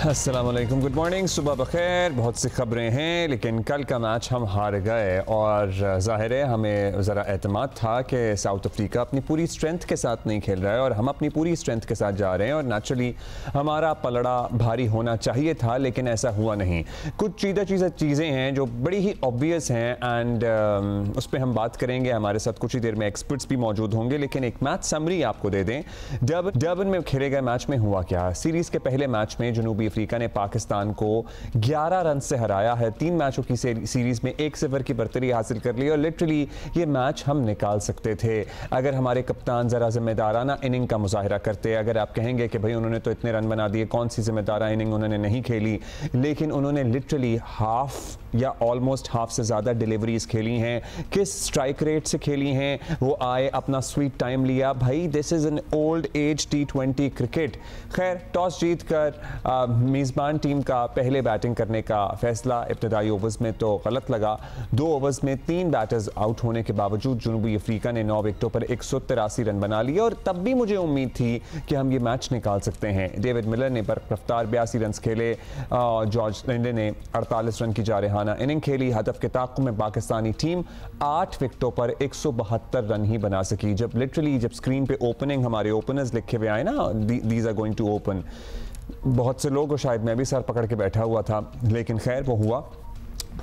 अस्सलाम वालेकुम, good morning, सुबह बखैर। बहुत सी खबरें हैं, लेकिन कल का मैच हम हार गए और ज़ाहिर है हमें ज़रा एतमाद था कि साउथ अफ्रीका अपनी पूरी स्ट्रेंथ के साथ नहीं खेल रहा है और हम अपनी पूरी स्ट्रेंथ के साथ जा रहे हैं और नेचुरली हमारा पलड़ा भारी होना चाहिए था, लेकिन ऐसा हुआ नहीं। कुछ चीज़ें हैं जो बड़ी ही ऑब्वियस हैं एंड उस पर हम बात करेंगे। हमारे साथ कुछ ही देर में एक्सपर्ट्स भी मौजूद होंगे, लेकिन एक मैच समरी आपको दे दें। डर्बन में खेले गए मैच में हुआ क्या? सीरीज़ के पहले मैच में जनूबी अफ्रीका ने पाकिस्तान को 11 रन से हराया है। 3 मैचों की सीरीज में 1-0 की बर्तरी हासिल कर ली और लिटरली ये मैच हम निकाल सकते थे अगर हमारे कप्तान ज़रा जिम्मेदाराना इनिंग का मुजाहिरा करते। अगर आप कहेंगे कि भाई उन्होंने तो इतने रन बना दिए, कौन सी जिम्मेदारा इनिंग उन्होंने नहीं खेली, लेकिन उन्होंने लिटरली हाफ या ऑलमोस्ट हाफ से ज़्यादा डिलीवरीज खेली हैं। किस स्ट्राइक रेट से खेली हैं? वो आए, अपना स्वीट टाइम लिया। भाई this is an old age T20 cricket. खैर, टॉस जीत कर मेज़बान टीम का पहले बैटिंग करने का फैसला इब्तदाई ओवर्स में तो गलत लगा। 2 ओवर्स में 3 बैटर्स आउट होने के बावजूद जनूबी अफ्रीका ने 9 विकेटों पर 183 रन बना लिए और तब भी मुझे उम्मीद थी कि हम ये मैच निकाल सकते हैं। डेविड मिलर ने बरकफ्तार 82 रन खेले, जॉर्ज लिंडे ने 48 रन की जारहाना इनिंग खेली। हदफ के ताक़ुब में पाकिस्तानी टीम 8 विकेटों पर 172 रन ही बना सकी। जब स्क्रीन पे ओपनिंग हमारे ओपनर्स लिखे हुए आए ना, these are going to open, बहुत से लोग, शायद मैं भी सर पकड़ के बैठा हुआ था, लेकिन खैर वो हुआ।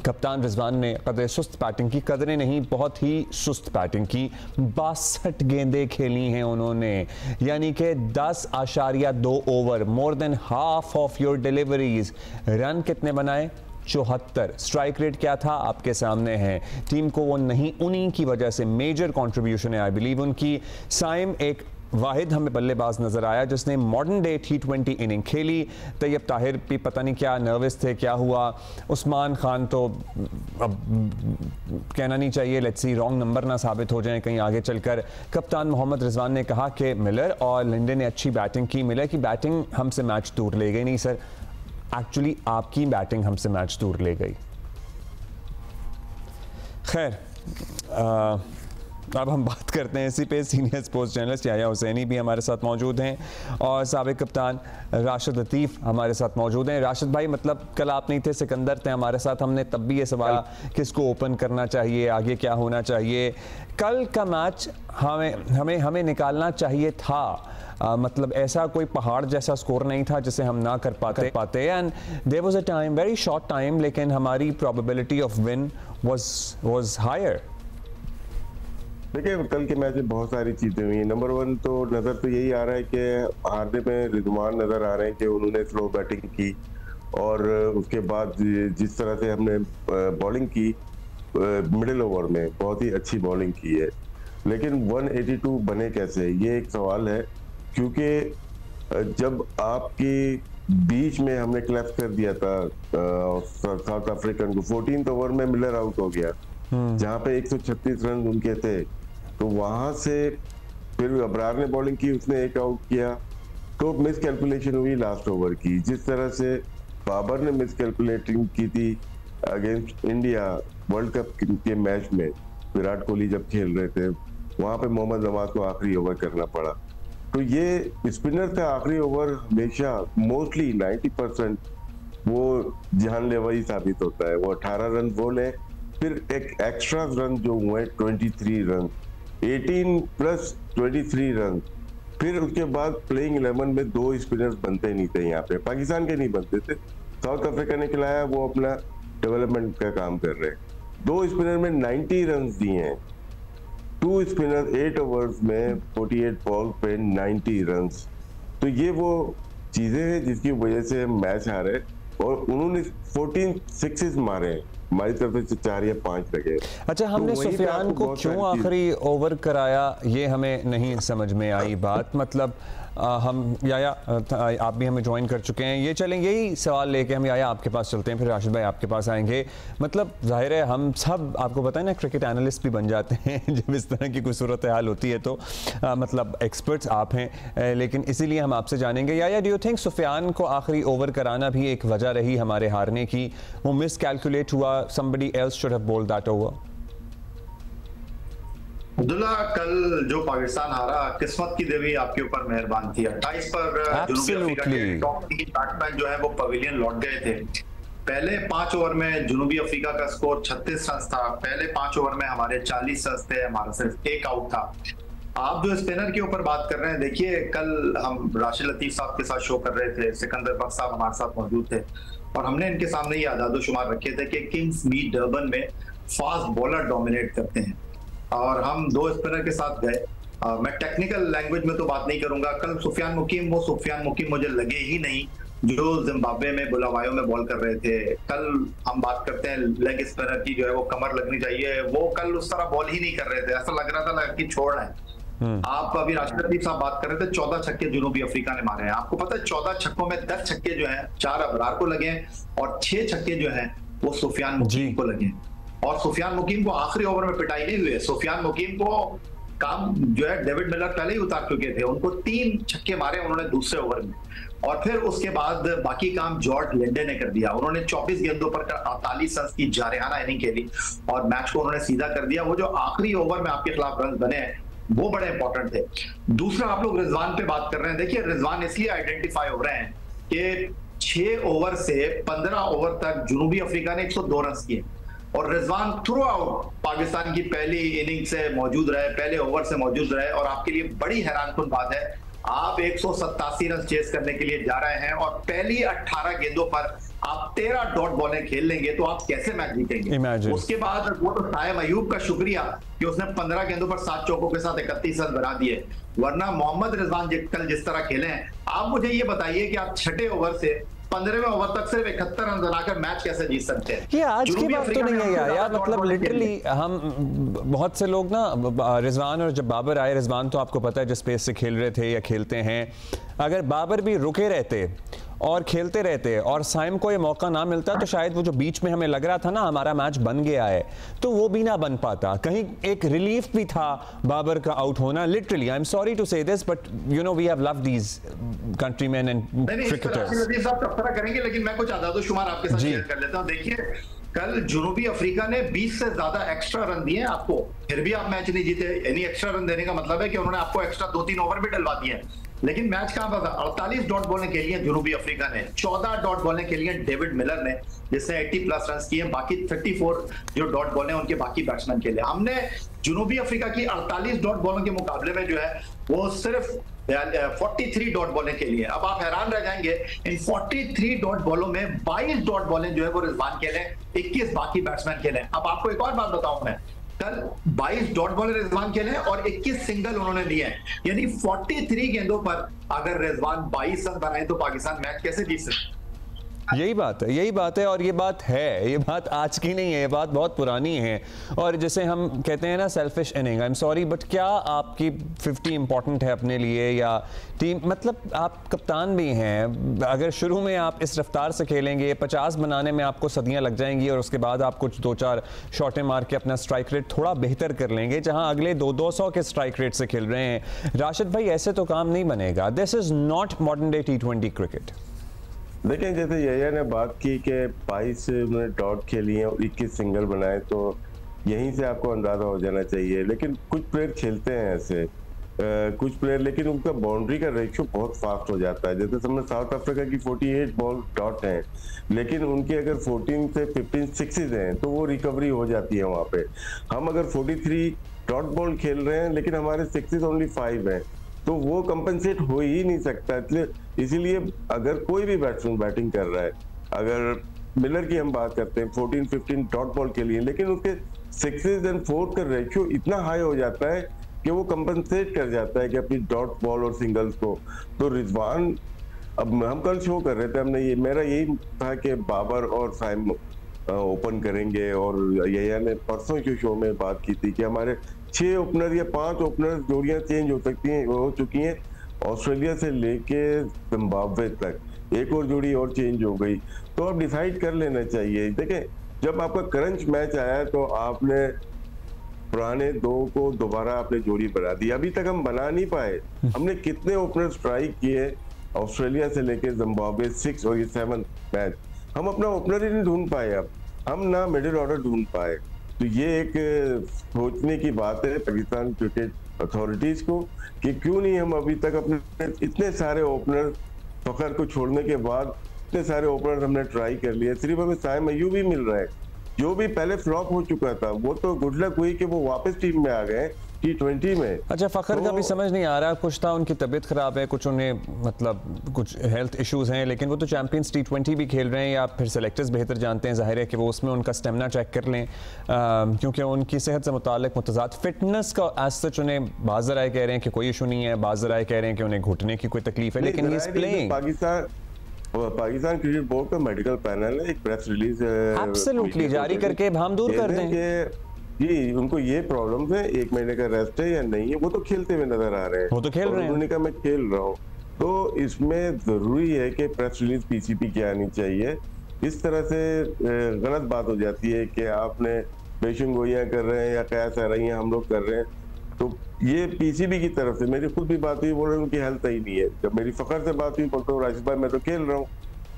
कप्तान रिजवान ने कदर सुस्त बैटिंग की, कदरें नहीं, बहुत ही सुस्त बैटिंग की। 62 गेंदें खेली हैं उन्होंने, यानी कि 10.2 over, more than half of your deliveries. Run कितने बनाए? 74। स्ट्राइक रेट क्या था? आपके सामने है। टीम को वो नहीं, उन्हीं की वजह से मेजर कंट्रीब्यूशन है आई बिलीव उनकी। साइम एक वाहिद हमें बल्लेबाज नजर आया जिसने मॉडर्न डे T20 इनिंग खेली। तैयब ताहिर भी पता नहीं क्या नर्वस थे, क्या हुआ। उस्मान खान तो अब कहना नहीं चाहिए, लेट्स सी रॉन्ग नंबर ना साबित हो जाए कहीं आगे चलकर। कप्तान मोहम्मद रिजवान ने कहा कि मिलर और लिंडे ने अच्छी बैटिंग की। मिलर की बैटिंग हमसे मैच दूर ले गई। नहीं सर, एक्चुअली आपकी बैटिंग हमसे मैच दूर ले गई। खैर, अब हम बात करते हैं इसी पे। सीनियर स्पोर्ट्स जर्नलिस्ट याया हुसैनी भी हमारे साथ मौजूद हैं और साबिक कप्तान राशिद लतीफ़ हमारे साथ मौजूद हैं। राशिद भाई, मतलब कल आप नहीं थे, सिकंदर थे हमारे साथ, हमने तब भी ये सवाल किसको ओपन करना चाहिए, आगे क्या होना चाहिए। कल का मैच हमें निकालना चाहिए था। मतलब ऐसा कोई पहाड़ जैसा स्कोर नहीं था जिसे हम ना कर पाते and there was a time, very short time, लेकिन हमारी probability of win was higher. देखिए, कल के मैच में बहुत सारी चीजें हुई हैं। नंबर 1 तो नजर तो यही आ रहा है कि हारने में रिजवान नजर आ रहे हैं कि उन्होंने स्लो बैटिंग की और उसके बाद जिस तरह से हमने बॉलिंग की मिडिल ओवर में, बहुत ही अच्छी बॉलिंग की है, लेकिन 182 बने कैसे, ये एक सवाल है। क्योंकि जब आपकी बीच में हमने क्लैप्स कर दिया था साउथ अफ्रीकन को, 14th ओवर में मिलर आउट हो गया जहां पे 136 रन उनके थे, तो वहां से फिर अबरार ने बॉलिंग की, उसने एक आउट किया, तो मिस कैलकुलेशन हुई लास्ट ओवर की। जिस तरह से बाबर ने मिस कैलकुलेटिंग की थी अगेंस्ट इंडिया वर्ल्ड कप के मैच में, विराट कोहली जब खेल रहे थे, वहां पे मोहम्मद नवाज को आखिरी ओवर करना पड़ा। तो ये स्पिनर का आखिरी ओवर हमेशा मोस्टली 90% वो जानलेवा ही साबित होता है। वो 18 रन वो ले, फिर एक एक्स्ट्रा रन जो हुए 23 रन, 18 प्लस 23 रन, फिर उसके बाद प्लेइंग 11 में 2 स्पिनर्स बनते नहीं थे। यहाँ पे पाकिस्तान के नहीं बनते थे, साउथ अफ्रीका ने खिलाया, वो अपना डेवलपमेंट का काम कर रहे हैं। 2 स्पिनर में 90 रन दिए हैं, 2 स्पिनर 8 ओवर्स में 48 बॉल पे 90 रन। तो ये वो चीजें हैं जिसकी वजह से मैच हारे और उन्होंने 14 सिक्सेस मारे, हमारी तरफ से 4 या 5 लगे। अच्छा, हमने सुफियान को क्यों आखिरी ओवर कराया, ये हमें नहीं समझ में आई बात। मतलब हम याया आप भी हमें ज्वाइन कर चुके हैं, ये चलें यही सवाल लेके हम याया आपके पास चलते हैं, फिर राशिद भाई आपके पास आएंगे। मतलब जाहिर है हम सब, आपको पता है ना, क्रिकेट एनालिस्ट भी बन जाते हैं जब इस तरह की कोई सूरत हाल होती है, तो मतलब एक्सपर्ट्स आप हैं, लेकिन इसीलिए हम आपसे जानेंगे। याया, डू यू थिंक सुफियान को आखिरी ओवर कराना भी एक वजह रही हमारे हारने की? वो मिस कैलकुलेट हुआ, somebody else should have bowled that over? Abdullah, कल जो पाकिस्तान हारा, किस्मत की देवी आपके ऊपर मेहरबान थी। 28 पर जुनूबी अफ्रीका के टॉप 3 बैट्समैन जो है वो पवेलियन लौट गए थे। पहले 5 ओवर में जुनूबी अफ्रीका का स्कोर 36 रन था। पहले 5 ओवर में हमारे 40 रन थे, हमारा सिर्फ 1 आउट था। आप जो स्पिनर के ऊपर बात कर रहे हैं, देखिए कल हम राशिद लतीफ साहब के साथ शो कर रहे थे, सिकंदर बख्श साहब हमारे साथ मौजूद थे और हमने इनके सामने ये आदादोशुमार रखे थे कि किंग्स मीट डर्बन में फास्ट बॉलर डोमिनेट करते हैं और हम 2 स्पिनर के साथ गए। मैं टेक्निकल लैंग्वेज में तो बात नहीं करूंगा। कल सुफियान मुकीम मुझे लगे ही नहीं जो जिम्बाब्वे में बुलावायो में बॉल कर रहे थे। कल हम बात करते हैं लेग स्पिनर की जो है वो कमर लगनी चाहिए, वो कल उस तरह बॉल ही नहीं कर रहे थे, ऐसा लग रहा था कि छोड़ रहे हैं। आप अभी राशिद लतीफ साहब बात कर रहे थे, 14 छक्के जुनूबी अफ्रीका ने मारे हैं। आपको पता है 14 छक्कों में 10 छक्के जो हैं 4 अबरार को लगे और 6 छक्के जो हैं वो सुफियान मुकीम को लगे। और सुफियान मुकीम को आखिरी ओवर में पिटाई नहीं हुई। सुफियान मुकीम को काम जो है डेविड मिलर पहले ही उतार चुके थे, उनको 3 छक्के मारे उन्होंने दूसरे ओवर में और फिर उसके बाद बाकी काम जॉर्ज लिंडे ने कर दिया। उन्होंने 24 गेंदों पर 48 रन की जारहाना इनिंग खेली और मैच को उन्होंने सीधा कर दिया। वो जो आखिरी ओवर में आपके खिलाफ रन बने हैं वो बड़े इंपॉर्टेंट थे। दूसरा, आप लोग रिजवान पे बात कर रहे हैं, देखिए रिजवान इसलिए आइडेंटिफाई हो रहे हैं कि 6 ओवर से 15 ओवर तक जुनूबी अफ्रीका ने 102 रन किए और रिजवान थ्रू आउट पाकिस्तान की पहली इनिंग से मौजूद रहे, पहले ओवर से मौजूद रहे। और आपके लिए बड़ी हैरानकुन बात है, आप 187 रन चेस करने के लिए जा रहे हैं और पहली 18 गेंदों पर आप 13 डॉट बॉलें खेल लेंगे तो आप कैसे मैच जीतेंगे। उसके बाद वो तो साइम अयूब का शुक्रिया कि उसने 15 गेंदों पर 7 चौकों के साथ 31 रन बना दिए, वरना मोहम्मद रिजवान कल जिस तरह खेले हैं, आप मुझे ये बताइए कि आप 6ठे ओवर से 15वें ओवर तक सिर्फ 71 रन बनाकर मैच कैसे जीत सकते हैं। ये आज की बात तो नहीं है यार, मतलब लिटरली हम बहुत से लोग ना, रिजवान और जब बाबर आए, रिजवान तो आपको पता है जिस पेस से खेल रहे थे या खेलते हैं, अगर बाबर भी रुके रहते और खेलते रहते और साइम को ये मौका ना मिलता तो शायद वो जो बीच में हमें लग रहा था ना हमारा मैच बन गया है, तो वो भी ना बन पाता। कहीं एक रिलीफ भी था बाबर का आउट होना। Literally I am sorry to say this but you know we have loved these countryman and cricketers. सब तबसरा करेंगे लेकिन मैं कुछ आदादोशुमार आपके साथ शेयर कर लेता हूं। देखिए कल जुनूबी अफ्रीका ने 20 से ज्यादा एक्स्ट्रा रन दिए आपको, फिर भी आप मैच नहीं जीते। यानी एक्स्ट्रा रन देने का मतलब है कि उन्होंने आपको एक्स्ट्रा 2-3 ओवर भी डलवा दिए, लेकिन मैच कहां पर था। 48 डॉट बॉलें खेली हैं जुनूबी अफ्रीका ने, 14 डॉट बॉलें खेली हैं डेविड मिलर ने जिसने 80+ रन किए, बाकी 34 जो डॉट बॉलें उनके बाकी बैट्समैन खेले। हमने जुनूबी अफ्रीका की 48 डॉट बॉलों के मुकाबले में जो है वो सिर्फ 43 डॉट बॉलें खेली हैं। अब आप हैरान रह जाएंगे, इन 43 डॉट बॉलों में 22 डॉट बॉलें जो है वो रिजवान खेले, 21 बाकी बैट्समैन खेले। अब आपको एक और बात बताऊं मैं, कल 22 डॉट बॉलर रिजवान खेले और 21 सिंगल उन्होंने लिए हैं, यानी 43 गेंदों पर अगर रिजवान 22 रन बनाए तो पाकिस्तान मैच कैसे जीत सकते। यही बात है और ये बात आज की नहीं है, ये बात बहुत पुरानी है। और जैसे हम कहते हैं ना selfish inning, I am sorry but क्या आपकी 50 इंपॉर्टेंट है अपने लिए या टीम, मतलब आप कप्तान भी हैं, अगर शुरू में आप इस रफ्तार से खेलेंगे 50 बनाने में आपको सदियां लग जाएंगी और उसके बाद आप कुछ 2-4 शॉटें मार के अपना स्ट्राइक रेट थोड़ा बेहतर कर लेंगे, जहां अगले 200 के स्ट्राइक रेट से खेल रहे हैं। राशिद भाई ऐसे तो काम नहीं बनेगा, this is not modern day T20 cricket. देखें जैसे यया ने बात की कि 22 उन्होंने डॉट खेली हैं और 21 सिंगल बनाए, तो यहीं से आपको अंदाजा हो जाना चाहिए। लेकिन कुछ प्लेयर खेलते हैं ऐसे, कुछ प्लेयर, लेकिन उनका बाउंड्री का रेशियो बहुत फास्ट हो जाता है। जैसे समझ साउथ अफ्रीका की 48 बॉल डॉट हैं, लेकिन उनके अगर 14 से 15 सिक्सेज हैं तो वो रिकवरी हो जाती है वहाँ पे। हम अगर 43 डॉट बॉल खेल रहे हैं लेकिन हमारे सिक्सेज ओनली 5 हैं, तो वो कंपनसेट हो ही नहीं सकता। इसीलिए अगर कोई भी बैट्समैन बैटिंग कर रहा है, अगर मिलर की हम बात करते हैं 14-15 डॉट बॉल के लिए, लेकिन उसके 6 एंड 4 का रेशियो इतना हाई हो जाता है कि वो कंपनसेट कर जाता है कि अपनी डॉट बॉल और सिंगल्स को। तो रिजवान, अब हम कल शो कर रहे थे, हमने ये, मेरा यही था कि बाबर और साइम ओपन करेंगे, और यया ने परसों के शो में बात की थी कि हमारे 6 ओपनर या 5 ओपनर जोड़ियां चेंज हो चुकी हैं ऑस्ट्रेलिया से लेके जिम्बाब्वे तक, एक और जोड़ी और चेंज हो गई। तो अब डिसाइड कर लेना चाहिए। देखें जब आपका क्रंच मैच आया तो आपने पुराने 2 को दोबारा आपने जोड़ी बना दी, अभी तक हम बना नहीं पाए। हमने कितने ओपनर स्ट्राइक किए ऑस्ट्रेलिया से लेके जिम्बाब्वे 6 और 7 मैच, हम अपना ओपनर ही नहीं ढूंढ पाए। अब हम ना मिडिल ऑर्डर ढूंढ पाए, तो ये एक सोचने की बात है पाकिस्तान क्रिकेट अथॉरिटीज को कि क्यों नहीं हम अभी तक अपने इतने सारे ओपनर, फखर को छोड़ने के बाद इतने सारे ओपनर हमने ट्राई कर लिए, सिर्फ हमें साइम अय्यूब ही मिल रहा है जो भी पहले फ्लॉप हो चुका था। वो तो गुड लक हुई कि वो वापस टीम में आ गए T20 में। अच्छा, फखर का भी समझ नहीं आ रहा, कुछ था उनकी तबीयत खराब है, कुछ उन्हें मतलब कुछ हेल्थ इश्यूज हैं, लेकिन वो तो चैंपियंस T20 भी खेल रहे हैं, या फिर सेलेक्टर्स बेहतर जानते हैं, जाहिर है कि वो उसमें उनका स्टेमिना चेक कर लें, क्योंकि उनकी सेहत से मुताल्लिक मुतज़ाद फिटनेस का एज सच उन्हें बाज़ राय कह रहे हैं कि कोई इशू नहीं है, बाज़ राय कह रहे हैं कि उन्हें घुटने की कोई तकलीफ है, लेकिन he is playing. Pakistan cricket board का मेडिकल पैनल ने एक प्रेस रिलीज एब्सोल्युटली जारी करके हम दूर कर दें जी उनको ये प्रॉब्लम है, 1 महीने का रेस्ट है या नहीं है। वो तो खेलते हुए नजर आ रहे हैं, वो तो खेल रहे हैं, उन्होंने कहा मैं खेल रहा हूँ। तो इसमें जरूरी है कि प्रेस रिलीज पीसीबी की आनी चाहिए। इस तरह से गलत बात हो जाती है कि आपने पेशेंगोइयां कर रहे हैं या कयास रही हम लोग कर रहे हैं। तो ये पीसीबी की तरफ से मेरी खुद भी बात हुई, बोल रहे हैं उनकी हेल्थ ही नहीं है। जब मेरी फखर से बात हुई, बोलते राशिद भाई मैं तो खेल रहा हूँ।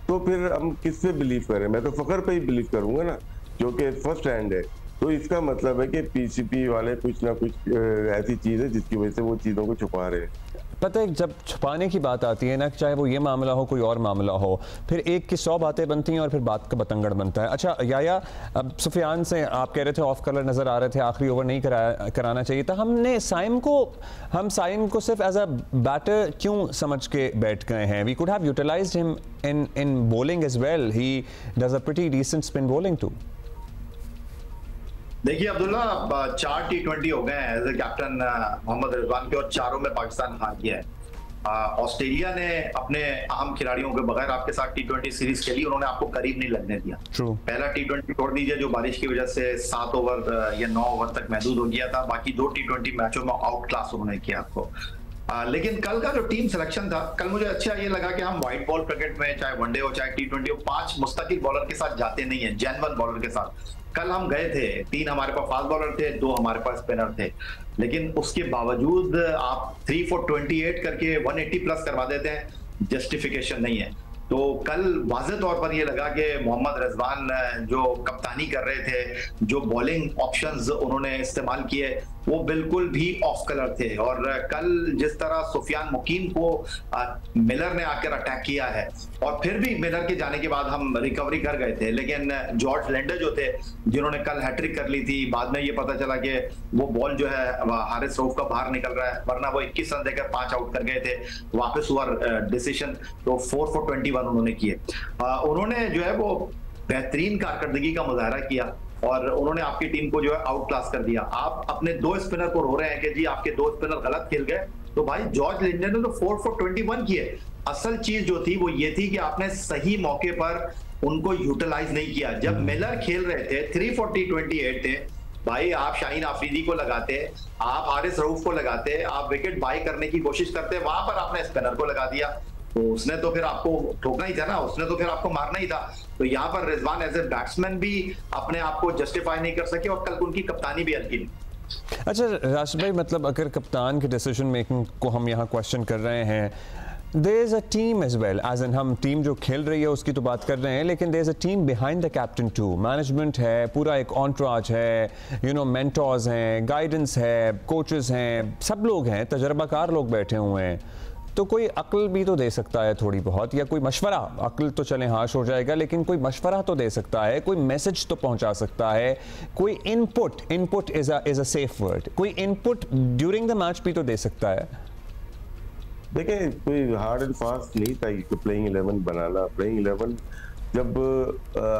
तो फिर हम किस पे बिलीव करें? मैं तो फखर पे ही बिलीव करूंगा ना, जो कि फर्स्ट हैंड है। तो इसका मतलब है कि पीसीबी वाले कुछ ना कुछ ऐसी चीज है जिसकी वजह से वो चीजों को छुपा रहे हैं। पता है, जब छुपाने की बात आती है ना, चाहे वो ये मामला हो कोई और मामला हो, फिर एक की 100 बातें बनती हैं और फिर बात का बतंगड़ बनता है। अच्छा याया, अब सुफियान से आप कह रहे थे ऑफ कलर नजर आ रहे थे, आखिरी ओवर नहीं कराना चाहिए था। हम साइम को सिर्फ एज अ बैटर क्यों समझ के बैठ गए हैं? We could have utilized him in bowling as well, he does a pretty decent spin bowling too. देखिए अब्दुल्ला, 4 T20 हो गए हैं as a captain Mohammad Rizwan के, और चारों में पाकिस्तान हार गया है। ऑस्ट्रेलिया ने अपने अहम खिलाड़ियों के बगैर आपके साथ T20 सीरीज खेली, उन्होंने आपको करीब नहीं लगने दिया। पहला T20 छोड़ दीजिए जो बारिश की वजह से 7 ओवर या 9 ओवर तक महदूद हो गया था, बाकी 2 T20 मैचों में आउट क्लास उन्होंने किया आपको। लेकिन कल का जो टीम सिलेक्शन था, कल मुझे अच्छा ये लगा कि हम व्हाइट बॉल क्रिकेट में चाहे वनडे हो चाहे T20 हो, 5 मुस्तकिल बॉलर के साथ जाते नहीं है, जेन्युइन बॉलर के साथ। कल हम गए थे, 3 हमारे पास फास्ट बॉलर थे, 2 हमारे पास स्पिनर थे, लेकिन उसके बावजूद आप 3 for 28 करके 180 प्लस करवा देते हैं, जस्टिफिकेशन नहीं है। तो कल वाज़ेह तौर पर ये लगा कि मोहम्मद रिजवान जो कप्तानी कर रहे थे, जो बॉलिंग ऑप्शंस उन्होंने इस्तेमाल किए, वो बिल्कुल भी ऑफ कलर थे। और कल जिस तरह सुफियान मुकीम को मिलर ने आकर अटैक किया है, और फिर भी मिलर के जाने के बाद हम रिकवरी कर गए थे, लेकिन जॉर्ज लेंडर जो थे जिन्होंने कल हैट्रिक कर ली थी, बाद में ये पता चला कि वो बॉल जो है हारिस रऊफ का बाहर निकल रहा है, वरना वो 21 रन देकर 5 आउट कर गए थे। वापस हुआ डिसीजन, तो 4 for 21 उन्होंने किए। उन्होंने जो है वो बेहतरीन कारकर्दगी का मुजाहरा किया और उन्होंने आपकी टीम को जो है आउट क्लास कर दिया। आप अपने 2 स्पिनर को रो रहे हैं कि जी आपके 2 स्पिनर गलत खेल गए, तो भाई जॉर्ज लिंडर ने तो 4 for 21 किए। असल चीज जो थी वो ये थी कि आपने सही मौके पर उनको यूटिलाइज नहीं किया। जब मिलर खेल रहे थे 3 for 28 थे, भाई आप शाहीन आफरीदी को लगाते, आप हारिस रऊफ को लगाते, आप विकेट बाय करने की कोशिश करते, वहां पर आपने स्पिनर को लगा दिया, तो उसने तो फिर आपको ठोकना ही था ना, उसने तो फिर आपको मारना ही था। तो यहाँ पर रिजवान एज ए बैट्समैन भी अपने आप को जस्टिफाई नहीं कर सके और कल उनकी कप्तानी भी हल्की नहीं। अच्छा राशिद भाई, मतलब अगर कप्तान के डिसीजन मेकिंग को हम यहाँ क्वेश्चन कर रहे हैं, there is a team as well, as in हम टीम जो खेल रही है उसकी तो बात कर रहे हैं, लेकिन there is a team behind the captain too. Management है, पूरा एक ऑन्ट्राज है, यू नो मेंटोर्स हैं, गाइडेंस है, कोचेस हैं, सब लोग हैं, तजर्बाकार लोग बैठे हुए हैं। तो कोई अक्ल भी तो दे सकता है थोड़ी बहुत, या कोई मशवरा, अक्ल तो चले हाश हो जाएगा, लेकिन कोई मशवरा तो दे सकता है, कोई मैसेज तो पहुंचा सकता है, कोई input is a safe word, कोई इनपुट ड्यूरिंग द मैच भी तो दे सकता है। देखिए कोई हार्ड एंड फास्ट नहीं था कि प्लेइंग 11 बनाना। प्लेइंग 11 जब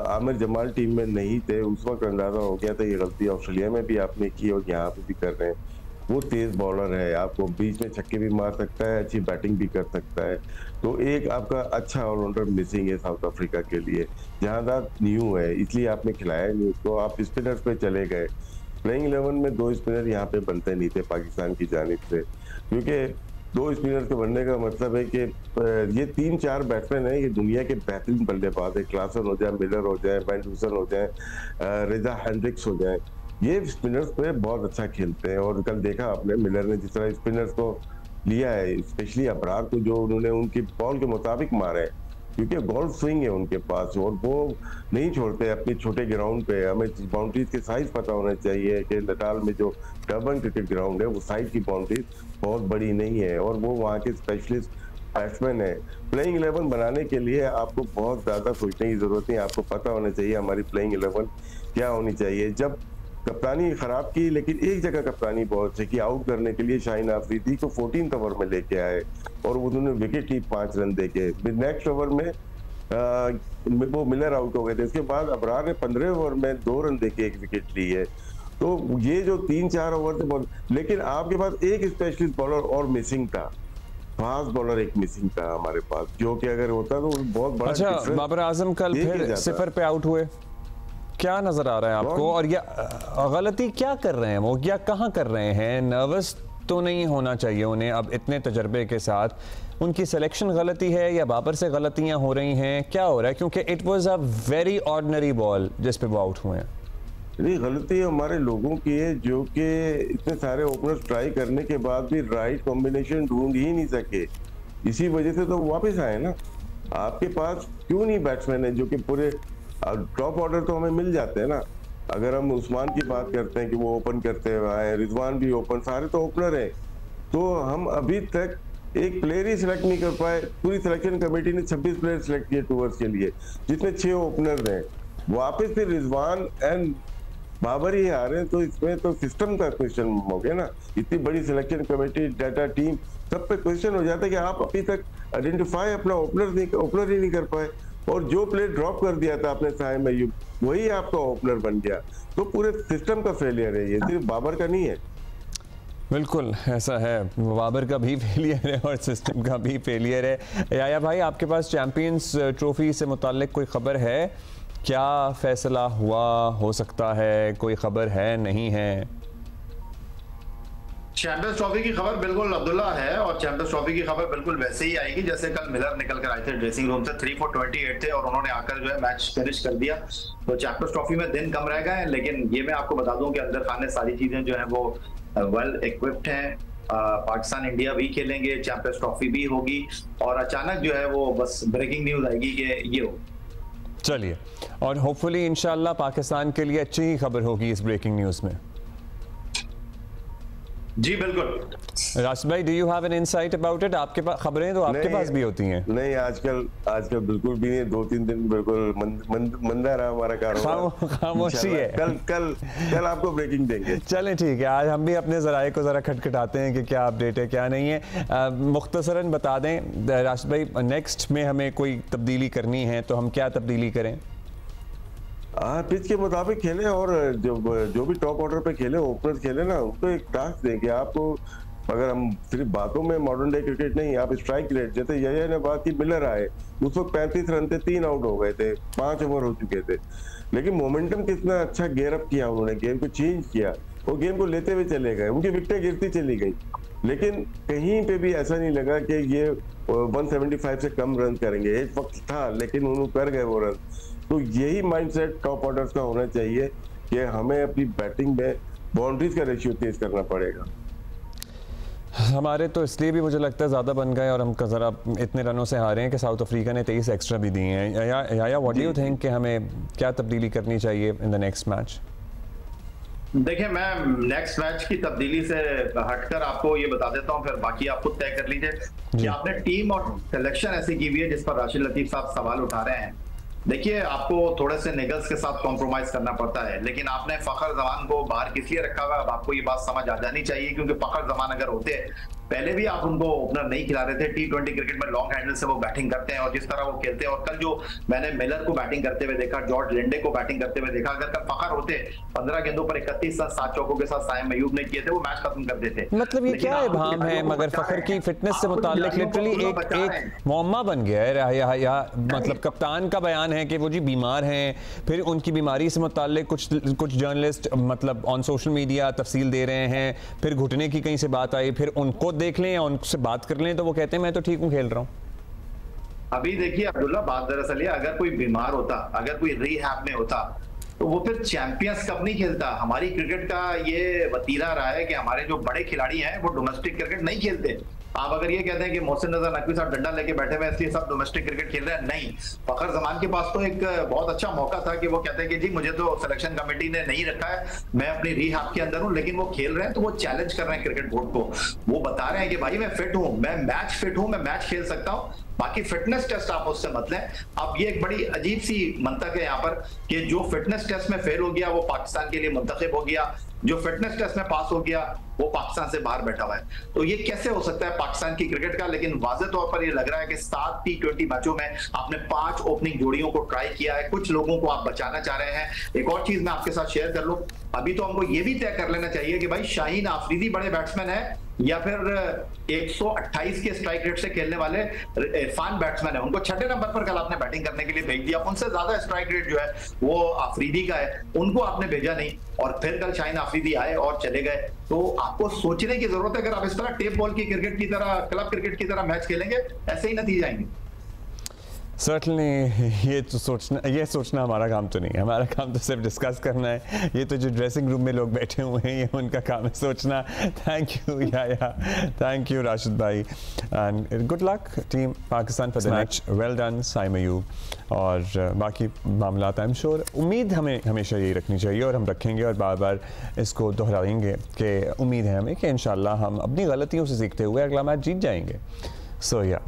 आमिर जमाल टीम में नहीं थे, उस वक्त अंदाजा हो गया था ये गलती ऑस्ट्रेलिया में भी आपने की और यहाँ पे भी कर रहे हैं। वो तेज बॉलर है, आपको बीच में छक्के भी मार सकता है, अच्छी बैटिंग भी कर सकता है। तो एक आपका अच्छा ऑलराउंडर मिसिंग है साउथ अफ्रीका के लिए। जहांदार न्यू है, इसलिए आपने खिलाया नहीं उसको, आप स्पिनर्स पे चले गए। प्लेइंग 11 में 2 स्पिनर यहाँ पे बनते नहीं थे पाकिस्तान की जानिब से, क्योंकि 2 स्पिनर के बनने का मतलब है कि ये 3-4 बैट्समैन है, ये दुनिया के बेहतरीन बल्लेबाज है। क्लासन हो जाए, मिलर हो जाए, वैन डूसन हो जाए, रिजा हेंड्रिक्स हो जाए, ये स्पिनर्स पे बहुत अच्छा खेलते हैं। और कल देखा आपने मिलर ने जिस तरह स्पिनर्स को लिया है, स्पेशली अबरार को, जो उन्होंने उनकी बॉल के मुताबिक मारे, क्योंकि गोल्फ स्विंग है उनके पास और वो नहीं छोड़ते अपने छोटे ग्राउंड पे। हमें बाउंड्रीज के साइज पता होना चाहिए कि नटाल में जो डर्बन क्रिकेट ग्राउंड है वो साइज की बाउंड्रीज बहुत बड़ी नहीं है और वो वहाँ के स्पेशलिस्ट बैट्समैन है। प्लेइंग 11 बनाने के लिए आपको बहुत ज्यादा सोचने की जरूरत नहीं, आपको पता होना चाहिए हमारी प्लेइंग 11 क्या होनी चाहिए। जब कप्तानी खराब की, लेकिन एक जगह कप्तानी बहुत अच्छी की, आउट करने के लिए शाहीन आफरीदी को 14th ओवर में लेके आए और उन्होंने विकेट ली 5 रन देके। नेक्स्ट ओवर में वो मिलर आउट हो गए थे, उसके बाद अबरार ने 15 ओवर में 2 रन देके 1 विकेट ली है। तो ये जो 3-4 ओवर थे बहुत, लेकिन आपके पास एक स्पेशलिस्ट बॉलर और मिसिंग था, फास्ट बॉलर एक मिसिंग था हमारे पास, जो कि अगर होता तो बहुत बड़ा। अच्छा, बाबर आजम कल फिर 0 पे आउट हुए, क्या नजर आ रहा है आपको? और या गलती क्या कर रहे हैं वो, या कहाँ कर रहे हैं? नर्वस तो नहीं होना चाहिए उन्हें अब इतने तजर्बे के साथ? उनकी सिलेक्शन गलती है या बाबर से गलतियां हो रही हैं, क्या हो रहा है? क्योंकि it was a very ordinary ball जिस पे वो आउट हुए हैं। नहीं, गलती हमारे लोगों की है जो कि इतने सारे ओपनर्स ट्राई करने के बाद भी राइट कॉम्बिनेशन ढूंढ ही नहीं सके, इसी वजह से तो वापस आए ना। आपके पास क्यों नहीं बैट्समैन है जो कि पूरे टॉप ऑर्डर तो हमें मिल जाते हैं ना। अगर हम उस्मान की बात करते हैं कि वो ओपन करते हुए आए, रिजवान भी ओपन, सारे तो ओपनर हैं, तो हम अभी तक एक प्लेयर ही सिलेक्ट नहीं कर पाए। पूरी सिलेक्शन कमेटी ने 26 प्लेयर सिलेक्ट किए टूर्स के लिए, जिसमें 6 ओपनर हैं। वापस फिर रिजवान एंड बाबर ही आ रहे हैं, तो इसमें तो सिस्टम का क्वेश्चन हो गया ना। इतनी बड़ी सिलेक्शन कमेटी, डाटा टीम, सब पे क्वेश्चन हो जाता है कि आप अभी तक आइडेंटिफाई अपना ओपनर ही नहीं कर पाए, और जो प्लेयर ड्रॉप कर दिया था आपने साहिम अय्यूब, वही आपका ओपनर बन गया। तो पूरे सिस्टम का फेलियर है ये, सिर्फ बाबर का नहीं है। बिल्कुल ऐसा है, बाबर का भी फेलियर है और सिस्टम का भी फेलियर है। याया भाई, आपके पास चैंपियंस ट्रॉफी से मुताल्लिक कोई खबर है? क्या फैसला हुआ हो सकता है? कोई खबर है, नहीं है? चैंपियंस ट्रॉफी की खबर बिल्कुल अब्दुल्ला है, और चैंपियंस ट्रॉफी की खबर बिल्कुल वैसे ही आएगी जैसे कल मिलर निकल कर आए थे ड्रेसिंग रूम से। 3 for 28 थे और उन्होंने आकर जो है मैच फिनिश कर दिया। तो चैंपियंस ट्रॉफी में दिन कम रह गए, लेकिन ये मैं आपको बता दूं कि अंदर खान ने सारी चीजें जो है वो वेल इक्विप्ड हैं। पाकिस्तान इंडिया भी खेलेंगे, चैंपियंस ट्रॉफी भी होगी, और अचानक जो है वो बस ब्रेकिंग न्यूज आएगी कि ये हो। चलिए, और होपफुली इंशाल्लाह पाकिस्तान के लिए अच्छी ही खबर होगी इस ब्रेकिंग न्यूज में। जी बिल्कुल। राशिद भाई, do you have an insight about it? आपके पास खबरें तो आपके पास भी होती हैं। नहीं, आजकल बिल्कुल भी नहीं। 2-3 दिन बिल्कुल मंदा रहा हमारा कारोबार, खामोशी है। कल आपको ब्रेकिंग देंगे। चलें ठीक है, आज हम भी अपने ज़राए को ज़रा खटखटाते हैं कि क्या अपडेट है क्या नहीं है। मुख्तसरन बता दें राशिद भाई, नेक्स्ट में हमें कोई तब्दीली करनी है तो हम क्या तब्दीली करें? पिच के मुताबिक खेले, और जो भी टॉप ऑर्डर पे खेले, ओपनर खेले ना, उनको एक टास्क देंगे आपको। अगर हम सिर्फ बातों में मॉडर्न डे क्रिकेट नहीं, आप स्ट्राइक रेट, जैसे यही ने बात की, मिलर आए उस वक्त 35 रन थे, 3 आउट हो गए थे, 5 ओवर हो चुके थे, लेकिन मोमेंटम कितना अच्छा गेयर अप किया उन्होंने, गेम को चेंज किया और गेम को लेते हुए चले गए। उनकी विकेटें गिरती चली गई, लेकिन कहीं पे भी ऐसा नहीं लगा कि ये 175 से कम रन करेंगे। एक वक्त था, लेकिन उन्होंने कर गए वो रन। तो यही माइंडसेट टॉप ऑर्डर्स का होना चाहिए कि हमें अपनी बैटिंग में बाउंड्रीज का रेशियो तेज करना पड़ेगा। हमारे तो इसलिए भी मुझे लगता है ज़्यादा बन गए और हम ज़रा इतने रनों से हारे हैं कि साउथ अफ्रीका ने 23 एक्स्ट्रा भी दिए हैं। या व्हाट डू यू थिंक कि हमें क्या तब्दीली करनी चाहिए इन द नेक्स्ट मैच? देखिए, मैं नेक्स्ट मैच की तब्दीली से हटकर आपको ये बता देता हूँ, फिर बाकी आप खुद तय कर लीजिए कि आपने टीम और सिलेक्शन ऐसी की हुई है जिस पर राशिद लतीफ साहब सवाल उठा रहे हैं। देखिए, आपको थोड़े से निगल्स के साथ कॉम्प्रोमाइज करना पड़ता है, लेकिन आपने फखर जमान को बाहर किस लिए रखा हुआ, अब आपको ये बात समझ आ जानी चाहिए, क्योंकि फखर जमान अगर होते, पहले भी आप उनको ओपनर नहीं खिला रहे थे। T20 क्रिकेट में लॉन्ग हैंडल से वो बैटिंग करते हैं और जिस तरह वो खेलते हैं, और कल जो मैंने मिलर को बैटिंग करते हुए देखा, जॉर्ज लिंडे को बैटिंग करते हुए देखा, अगर कल फखर होते 15 गेंदों पर 31 रन 7 चौकों के साथ साहिम अय्यूब ने किए थे, वो मैच खत्म कर देते। मतलब ये क्या इबाम है, मगर फखर की फिटनेस से मुताल्लिक लिटरली एक मुअम्मा बन गया है। या मतलब कप्तान का बयान है कि वो जी बीमार हैं, फिर उनकी बीमारी से मुताल्लिक कुछ जर्नलिस्ट मतलब ऑन सोशल मीडिया तफसील दे रहे हैं, फिर घुटने की कहीं से बात आई, फिर उनको देख लें या उनसे बात कर लें तो वो कहते हैं मैं तो ठीक हूं, खेल रहा हूं। अभी देखिए अब्दुल्ला, बात दरअसल ये, अगर कोई बीमार होता, अगर कोई रिहैब में होता, तो वो फिर चैंपियंस कप नहीं खेलता। हमारी क्रिकेट का ये वतीरा रहा है कि हमारे जो बड़े खिलाड़ी हैं वो डोमेस्टिक क्रिकेट नहीं खेलते। आप अगर ये कहते हैं कि मोहसिन रजा नकवी साहब डंडा लेके बैठे हुए इसलिए सब डोमेस्टिक क्रिकेट खेल रहे हैं, नहीं। फखर जमान के पास तो एक बहुत अच्छा मौका था कि वो कहते हैं कि जी मुझे तो सिलेक्शन कमेटी ने नहीं रखा है, मैं अपनी रिहाब के अंदर हूं, लेकिन वो खेल रहे हैं तो वो चैलेंज कर रहे हैं क्रिकेट बोर्ड को। वो बता रहे हैं कि भाई मैं फिट हूं, मैं मैच फिट हूं, मैं मैच खेल सकता हूं, बाकी फिटनेस टेस्ट आप उससे मत लें। अब ये एक बड़ी अजीब सी मंतक है यहाँ पर कि जो फिटनेस टेस्ट में फेल हो गया वो पाकिस्तान के लिए मुंतखब हो गया, जो फिटनेस टेस्ट में पास हो गया वो पाकिस्तान से बाहर बैठा हुआ है। तो ये कैसे हो सकता है पाकिस्तान की क्रिकेट का? लेकिन वाज़ेह तौर पर ये लग रहा है कि 7 T20 मैचों में आपने 5 ओपनिंग जोड़ियों को ट्राई किया है, कुछ लोगों को आप बचाना चाह रहे हैं। एक और चीज मैं आपके साथ शेयर कर लूं, अभी तो हमको ये भी तय कर लेना चाहिए कि भाई शाहीन आफरीदी बड़े बैट्समैन है या फिर 128 के स्ट्राइक रेट से खेलने वाले इरफान बैट्समैन है। उनको 6ठे नंबर पर कल आपने बैटिंग करने के लिए भेज दिया, उनसे ज्यादा स्ट्राइक रेट जो है वो आफरीदी का है, उनको आपने भेजा नहीं, और फिर कल शाहीन आफरीदी आए और चले गए। तो आपको सोचने की जरूरत है, अगर आप इस तरह टेप बॉल की क्रिकेट की तरह, क्लब क्रिकेट की तरह मैच खेलेंगे, ऐसे ही नतीजे आएंगे। सर्टनली ये सोचना हमारा काम तो नहीं है, हमारा काम तो सिर्फ डिस्कस करना है। ये तो जो ड्रेसिंग रूम में लोग बैठे हुए हैं ये उनका काम है सोचना। Thank you yeah thank you Rashid भाई and good luck team Pakistan for the match. Well done Saim Ayub. और बाकी मामला आई एम श्योर, उम्मीद हमें हमेशा यही रखनी चाहिए और हम रखेंगे और बार बार इसको दोहराएंगे कि उम्मीद है हमें कि इंशाल्लाह हम अपनी गलतियों से सीखते हुए अगला मैच जीत जाएंगे। सो या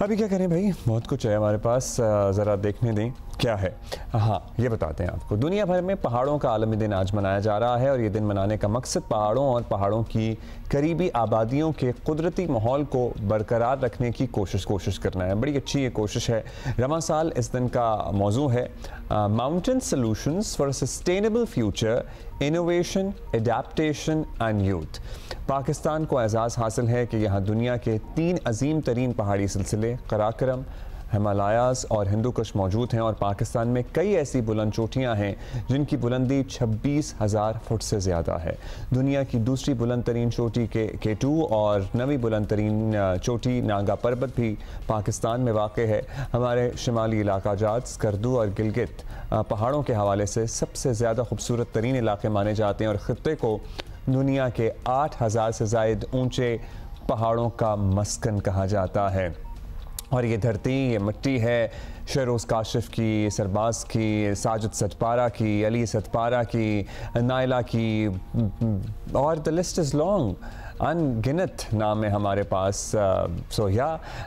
अभी क्या करें भाई, बहुत कुछ है हमारे पास, ज़रा देखने दें क्या है। हाँ ये बताते हैं आपको, दुनिया भर में पहाड़ों का आलमी दिन आज मनाया जा रहा है और ये दिन मनाने का मकसद पहाड़ों और पहाड़ों की करीबी आबादियों के कुदरती माहौल को बरकरार रखने की कोशिश करना है। बड़ी अच्छी ये कोशिश है। रवां साल इस दिन का मौजू है mountain solutions for sustainable future, innovation, adaptation and youth. Pakistan को एजाज़ हासिल है कि यहाँ दुनिया के 3 अजीम तरीन पहाड़ी सिलसिले कराकरम, हिमालयाज़ और हिंदू कुश मौजूद हैं और पाकिस्तान में कई ऐसी बुलंद चोटियाँ हैं जिनकी बुलंदी 26,000 फुट से ज़्यादा है। दुनिया की दूसरी बुलंद तरीन चोटी K2 और नवी बुलंद तरीन चोटी नागा पर्वत भी पाकिस्तान में वाक़ है। हमारे शुमाली इलाका जात स्कर्दू और गिलगित पहाड़ों के हवाले से सबसे ज़्यादा खूबसूरत तरीन इलाके माने जाते हैं और ख़ित्ते को दुनिया के 8,000 से ज़ायद ऊंचे पहाड़ों का मस्कन कहा जाता है। और ये धरती, ये मिट्टी है शहरोज़ काशिफ की, सरबाज की, साजिद सतपारा की, अली सतपारा की, नाइला की, और द लिस्ट इज़ लॉन्ग, अनगिनत नाम है हमारे पास। So yeah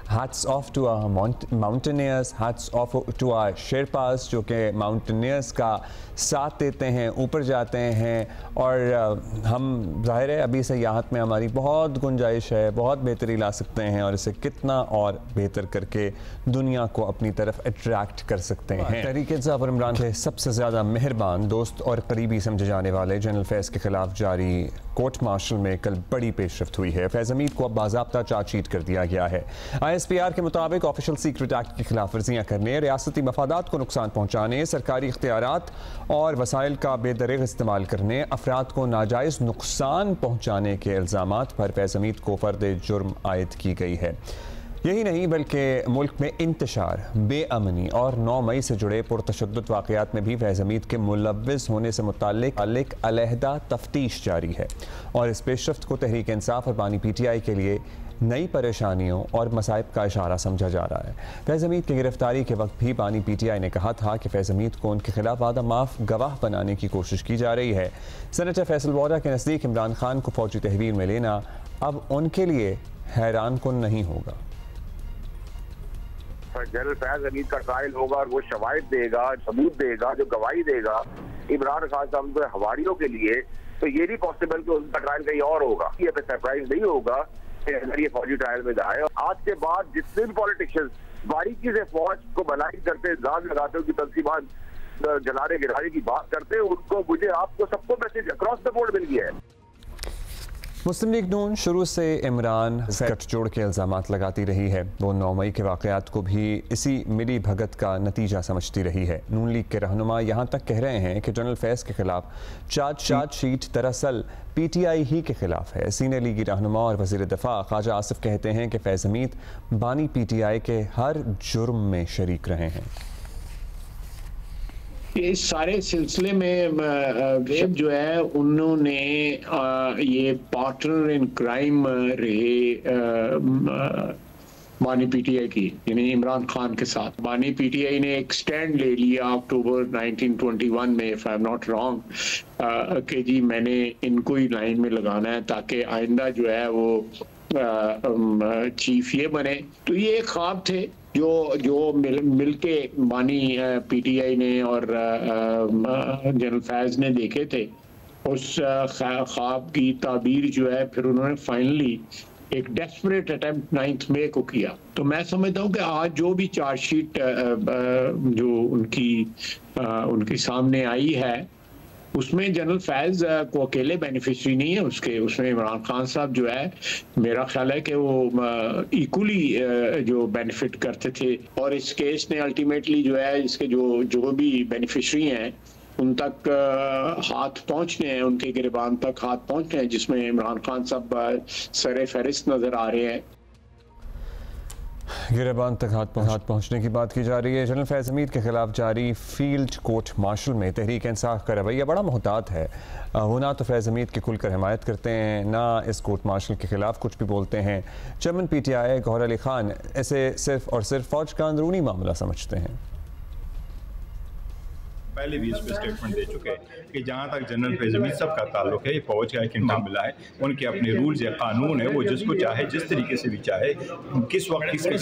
hats off to our mountaineers, hats off to our Sherpas जो कि माउंटेनियर्स का साथ देते हैं, ऊपर जाते हैं। और हम ज़ाहिर है अभी सयाहत में हमारी बहुत गुंजाइश है, बहुत बेहतरी ला सकते हैं और इसे कितना और बेहतर करके दुनिया को अपनी तरफ अट्रैक्ट कर सकते हैं। तहरीक इंसाफ और इमरान के सबसे ज़्यादा मेहरबान दोस्त और करीबी समझे जाने वाले जनरल फैज़ के खिलाफ जारी कोर्ट मार्शल में कल बड़ी पेशरफ्त हुई है। फैज़ हमीद को अब बाज़ाब्ता चार्जशीट कर दिया गया है। ISPR के मुताबिक ऑफिशियल सीक्रेट एक्ट की खिलाफ वर्जियाँ करने, रियासती मफादात को नुकसान पहुँचाने, सरकारी इख्तियारात और वसाइल का बेदरेग इस्तेमाल करने, अफराद को नाजायज़ नुकसान पहुँचाने के इल्ज़ामात पर फैज़ हमीद को फ़र्द जुर्म आयद की गई है। यही नहीं बल्कि मुल्क में इंतशार, बेअमनी और 9 मई से जुड़े पुरतशद्दुद वाक़यात में भी फैज़ हमीद के मुलव्विस होने से मुताल्लिक अलहदा तफ्तीश जारी है और इस पेशरफ्त को तहरीक इंसाफ और बानी PTI के लिए नई परेशानियों और मसाइब का इशारा समझा जा रहा है। फैज़ हमीद की गिरफ्तारी के वक्त भी बानी PTI ने कहा था कि फैज़ हमीद को उनके खिलाफ वादा माफ़ गवाह बनाने की कोशिश की जा रही है। सेनेटर फैसल वोरा के नज़दीक इमरान खान को फौजी तहवील में लेना अब उनके लिए हैरान कुन नहीं होगा। जनरल फैज हमीद का ट्रायल होगा और वो शवाहिद देगा, सबूत देगा, जो गवाही देगा इमरान खान साहब के हवारियों के लिए, तो ये भी पॉसिबल कि उनका ट्रायल कहीं और होगा। ये सरप्राइज नहीं होगा कि अगर ये फौजी ट्रायल में जाए। आज के बाद जितने भी पॉलिटिशियंस बारीकी से फौज को भलाई करते, इल्जाम लगाते, उनकी तनसीबात जलाने गिराने की बात करते, उनको, मुझे, आपको, सबको मैसेज अक्रॉस द बोर्ड मिल गया है। मुस्लिम लीग नून शुरू से इमरान गठजोड़ के इल्ज़ामात लगाती रही है। वो 9 मई के वाक़यात को भी इसी मिली भगत का नतीजा समझती रही है। नून लीग के रहनुमा यहाँ तक कह रहे हैं कि जनरल फैज़ के खिलाफ चार्जशीट दरअसल PTI ही के खिलाफ है। सीनियर लीगी रहनुमा और वज़ीर दफ़ा ख्वाजा आसिफ कहते हैं कि फैज़ हमीद बानी PTI के हर जुर्म में शरीक रहे हैं। इस सारे सिलसिले में वेब जो है उन्होंने ये पार्टनर इन क्राइम रहे बानी पीटीआई की, यानी इमरान खान के साथ। बानी पीटीआई ने एक स्टैंड ले लिया अक्टूबर 1921 में, if I am not wrong, कि जी मैंने इनको ही लाइन में लगाना है ताकि आइंदा जो है वो चीफ ये बने। तो ये एक ख्वाब थे जो मिल के बानी पीटीआई ने और जनरल फैज ने देखे थे। उस ख्वाब की ताबीर जो है फिर उन्होंने फाइनली एक डेस्परेट अटेम्प्ट 9 मई को किया। तो मैं समझता हूँ कि आज जो भी चार्जशीट जो उनकी सामने आई है उसमें जनरल फैज को अकेले बेनिफिशरी नहीं है, उसमें इमरान खान साहब जो है मेरा ख्याल है कि वो इक्वली जो बेनिफिट करते थे। और इस केस ने अल्टीमेटली जो है इसके जो भी बेनिफिशरी हैं उन तक हाथ पहुंचने हैं, उनके गिरबान तक हाथ पहुंचने हैं, जिसमें इमरान खान साहब सरे फहरिस्त नजर आ रहे हैं। गिरबान तक हाथ पहुंचने की बात की जा रही है। जनरल फैज़ हमीद के खिलाफ जारी फील्ड कोर्ट मार्शल में तहरीक इंसाफ का रवैया बड़ा मुहतात है। वो ना तो फैज़ हमीद की खुलकर हिमायत करते हैं, ना इस कोर्ट मार्शल के खिलाफ कुछ भी बोलते हैं। चेयरमैन पीटीआई गौहर अली खान इसे सिर्फ और सिर्फ फौज का अंदरूनी मामला समझते हैं। पहले भी इस पर स्टेटमेंट दे चुके हैं कि जहाँ तक जनरल फैज़ हमीद साहब का ताल्लुक है, ये फौज का एक मामला है, उनके अपने रूल्स या कानून है, वो जिसको चाहे जिस तरीके से भी चाहे किस वक्त किसके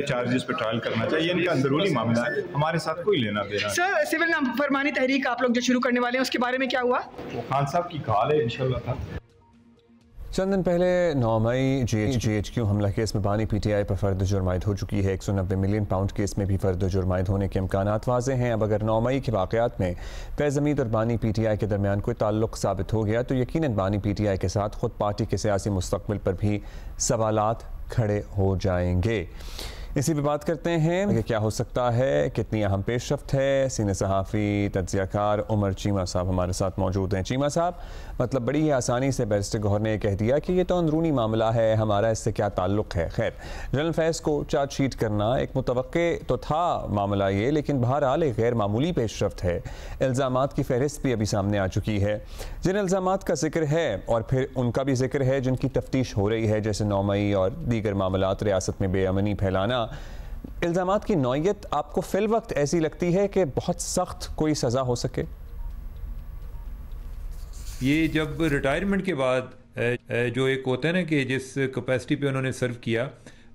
चार्जेस पे ट्रायल करना चाहिए, इनका अंदरूनी मामला है, हमारे साथ कोई लेना देना। सर, सिविल नाफरमानी तहरीक आप लोग जो शुरू करने वाले हैं उसके बारे में क्या हुआ? वो खान साहब की कॉल है, इंशाल्लाह था। चंद दिन पहले 9 मई GHQ हमला केस में बानी पीटीआई पर फर्द जुर्म आयद हो चुकी है। 190 मिलियन पाउंड केस में भी फर्द जुर्म आयद होने के इम्कानात वाज़े हैं। अब अगर 9 मई के वाक़यात में फैज़ हमीद और बानी पीटीआई के दरमियान कोई ताल्लुक साबित हो गया तो यकीनन बानी पीटीआई के साथ खुद पार्टी के सियासी मुस्तक़बिल पर भी सवालात खड़े हो जाएंगे। इसी पे बात करते हैं कि क्या हो सकता है, कितनी अहम पेशरफ्त है। सीनियर सहाफ़ी तज्ज़ियाकार उमर चीमा साहब हमारे साथ मौजूद हैं। चीमा साहब, मतलब बड़ी ही आसानी से बैरिस्टर गौहर ने कह दिया कि ये तो अंदरूनी मामला है, हमारा इससे क्या ताल्लुक़ है। खैर, जनरल फैज़ को चार्जशीट करना एक मुतवक्के तो था मामला ये, लेकिन बहरहाल एक गैर मामूली पेशरफ्त है। इल्ज़ामात की फहरिस्त भी अभी सामने आ चुकी है। जिन इल्ज़ामात का जिक्र है और फिर उनका भी जिक्र है जिनकी तफ्तीश हो रही है, जैसे 9 मई और दीगर मामलात, रियासत में बेअमनी फैलाना, इल्ज़ामात की नौयत आपको फिल वक्त ऐसी लगती है कि बहुत सख्त कोई सज़ा हो सके? ये जब रिटायरमेंट के बाद जो एक होता है ना कि जिस कैपेसिटी पे उन्होंने सर्व किया,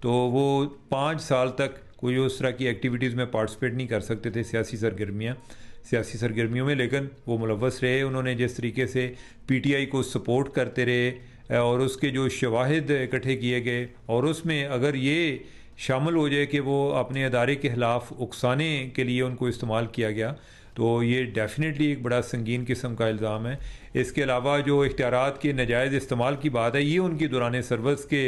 तो वो 5 साल तक कोई उस तरह की एक्टिविटीज़ में पार्टिसिपेट नहीं कर सकते थे, सियासी सरगर्मियों में, लेकिन वो मुलव्वस रहे। उन्होंने जिस तरीके से पीटीआई को सपोर्ट करते रहे और उसके जो शवाहिद इकट्ठे किए गए, और उसमें अगर ये शामिल हो जाए कि वो अपने अदारे के ख़िलाफ़ उकसाने के लिए उनको इस्तेमाल किया गया, तो ये डेफिनेटली एक बड़ा संगीन किस्म का इल्ज़ाम है। इसके अलावा जो इख्तियारात के नाजायज़ इस्तेमाल की बात है, ये उनकी दौरान सर्विस के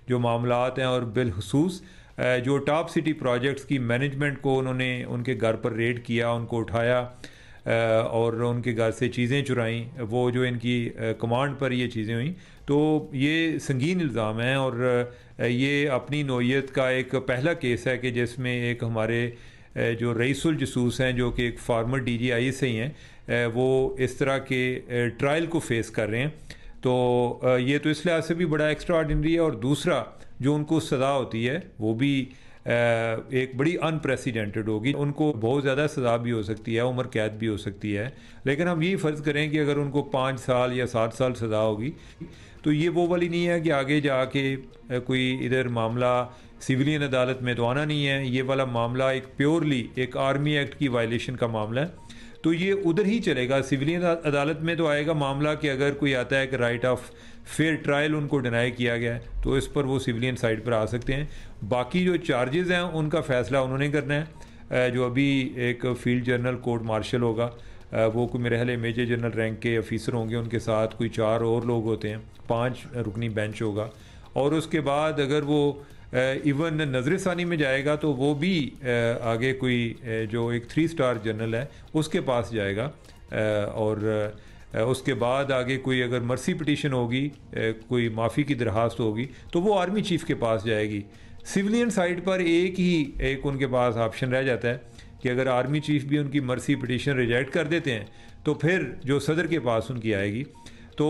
जो मामलात हैं, और बिलखुसूस जो टॉप सिटी प्रोजेक्ट्स की मैनेजमेंट को उन्होंने उनके घर पर रेड किया, उनको उठाया और उनके घर से चीज़ें चुराईं, वो जो इनकी कमांड पर ये चीज़ें हुई, तो ये संगीन इल्ज़ाम है। और ये अपनी नौयत का एक पहला केस है कि जिसमें एक हमारे जो रईसुल जसूस हैं, जो कि एक फार्मर DGI से ही हैं, वो इस तरह के ट्रायल को फेस कर रहे हैं। तो ये तो इस लिहाज से भी बड़ा एक्स्ट्रा ऑर्डिनरी है। और दूसरा जो उनको सज़ा होती है वो भी एक बड़ी अनप्रेसिडेंटेड होगी। उनको बहुत ज़्यादा सज़ा भी हो सकती है, उम्र कैद भी हो सकती है, लेकिन हम ये फ़र्ज़ करें कि अगर उनको 5 साल या 7 साल सज़ा होगी, तो ये वो वाली नहीं है कि आगे जाके कोई इधर मामला सिविलियन अदालत में तो आना नहीं है। ये वाला मामला एक प्योरली एक आर्मी एक्ट की वायलेशन का मामला है, तो ये उधर ही चलेगा। सिविलियन अदालत में तो आएगा मामला कि अगर कोई आता है कि राइट ऑफ फेयर ट्रायल उनको डिनाई किया गया है, तो इस पर वो सिविलियन साइड पर आ सकते हैं। बाकी जो चार्जेस हैं उनका फ़ैसला उन्होंने करना है। जो अभी एक फील्ड जनरल कोर्ट मार्शल होगा, वो कोई मेरे ख्याल मेजर जनरल रैंक के ऑफिसर होंगे, उनके साथ कोई 4 और लोग होते हैं, 5 रुकनी बेंच होगा। और उसके बाद अगर वो इवन नजर सानी में जाएगा तो वो भी आगे कोई जो एक 3 स्टार जनरल है उसके पास जाएगा। और उसके बाद आगे कोई अगर मर्सी पिटीशन होगी, कोई माफ़ी की दरख्वास्त होगी, तो वो आर्मी चीफ़ के पास जाएगी। सिविलियन साइड पर एक उनके पास ऑप्शन रह जाता है कि अगर आर्मी चीफ भी उनकी मर्सी पिटीशन रिजेक्ट कर देते हैं तो फिर जो सदर के पास उनकी आएगी। तो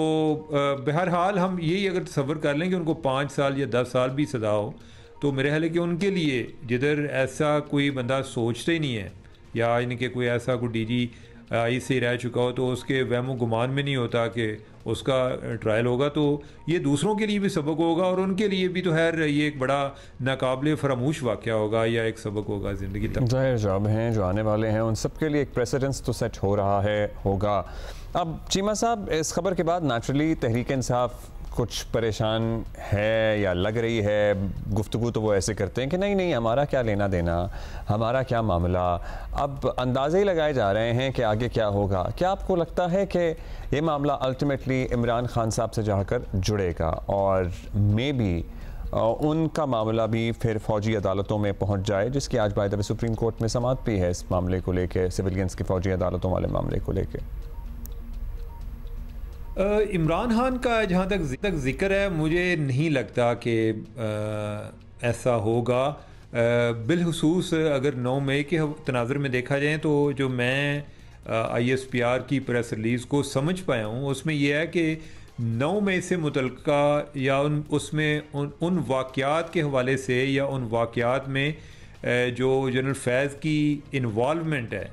बहरहाल हम यही अगर तसव्वुर कर लें कि उनको 5 साल या 10 साल भी सज़ा हो, तो मेरे ख्याल है कि उनके लिए जिधर ऐसा कोई बंदा सोचता ही नहीं है या इनके कोई ऐसा कोई DG से रह चुका हो तो उसके वहमो गुमान में नहीं होता कि उसका ट्रायल होगा, तो ये दूसरों के लिए भी सबक होगा और उनके लिए भी तो खैर ये एक बड़ा नाकाबिले फरामोश वाक़या होगा या एक सबक होगा ज़िंदगी तक। ज़ाहिर जॉब हैं जो आने वाले हैं उन सब के लिए एक प्रेसिडेंस तो सेट हो रहा है होगा। अब चीमा साहब, इस खबर के बाद नेचुरली तहरीक इंसाफ कुछ परेशान है या लग रही है, गुफ्तगू तो वो ऐसे करते हैं कि नहीं नहीं हमारा क्या लेना देना, हमारा क्या मामला। अब अंदाजे ही लगाए जा रहे हैं कि आगे क्या होगा। क्या आपको लगता है कि ये मामला अल्टीमेटली इमरान खान साहब से जाकर जुड़ेगा और मे बी उनका मामला भी फिर फौजी अदालतों में पहुंच जाए, जिसकी आज by the way supreme court में समाअत भी है इस मामले को लेके, सिविलियंस की फौजी अदालतों वाले मामले को लेके? इमरान खान का जहाँ तक जिक्र है, मुझे नहीं लगता कि ऐसा होगा। बिलखुसूस अगर 9 मई के तनाज़ुर में देखा जाए तो जो मैं ISPR की प्रेस रिलीज़ को समझ पाया हूँ उसमें यह है कि 9 मई से मुतल्लिका या उन वाक़यात के हवाले से या उन वाक़यात में जो जनरल फैज़ की इन्वॉल्वमेंट है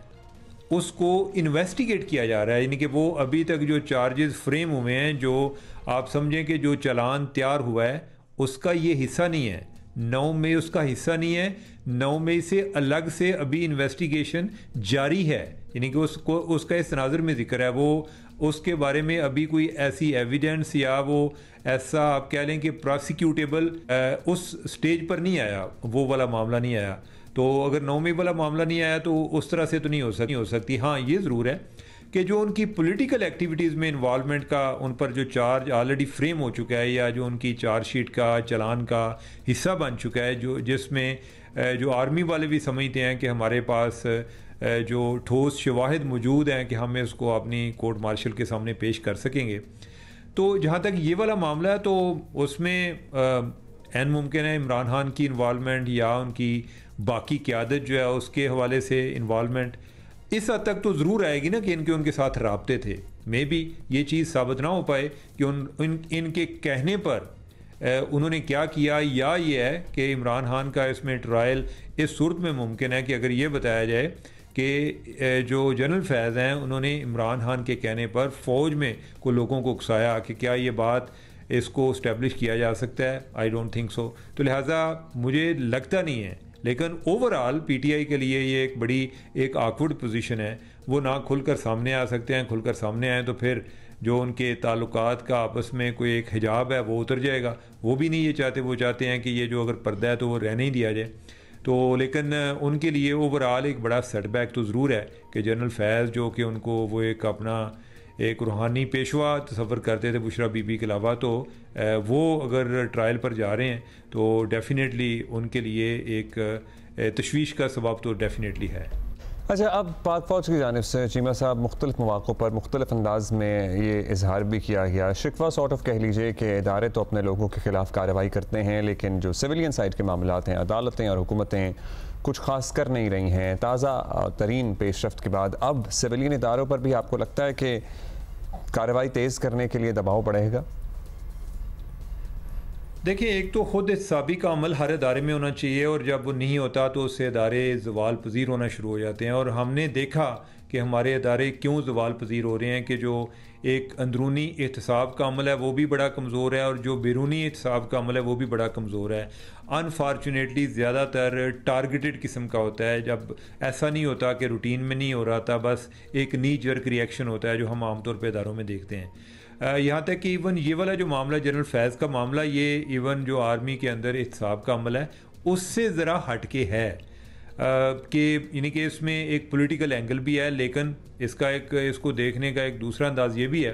उसको इन्वेस्टिगेट किया जा रहा है। यानी कि वो अभी तक जो चार्जेस फ्रेम हुए हैं, जो आप समझें कि जो चालान तैयार हुआ है उसका ये हिस्सा नहीं है, 9 मई उसका हिस्सा नहीं है। 9 मई से अलग से अभी इन्वेस्टिगेशन जारी है, यानी कि उसको उसका इस तनाज़ुर में जिक्र है, वो उसके बारे में अभी कोई ऐसी एविडेंस या वो ऐसा आप कह लें कि प्रोसिक्यूटेबल उस स्टेज पर नहीं आया, वो वाला मामला नहीं आया। तो अगर 9 मई वाला मामला नहीं आया तो उस तरह से तो नहीं हो सकती। हाँ, ये ज़रूर है कि जो उनकी पॉलिटिकल एक्टिविटीज़ में इन्वॉल्वमेंट का उन पर जो चार्ज ऑलरेडी फ्रेम हो चुका है या जो उनकी चार्जशीट का चालान का हिस्सा बन चुका है, जो जिसमें जो आर्मी वाले भी समझते हैं कि हमारे पास जो ठोस शवाहिद मौजूद हैं कि हम इसको अपनी कोर्ट मार्शल के सामने पेश कर सकेंगे। तो जहाँ तक ये वाला मामला है तो उसमें एन मुमकिन है इमरान खान की इन्वॉल्वमेंट या उनकी बाकी क़यादत जो है उसके हवाले से इन्वॉल्वमेंट इस हद तक तो ज़रूर आएगी ना कि उनके साथ राब्ते थे। मे बी ये चीज़ साबित ना हो पाए कि इनके कहने पर उन्होंने क्या किया, या ये है कि इमरान खान का इसमें ट्रायल इस सूरत में मुमकिन है कि अगर ये बताया जाए कि जो जनरल फैज़ हैं उन्होंने इमरान खान के कहने पर फ़ौज में को लोगों को उकसाया कि क्या ये बात इसको इस्टेब्लिश किया जा सकता है। I don't think so. तो लिहाजा मुझे लगता नहीं है, लेकिन ओवरऑल PTI के लिए ये एक बड़ी एक ऑकवर्ड पोजीशन है। वो ना खुलकर सामने आ सकते हैं, खुलकर सामने आए तो फिर जो उनके ताल्लुकात का आपस में कोई एक हिजाब है वो उतर जाएगा। वो भी नहीं ये चाहते, वो चाहते हैं कि ये जो अगर पर्दा है तो वो रहने ही दिया जाए। तो लेकिन उनके लिए ओवरऑल एक बड़ा सेटबैक तो ज़रूर है कि जनरल फैज़ जो कि उनको वो एक अपना एक रूहानी पेशवा तस्वर करते थे बुशरा बीबी के अलावा, तो वो अगर ट्रायल पर जा रहे हैं तो डेफिनेटली उनके लिए एक तशवीश का सबब तो डेफिनेटली है। अच्छा, अब पाक फ़ौज की जानिब से चीमा साहब मुख्तलिफ मौक़ों पर मुख्तलिफ अंदाज में ये इजहार भी किया गया, शिकवा सॉर्ट ऑफ कह लीजिए कि इदारे तो अपने लोगों के ख़िलाफ़ कार्रवाई करते हैं लेकिन जो सिविलियन साइड के मामलात हैं, अदालतें और हुकूमतें कुछ ख़ास कर नहीं रही हैं। ताज़ा तरीन पेशरफ्त के बाद अब सिविलियन इदारों पर भी आपको लगता है कि कार्रवाई तेज़ करने के लिए दबाव बढ़ेगा? देखिए, एक तो ख़ुद साबी का अमल हर इदारे में होना चाहिए और जब वो नहीं होता तो उससे इदारे ज़वाल पज़ीर होना शुरू हो जाते हैं। और हमने देखा कि हमारे इदारे क्यों ज़वाल पज़ीर हो रहे हैं कि जो एक अंदरूनी एहतसाब का अमल है वो भी बड़ा कमज़ोर है और जो बैरूनी एहतसाब का अमल है वो भी बड़ा कमज़ोर है। अनफॉर्चुनेटली ज़्यादातर टारगेटेड किस्म का होता है, जब ऐसा नहीं होता कि रूटीन में नहीं हो रहा था, बस एक नी जर्क रिएक्शन होता है जो हम आमतौर पर इदारों में देखते हैं। यहाँ तक कि इवन ये वाला जो मामला जनरल फैज़ का मामला, ये इवन जो आर्मी के अंदर एहतसाब का अमल है उससे ज़रा हट के है कि यानी कि इसमें एक पॉलिटिकल एंगल भी है, लेकिन इसको देखने का एक दूसरा अंदाज़ ये भी है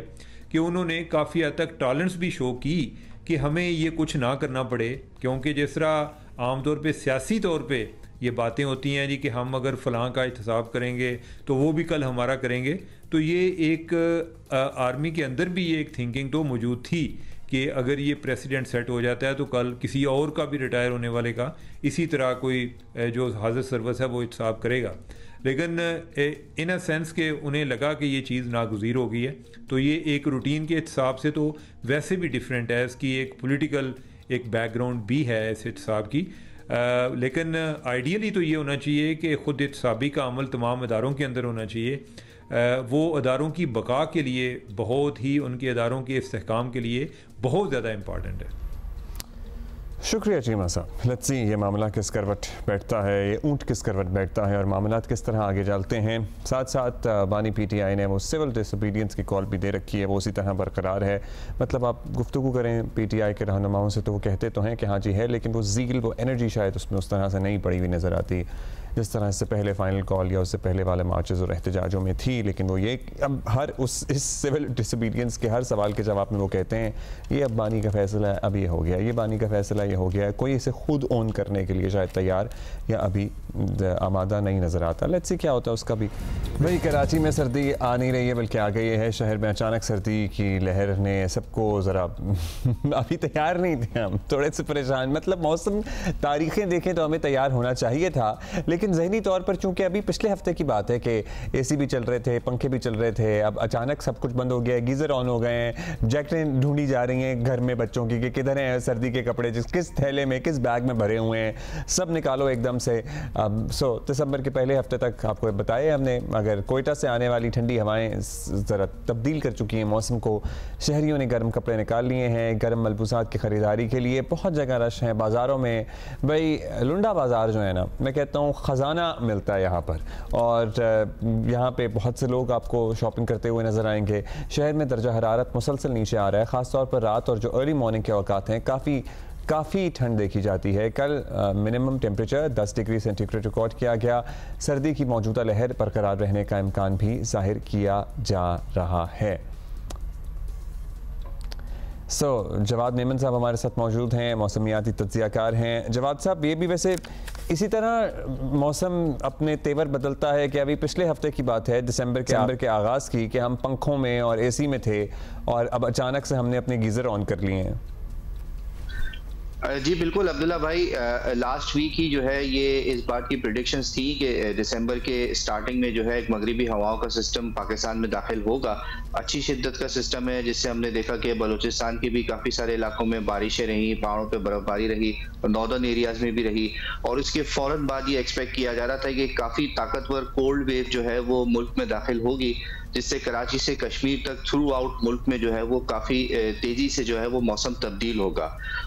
कि उन्होंने काफ़ी हद तक टॉलरेंस भी शो की कि हमें ये कुछ ना करना पड़े, क्योंकि जिस तरह आमतौर पे सियासी तौर पे ये बातें होती हैं जी कि हम अगर फ़लाँ का एहतसाब करेंगे तो वो भी कल हमारा करेंगे। तो ये एक आर्मी के अंदर भी ये एक थिंकिंग तो मौजूद थी कि अगर ये प्रेसिडेंट सेट हो जाता है तो कल किसी और का भी रिटायर होने वाले का इसी तरह कोई जो हाजिर सर्विस है वो एहतसाब करेगा। लेकिन इन अ सेंस के उन्हें लगा कि ये चीज़ नागुज़ीर हो गई है, तो ये एक रूटीन के हिसाब से तो वैसे भी डिफरेंट है, इसकी एक पॉलिटिकल एक बैकग्राउंड भी है इस हिसाब की। लेकिन आइडियली तो ये होना चाहिए कि ख़ुद एहतसाबी का अमल तमाम अदारों के अंदर होना चाहिए। वो अदारों की बका के लिए बहुत ही, उनके अदारों के इस्तेहकाम के लिए बहुत ज़्यादा इम्पॉर्टेंट है। शुक्रिया चीमा साहब। लेट्स सी ये मामला किस करवट बैठता है, ये ऊँट किस करवट बैठता है और मामला किस तरह आगे चलते हैं। साथ साथ बानी PTI ने वो सिविल डिसोबीडियंस की कॉल भी दे रखी है, वो उसी तरह बरकरार है। मतलब आप गुफ्तगू करें PTI के रहनुमाओं से तो वो कहते तो हैं कि हाँ जी है, लेकिन वो ज़ील, वो एनर्जी शायद उसमें उस तरह से नहीं पड़ी हुई नज़र आती जिस तरह इससे पहले फ़ाइनल कॉल या उससे पहले वाले मार्चेज़ और एहतजाजों में थी। लेकिन वो ये अब हर इस सिविल डिसोबीडियंस के हर सवाल के जवाब में वो कहते हैं ये अब बानी का फ़ैसला है, अब ये हो गया, ये बानी का फ़ैसला ये हो गया है। कोई इसे खुद ओन करने के लिए शायद तैयार या अभी आमादा नहीं नज़र आता। लेट्स सी क्या होता है उसका भी। भाई कराची में सर्दी आ नहीं रही है बल्कि आ गई है। शहर में अचानक सर्दी की लहर ने सबको ज़रा अभी तैयार नहीं थे हम, थोड़े से परेशान। मतलब मौसम तारीखें देखें तो हमें तैयार होना चाहिए था, लेकिन ज़हनी तौर पर चूंकि अभी पिछले हफ्ते की बात है कि AC भी चल रहे थे, पंखे भी चल रहे थे, अब अचानक सब कुछ बंद हो गया है, गीज़र ऑन हो गए हैं, जैकेटें ढूंढी जा रही हैं घर में बच्चों की कि किधर हैं सर्दी के कपड़े, किस थैले में, किस बैग में भरे हुए हैं, सब निकालो एकदम से। दिसंबर के पहले हफ्ते तक आपको बताया हमने, अगर कोयटा से आने वाली ठंडी हवाएं ज़रा तब्दील कर चुकी हैं मौसम को। शहरियों ने गर्म कपड़े निकाल लिए हैं, गर्म मलबूसात की ख़रीदारी के लिए बहुत जगह रश है बाज़ारों में। भाई लुंडा बाज़ार जो है ना, मैं कहता हूँ ख़जाना मिलता है यहाँ पर, और यहाँ पे बहुत से लोग आपको शॉपिंग करते हुए नज़र आएंगे। शहर में दर्जा हरारत मुसलसल नीचे आ रहा है, ख़ास तौर पर रात और जो अर्ली मॉर्निंग के औकात हैं काफ़ी ठंड देखी जाती है। कल minimum temperature 10 degree centigrade record किया गया। सर्दी की मौजूदा लहर बरकरार रहने का इम्कान भी जाहिर किया जा रहा है। जवाद मेमन साहब हमारे साथ मौजूद हैं, मौसमियाती तज्ज़ियाकार हैं। जवाद साहब, ये भी वैसे इसी तरह मौसम अपने तेवर बदलता है कि अभी पिछले हफ्ते की बात है दिसंबर के आगाज़ की कि हम पंखों में और AC में थे और अब अचानक से हमने अपने गीज़र ऑन कर लिए हैं। जी बिल्कुल अब्दुल्ला भाई, लास्ट वीक ही जो है ये इस बात की प्रेडिक्शंस थी कि दिसंबर के स्टार्टिंग में जो है एक मगरिबी हवाओं का सिस्टम पाकिस्तान में दाखिल होगा। अच्छी शिद्दत का सिस्टम है, जिससे हमने देखा कि बलूचिस्तान के भी काफ़ी सारे इलाकों में बारिशें रही, पहाड़ों पे बर्फबारी रही और नॉर्दर्न एरियाज में भी रही। और इसके फ़ौरन बाद ये एक्सपेक्ट किया जा रहा था कि काफ़ी ताकतवर कोल्ड वेव जो है वो मुल्क में दाखिल होगी, जिससे कराची से कश्मीर तक थ्रू आउट मुल्क में जो है वो काफ़ी तेज़ी से जो है वो मौसम तब्दील होगा।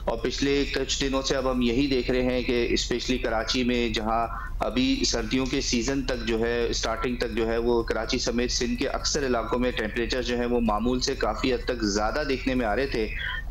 और पिछले कुछ दिनों से अब हम यही देख रहे हैं कि स्पेशली कराची में, जहां अभी सर्दियों के सीज़न तक जो है स्टार्टिंग तक जो है वो कराची समेत सिंध के अक्सर इलाकों में टेम्परेचर जो है वो मामूल से काफ़ी हद तक ज़्यादा देखने में आ रहे थे।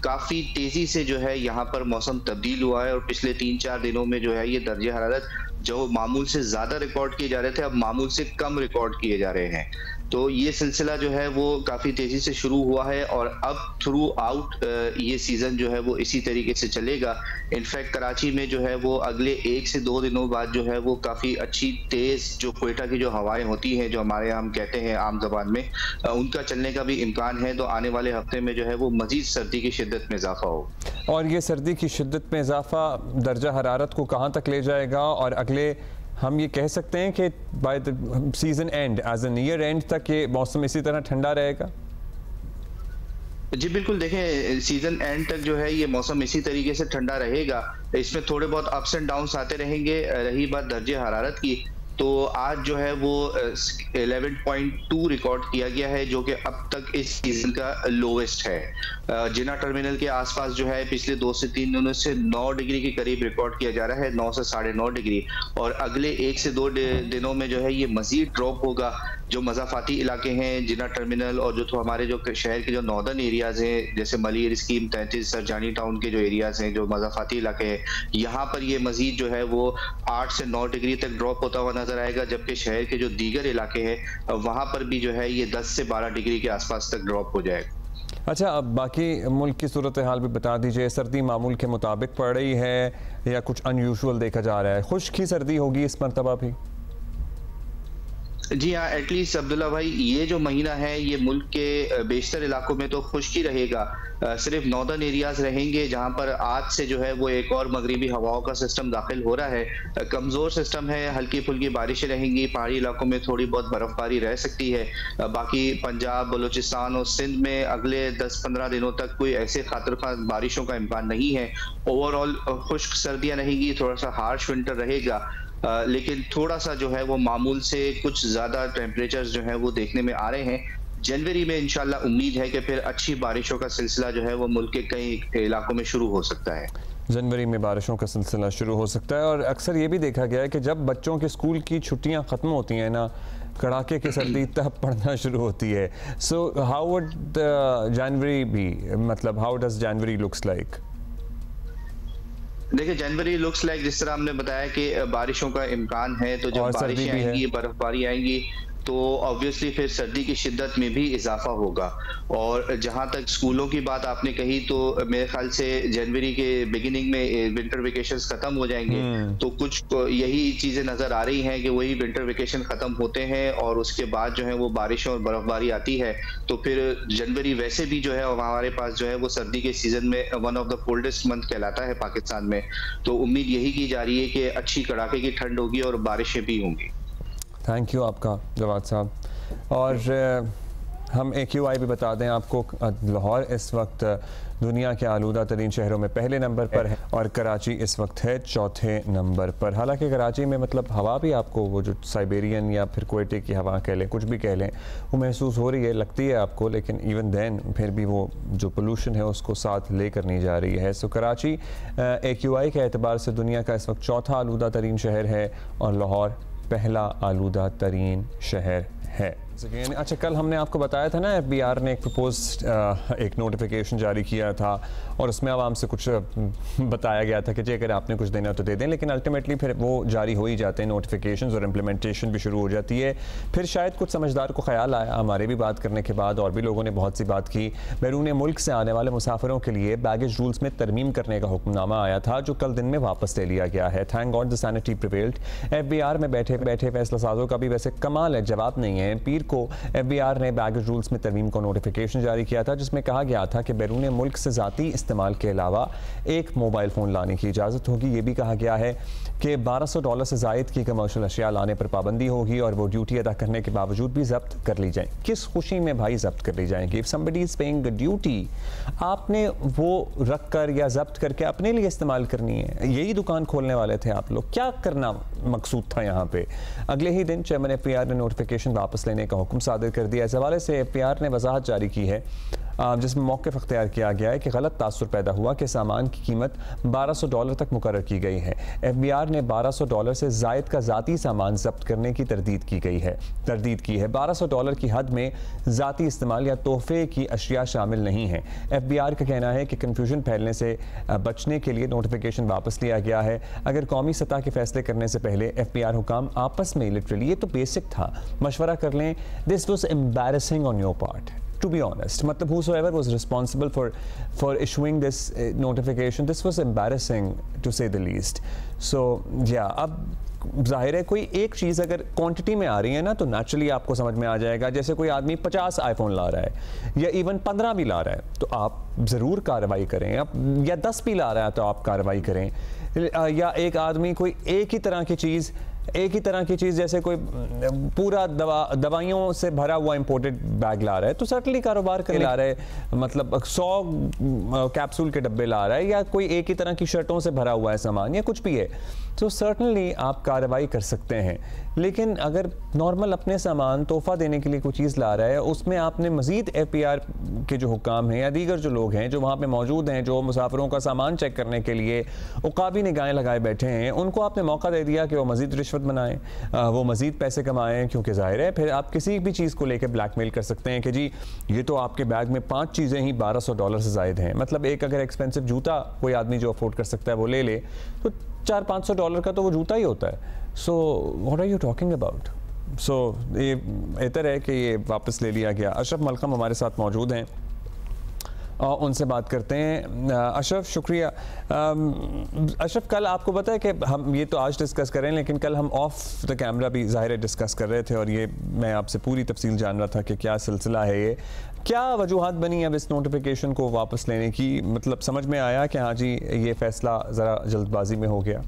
काफ़ी तेज़ी से जो है यहाँ पर मौसम तब्दील हुआ है और पिछले 3-4 दिनों में जो है ये दर्जे हरारत जो मामूल से ज़्यादा रिकॉर्ड किए जा रहे थे अब मामूल से कम रिकॉर्ड किए जा रहे हैं। तो ये सिलसिला जो है वो काफ़ी तेज़ी से शुरू हुआ है और अब थ्रू आउट ये सीज़न जो है वो इसी तरीके से चलेगा। इनफैक्ट कराची में जो है वो अगले 1 से 2 दिनों बाद जो है वो काफ़ी अच्छी तेज़ जो कोयटा की जो हवाएं होती हैं, जो हमारे यहाँ हम कहते हैं आम जबान में, उनका चलने का भी इम्कान है। तो आने वाले हफ्ते में जो है वो मज़ीद सर्दी की शिद्दत में इजाफा हो। और ये सर्दी की शिद्दत में इजाफा दर्जा हरारत को कहाँ तक ले जाएगा, और अगले हम ये कह सकते हैं कि by the season end as an year end तक ये मौसम इसी तरह ठंडा रहेगा? जी बिल्कुल, देखें सीजन एंड तक जो है ये मौसम इसी तरीके से ठंडा रहेगा। इसमें थोड़े बहुत अप्स एंड डाउन्स आते रहेंगे। रही बात दर्जे हरारत की, तो आज जो है वो 11.2 रिकॉर्ड किया गया है, जो कि अब तक इस सीजन का लोवेस्ट है। जिना टर्मिनल के आसपास जो है पिछले 2 से 3 दिनों से 9 डिग्री के करीब रिकॉर्ड किया जा रहा है, 9 से 9.5 डिग्री। और अगले 1 से 2 दिनों में जो है ये मजीद ड्रॉप होगा। जो मज़ाफ़ाती इलाके हैं जिना टर्मिनल और जो तो हमारे जो शहर के जो नॉर्दर्न एरियाज़ हैं, जैसे मलिर स्कीम 33 सरजानी टाउन के जो एरियाज़ हैं, जो मज़ाफ़ाती इलाके हैं, यहाँ पर ये मजीद जो है वो 8 से 9 डिग्री तक ड्रॉप होता हुआ नजर आएगा। जबकि शहर के जो दीगर इलाके हैं वहाँ पर भी जो है ये 10 से 12 डिग्री के आसपास तक ड्रॉप हो जाएगा। अच्छा, अब बाकी मुल्क की सूरत हाल भी बता दीजिए। सर्दी मामूल के मुताबिक पड़ रही है या कुछ अनयूजुअल देखा जा रहा है? खुश्क ही सर्दी होगी इस मरतबा भी? जी हाँ, एटलीस्ट अब्दुल्ला भाई ये जो महीना है ये मुल्क के बेशतर इलाकों में तो खुश्क ही रहेगा। सिर्फ नॉर्दर्न एरियाज रहेंगे जहां पर आज से जो है वो एक और मगरिबी हवाओं का सिस्टम दाखिल हो रहा है। कमज़ोर सिस्टम है, हल्की फुल्की बारिशें रहेंगी, पहाड़ी इलाकों में थोड़ी बहुत बर्फबारी रह सकती है। बाकी पंजाब, बलूचिस्तान और सिंध में अगले 10-15 दिनों तक कोई ऐसे खातरखा बारिशों का इम्कान नहीं है। ओवरऑल खुश्क सर्दियाँ रहेंगी, थोड़ा सा हार्श विंटर रहेगा, लेकिन थोड़ा सा जो है वो मामूल से कुछ ज्यादा टेम्परेचर्स जो है वो देखने में आ रहे हैं। जनवरी में इंशाल्लाह उम्मीद है कि फिर अच्छी बारिशों का सिलसिला जो है वो मुल्क के कई इलाकों में शुरू हो सकता है। जनवरी में बारिशों का सिलसिला शुरू हो सकता है और अक्सर ये भी देखा गया है कि जब बच्चों के स्कूल की छुट्टियां ख़त्म होती हैं ना, कड़ाके की सर्दी तब पड़ना शुरू होती है। So how would January be, मतलब how does January looks like? देखिए, जनवरी लुक्स लाइक जिस तरह हमने बताया कि बारिशों का इम्कान है, तो जब बारिशें आएंगी, बर्फबारी आएंगी, तो ऑब्वियसली फिर सर्दी की शिद्दत में भी इजाफा होगा। और जहां तक स्कूलों की बात आपने कही, तो मेरे ख्याल से जनवरी के बिगिनिंग में विंटर वेकेशंस खत्म हो जाएंगे, तो कुछ यही चीजें नजर आ रही हैं कि वही विंटर वेकेशन खत्म होते हैं और उसके बाद जो है वो बारिशों और बर्फबारी आती है। तो फिर जनवरी वैसे भी जो है हमारे पास जो है वो सर्दी के सीजन में one of the coldest month कहलाता है पाकिस्तान में। तो उम्मीद यही की जा रही है कि अच्छी कड़ाके की ठंड होगी और बारिशें भी होंगी। थैंक यू आपका जवाद साहब। और हम AQI भी बता दें आपको, लाहौर इस वक्त दुनिया के आलूदा तरीन शहरों में पहले नंबर पर है और कराची इस वक्त है चौथे नंबर पर। हालांकि कराची में मतलब हवा भी आपको वो जो साइबेरियन या फिर कोयटे की हवा कह लें, कुछ भी कह लें, वो महसूस हो रही है, लगती है आपको, लेकिन इवन देन फिर भी वो जो पोल्यूशन है उसको साथ लेकर नहीं जा रही है। सो कराची AQI के एतबार से दुनिया का इस वक्त चौथा आलूदा तरीन शहर है और लाहौर पहला आलूदा तरीन शहर है। अच्छा, कल हमने आपको बताया था ना FBR ने एक एक नोटिफिकेशन जारी किया था और उसमें आवाम से कुछ बताया गया था कि जी अगर आपने कुछ देना तो दे दें, लेकिन अल्टीमेटली फिर वो जारी हो ही जाते हैं नोटिफिकेशंस और इम्प्लीमेंटेशन भी शुरू हो जाती है। फिर शायद कुछ समझदार को ख्याल आया, हमारे भी बात करने के बाद और भी लोगों ने बहुत सी बात की, बैरून मुल्क से आने वाले मुसाफिरों के लिए बैगेज रूल्स में तरमीम करने का हुक्मनामा आया था जो कल दिन में वापस ले लिया गया है। Thank God the sanity prevailed. FBR में बैठे बैठे फैसला साजों का भी वैसे कमाल है, जवाब नहीं है। पीर को FBR ने बैगेज रूल्स में तरमीम का नोटिफिकेशन जारी किया था जिसमें कहा गया था कि बैरून मुल्क से ज़ाती इस्तेमाल के अलावा एक मोबाइल फ़ोन लाने की इजाज़त होगी। ये भी कहा गया है कि $1200 से ज़ायद की कमर्शियल अशिया लाने पर पाबंदी होगी और वो ड्यूटी अदा करने के बावजूद भी जब्त कर ली जाए। किस खुशी में भाई जब्त कर ली जाएंगी? If somebody is paying a duty, आपने वो रख कर या जब्त करके अपने लिए इस्तेमाल करनी है। यही दुकान खोलने वाले थे आप लोग, क्या करना मकसूद था यहाँ पे? अगले ही दिन चेयरमैन FBR ने नोटिफिकेशन वापस लेने का हुक्म सादिर कर दिया। इस हवाले से FBR ने वजाहत जारी की है जिसमें मौक़िफ़ अख्तियार किया गया है कि गलत तासुर पैदा हुआ कि सामान की कीमत $1200 तक मुकर्रर की गई है। FBR ने $1200 से ज़ायद का ज़ाती सामान जब्त करने की तरदीद की है। $1200 की हद में ज़ाती इस्तेमाल या तोहफे की अशिया शामिल नहीं है। FBR का कहना है कि कन्फ्यूजन फैलने से बचने के लिए नोटिफिकेशन वापस लिया गया है। अगर कौमी सतह के फैसले करने से पहले FBR हुकाम आपस में लिटरली, ये तो बेसिक था, मशवरा कर लें। This was embarrassing on your part, to be honest. मतलब whosoever was responsible for issuing this notification, this was embarrassing to say the least. So yeah, अब जाहिर है कोई एक चीज़ अगर क्वांटिटी में आ रही है ना तो नेचुरली आपको समझ में आ जाएगा। जैसे कोई आदमी 50 iPhone ला रहा है या इवन 15 भी ला रहा है तो आप ज़रूर कार्रवाई करें, या 10 भी ला रहा है तो आप कार्रवाई करें। या एक आदमी कोई एक ही तरह की चीज़ जैसे कोई पूरा दवाइयों से भरा हुआ इंपोर्टेड बैग ला रहा है तो सर्टनली कारोबार करने ला रहा है, मतलब 100 कैप्सूल के डब्बे ला रहा है, या कोई एक ही तरह की शर्टों से भरा हुआ है सामान या कुछ भी है, तो सर्टनली आप कार्रवाई कर सकते हैं। लेकिन अगर नॉर्मल अपने सामान तोहफा देने के लिए कोई चीज़ ला रहा है, उसमें आपने मज़ीद FBR के जो हुकाम हैं या दीगर जो लोग हैं जो वहाँ पे मौजूद हैं, जो मुसाफिरों का सामान चेक करने के लिए उकाबी निगाहें लगाए बैठे हैं, उनको आपने मौका दे दिया कि वो मज़ीद रिश्वत बनाएं, वो मज़ीद पैसे कमाएं, क्योंकि ज़ाहिर है फिर आप किसी भी चीज़ को लेकर ब्लैकमेल कर सकते हैं कि जी ये तो आपके बैग में 5 चीज़ें ही $1200 से ज़ायद हैं। मतलब एक अगर एक्सपेंसिव जूता कोई आदमी जो अफोर्ड कर सकता है वो ले ले तो $400-500 का तो वो जूता ही होता है। So what are you talking about? So ये बेहतर है कि ये वापस ले लिया गया। अशरफ मलकम हमारे साथ मौजूद हैं, और उनसे बात करते हैं। अशरफ, शुक्रिया। अशरफ, कल आपको पता है कि हम ये तो आज डिस्कस कर रहे हैं, लेकिन कल हम ऑफ द कैमरा भी ज़ाहिर डिस्कस कर रहे थे और ये मैं आपसे पूरी तफसील जान रहा था कि क्या सिलसिला है ये, क्या वजूहात बनी अब इस नोटिफिकेशन को वापस लेने की? मतलब समझ में आया कि हाँ जी ये फ़ैसला ज़रा जल्दबाजी में हो गया?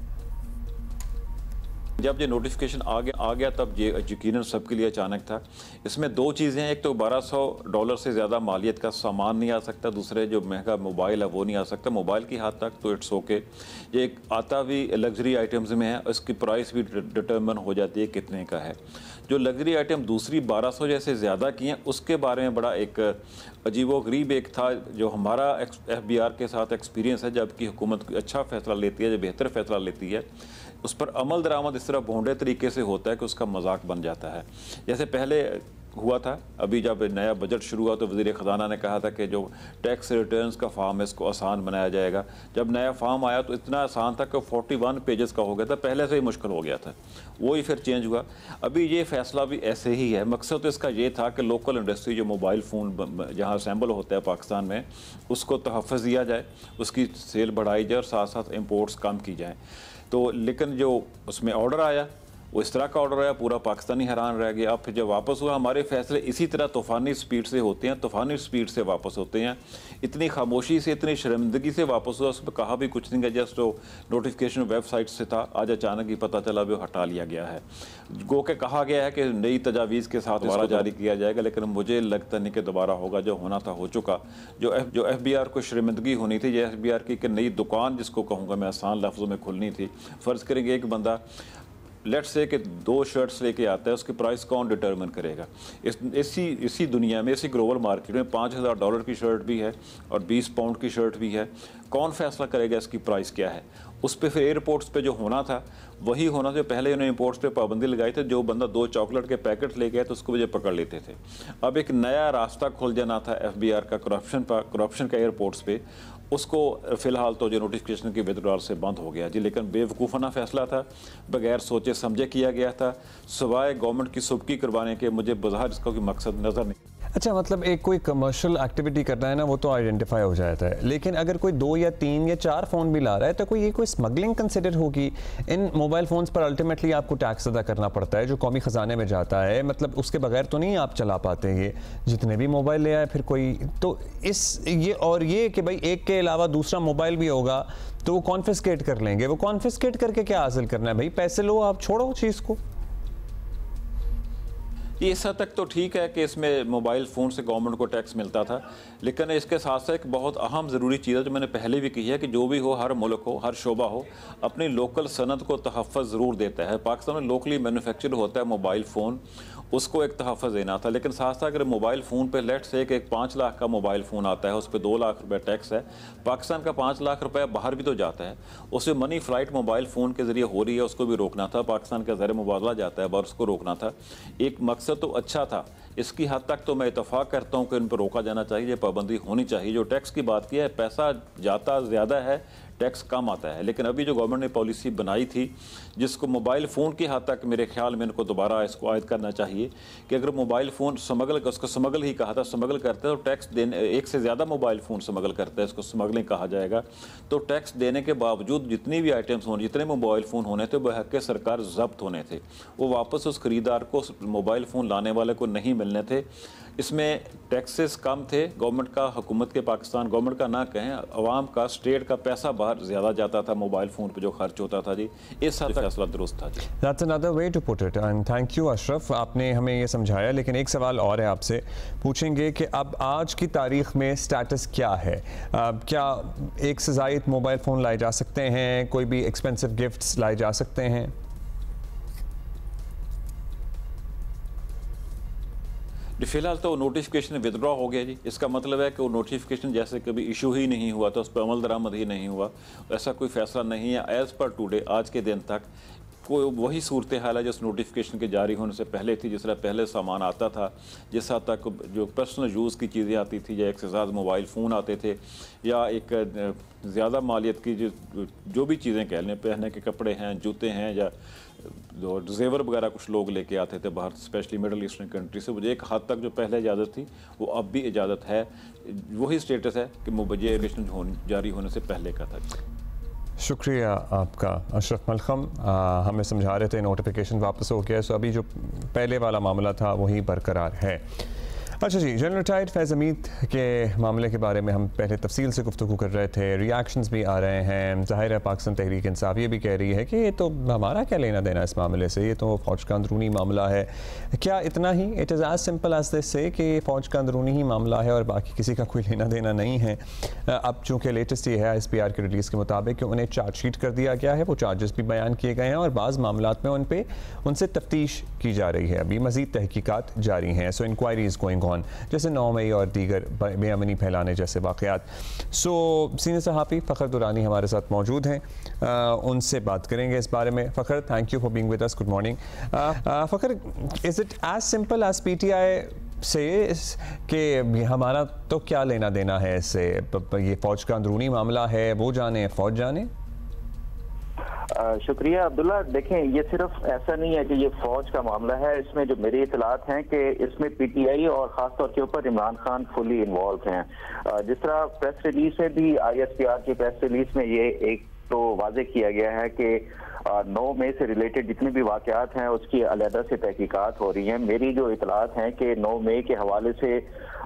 जब ये नोटिफिकेशन आ गया तब ये यकीनन सबके लिए अचानक था। इसमें दो चीज़ें हैं, एक तो $1200 से ज़्यादा मालियत का सामान नहीं आ सकता, दूसरे जो महंगा मोबाइल है वो नहीं आ सकता। मोबाइल की हद तक तो इट्स ओके, ये एक आता भी लग्जरी आइटम्स में है, इसकी प्राइस भी डिटर्मन हो जाती है कितने का है। जो लग्जरी आइटम दूसरी 1200 जैसे ज़्यादा की हैं उसके बारे में बड़ा एक अजीबोगरीब एक था जो हमारा FBR के साथ एक्सपीरियंस है। जबकि हुकूमत अच्छा फ़ैसला लेती है, जो बेहतर फ़ैसला लेती है, उस पर अमल दरामद इस तरह भोंडे तरीके से होता है कि उसका मजाक बन जाता है। जैसे पहले हुआ था, अभी जब नया बजट शुरू हुआ तो वज़ीर ख़जाना ने कहा था कि जो टैक्स रिटर्न्स का फार्म है इसको आसान बनाया जाएगा। जब नया फार्म आया तो इतना आसान था कि 41 पेजेस का हो गया था, पहले से ही मुश्किल हो गया था, वही फिर चेंज हुआ। अभी ये फ़ैसला भी ऐसे ही है। मकसद तो इसका ये था कि लोकल इंडस्ट्री जो मोबाइल फ़ोन जहाँ असेंबल होता है पाकिस्तान में, उसको तहफ़्फ़ुज़ दिया जाए, उसकी सेल बढ़ाई जाए और साथ साथ इम्पोर्ट्स कम की जाए। तो लेकिन जो उसमें ऑर्डर आया वो इस तरह का ऑर्डर आया, पूरा पाकिस्तानी हैरान रह गया। अब फिर जब वापस हुआ, हमारे फैसले इसी तरह तूफ़ानी स्पीड से होते हैं, तूफ़ानी स्पीड से वापस होते हैं, इतनी खामोशी से, इतनी शर्मिंदगी से वापस हुआ। उस पर कहा भी कुछ नहीं गया, जस्ट वो नोटिफिकेशन वेबसाइट से था, आज अचानक ही पता चला वो हटा लिया गया है। गो के कहा गया है कि नई तजावीज़ के साथ दोबारा जारी किया जाएगा, लेकिन मुझे लगता नहीं कि दोबारा होगा। जो होना था हो चुका। जो FBR को शर्मिंदगी होनी थी, ये FBR की नई दुकान जिसको कहूँगा मैं आसान लफ्ज़ों में खुलनी थी। फ़र्ज़ करेंगे एक बंदा लेट्स से कि 2 शर्ट्स लेके आता है, उसकी प्राइस कौन डिटर्मिन करेगा? इसी दुनिया में, इसी ग्लोबल मार्केट में $5000 की शर्ट भी है और 20 पाउंड की शर्ट भी है। कौन फैसला करेगा इसकी प्राइस क्या है? उस पर फिर एयरपोर्ट्स पे जो होना था वही होना था। पहले उन्होंने इंपोर्ट्स पे पाबंदी लगाई थी, जो बंदा 2 चॉकलेट के पैकेट लेके आया तो उसको वजह पकड़ लेते थे। अब एक नया रास्ता खुल जाना था FBR का करप्शन का एयरपोर्ट्स पे, उसको फ़िलहाल तो जो नोटिफिकेशन की विदड्रॉल से बंद हो गया जी। लेकिन बेवकूफ़ाना फ़ैसला था, बगैर सोचे समझे किया गया था, सिवाय गवर्नमेंट की सुबकी करवाने के मुझे बाहर इसका कोई मकसद नज़र नहीं। अच्छा, मतलब एक कोई कमर्शियल एक्टिविटी करना है ना, वो तो आइडेंटिफाई हो जाता है, लेकिन अगर कोई 2 या 3 या 4 फ़ोन भी ला रहा है तो कोई स्मगलिंग कंसिडर होगी? इन मोबाइल फ़ोन्स पर अल्टीमेटली आपको टैक्स अदा करना पड़ता है जो कौमी ख़जाने में जाता है, मतलब उसके बगैर तो नहीं आप चला पाते ये जितने भी मोबाइल ले आए फिर कोई। तो ये कि भाई एक के अलावा दूसरा मोबाइल भी होगा तो वो कॉन्फिस्केट कर लेंगे। वो कॉन्फिस्केट करके क्या हासिल करना है भाई? पैसे लो, आप छोड़ो चीज़ को। ये इस हद तक तो ठीक है कि इसमें मोबाइल फ़ोन से गवर्नमेंट को टैक्स मिलता था, लेकिन इसके साथ साथ एक बहुत अहम ज़रूरी चीज़ है जो मैंने पहले भी कही है कि जो भी हो, हर मुल्क हो, हर शोबा हो, अपनी लोकल सनत को तहफ़्फ़ुज़ ज़रूर देता है। पाकिस्तान में लोकली मैन्युफैक्चर होता है मोबाइल फ़ोन, उसको एक तहफ़्फ़ुज़ देना था। लेकिन साथ साथ अगर मोबाइल फ़ोन पे लेट से एक 5 लाख का मोबाइल फ़ोन आता है, उस पर 2 लाख रुपये टैक्स है। पाकिस्तान का 5 लाख रुपये बाहर भी तो जाता है, उससे मनी फ़्लाइट मोबाइल फ़ोन के ज़रिए हो रही है, उसको भी रोकना था। पाकिस्तान का ज़र मुबादला जाता है बाहर, उसको रोकना था। एक मकसद तो अच्छा था, इसकी हद तक तो मैं इतफ़ाक़ करता हूँ कि इन पर रोका जाना चाहिए, ये पाबंदी होनी चाहिए। जो टैक्स की बात की है, पैसा जाता ज़्यादा है, टैक्स कम आता है। लेकिन अभी जो गवर्नमेंट ने पॉलिसी बनाई थी, जिसको मोबाइल फ़ोन की हद तक मेरे ख्याल में इनको दोबारा इसको आयद करना चाहिए कि अगर मोबाइल फ़ोन उसको स्मगल ही कहा था, स्मगल करते हैं तो टैक्स देने, एक से ज़्यादा मोबाइल फ़ोन स्मगल करते हैं, इसको स्मगलिंग कहा जाएगा। तो टैक्स देने के बावजूद जितनी भी आइटम्स होने, जितने मोबाइल फ़ोन होने थे वह हक़ सरकार ज़ब्त होने थे, वो वापस उस ख़रीदार को, मोबाइल फ़ोन लाने वाले को नहीं मिलने थे। इसमें टैक्सेस कम थे, गवर्नमेंट का, हुकूमत के, पाकिस्तान गवर्नमेंट का ना कहें, अवाम का, स्टेट का पैसा बाहर ज़्यादा जाता था मोबाइल फ़ोन पे जो खर्च होता था जी। इस हद तक फैसला दुरुस्त था जी। That's another way to put it and thank you Ashraf, आपने हमें ये समझाया। लेकिन एक सवाल और है, आपसे पूछेंगे कि अब आज की तारीख़ में स्टेटस क्या है? क्या एक से ज़ायद मोबाइल फ़ोन लाए जा सकते हैं? कोई भी एक्सपेंसिव गिफ्ट्स लाए जा सकते हैं? फ़िलहाल तो नोटिफिकेशन विदड्रॉ हो गया जी। इसका मतलब है कि वो नोटिफिकेशन जैसे कभी इशू ही नहीं हुआ था, उस पर अमल दरामद ही नहीं हुआ, ऐसा कोई फ़ैसला नहीं है। एज़ पर टुडे, आज के दिन तक कोई वही सूरत हाल है जिस नोटिफिकेशन के जारी होने से पहले थी। जिस तरह पहले सामान आता था, जिस हद तक जो पर्सनल यूज़ की चीज़ें आती थी, या एक से ज़्यादा मोबाइल फ़ोन आते थे, या एक ज़्यादा मालियत की जो भी चीज़ें कह लें, पहनने के कपड़े हैं, जूते हैं, या जेवर वगैरह कुछ लोग लेके आते थे बाहर, स्पेशली मिडल ईस्टर्न कंट्री से। मुझे एक हद तक जो पहले इजाज़त थी वो अब भी इजाज़त है, वही स्टेटस है कि नोटिफिकेशन जारी होने से पहले का था। शुक्रिया आपका अशरफ मलखम। हमें समझा रहे थे नोटिफिकेशन वापस हो गया, सो अभी जो पहले वाला मामला था वही बरकरार है। अच्छा जी, जनरल रिटायर्ड फैज़ हमीद के मामले के बारे में हम पहले तफसील से गुफ्तगू कर रहे थे। रिएक्शंस भी आ रहे हैं। ज़ाहिर है पाकिस्तान तहरीक इंसाफ ये भी कह रही है कि ये तो हमारा क्या लेना देना इस मामले से, ये तो फ़ौज का अंदरूनी मामला है। क्या इतना ही? It is as simple as this से कि फ़ौज का अंदरूनी ही मामला है और बाकी किसी का कोई लेना देना नहीं है। अब चूँकि लेटेस्ट ये है ISPR के रिलीज़ के मुताबिक कि उन्हें चार्जशीट कर दिया गया है, वो चार्जेस भी बयान किए गए हैं और बाज़ मामलात में उनसे तफ्तीश की जा रही है। अभी मज़ीद तहकीकात जारी हैं। सो इंक्वायरी इज़ गोइंग ऑन, जैसे 9 मई और दीगर बेअमनी फैलाने जैसे वाक़यात। सो सीनियर सहाफ़ी फ़खर दुरानी हमारे साथ मौजूद हैं, उनसे बात करेंगे इस बारे में। Fakhar, thank you for being with us, good morning. Fakhar, is it as simple as PTI से कि हमारा तो क्या लेना देना है इससे? ये फ़ौज का अंदरूनी मामला है, वो जाने फ़ौज जाने। शुक्रिया अब्दुल्ला। देखें, ये सिर्फ ऐसा नहीं है कि ये फौज का मामला है। इसमें जो मेरी इतलात हैं कि इसमें PTI और ख़ास तौर के ऊपर इमरान खान फुली इन्वॉल्व हैं। जिस तरह प्रेस रिलीज में भी ISPR की प्रेस रिलीज में ये एक तो वाजे किया गया है कि 9 मई से रिलेटेड जितने भी वाक़यात हैं उसकी अलहदा से तहकीकात हो रही हैं। मेरी जो इतलात हैं कि 9 मई के हवाले से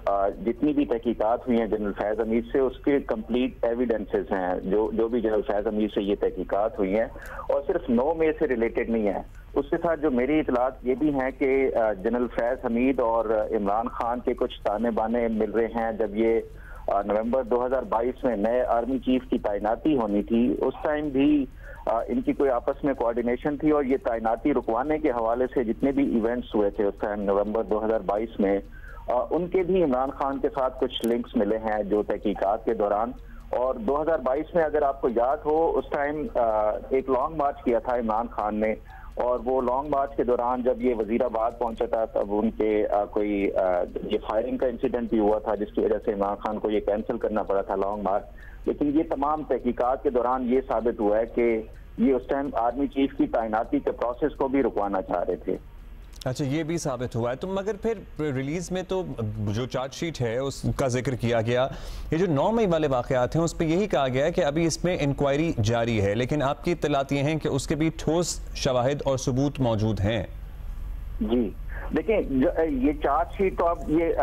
जितनी भी तहकीकात हुई हैं जनरल फैज़ हमीद से, उसके कंप्लीट एविडेंसेस हैं जो भी जनरल फैज़ हमीद से ये तहकीकात हुई हैं, और सिर्फ 9 मई से रिलेटेड नहीं है। उसके साथ जो मेरी इतलात ये भी हैं कि जनरल फैज़ हमीद और इमरान खान के कुछ ताने बाने मिल रहे हैं। जब ये नवंबर 2022 में नए आर्मी चीफ की तैनाती होनी थी, उस टाइम भी इनकी कोई आपस में कोऑर्डिनेशन थी, और ये तैनाती रुकवाने के हवाले से जितने भी इवेंट्स हुए थे उस टाइम नवंबर 2022 में, उनके भी इमरान खान के साथ कुछ लिंक्स मिले हैं जो तहकीकात के दौरान। और 2022 में अगर आपको याद हो, उस टाइम एक लॉन्ग मार्च किया था इमरान खान ने, और वो लॉन्ग मार्च के दौरान जब ये वजीराबाद पहुंचा था तब उनके कोई ये फायरिंग का इंसिडेंट भी हुआ था, जिसकी वजह से इमरान खान को ये कैंसिल करना पड़ा था लॉन्ग मार्च। लेकिन ये तमाम तहकीकात के दौरान ये साबित हुआ है कि ये उस टाइम आर्मी चीफ की तैनाती के प्रोसेस को भी रुकवाना चाह रहे थे। अच्छा, ये भी साबित हुआ है। तो मगर फिर रिलीज़ में तो जो चार्जशीट है उसका जिक्र किया गया, ये जो 9 मई वाले वाक़यात हैं उस पर यही कहा गया है कि अभी इसमें इंक्वायरी जारी है, लेकिन आपकी इत्तलात ये हैं कि उसके भी ठोस शवाहिद और सबूत मौजूद हैं। जी देखिए, ये चार्जशीट तो अब ये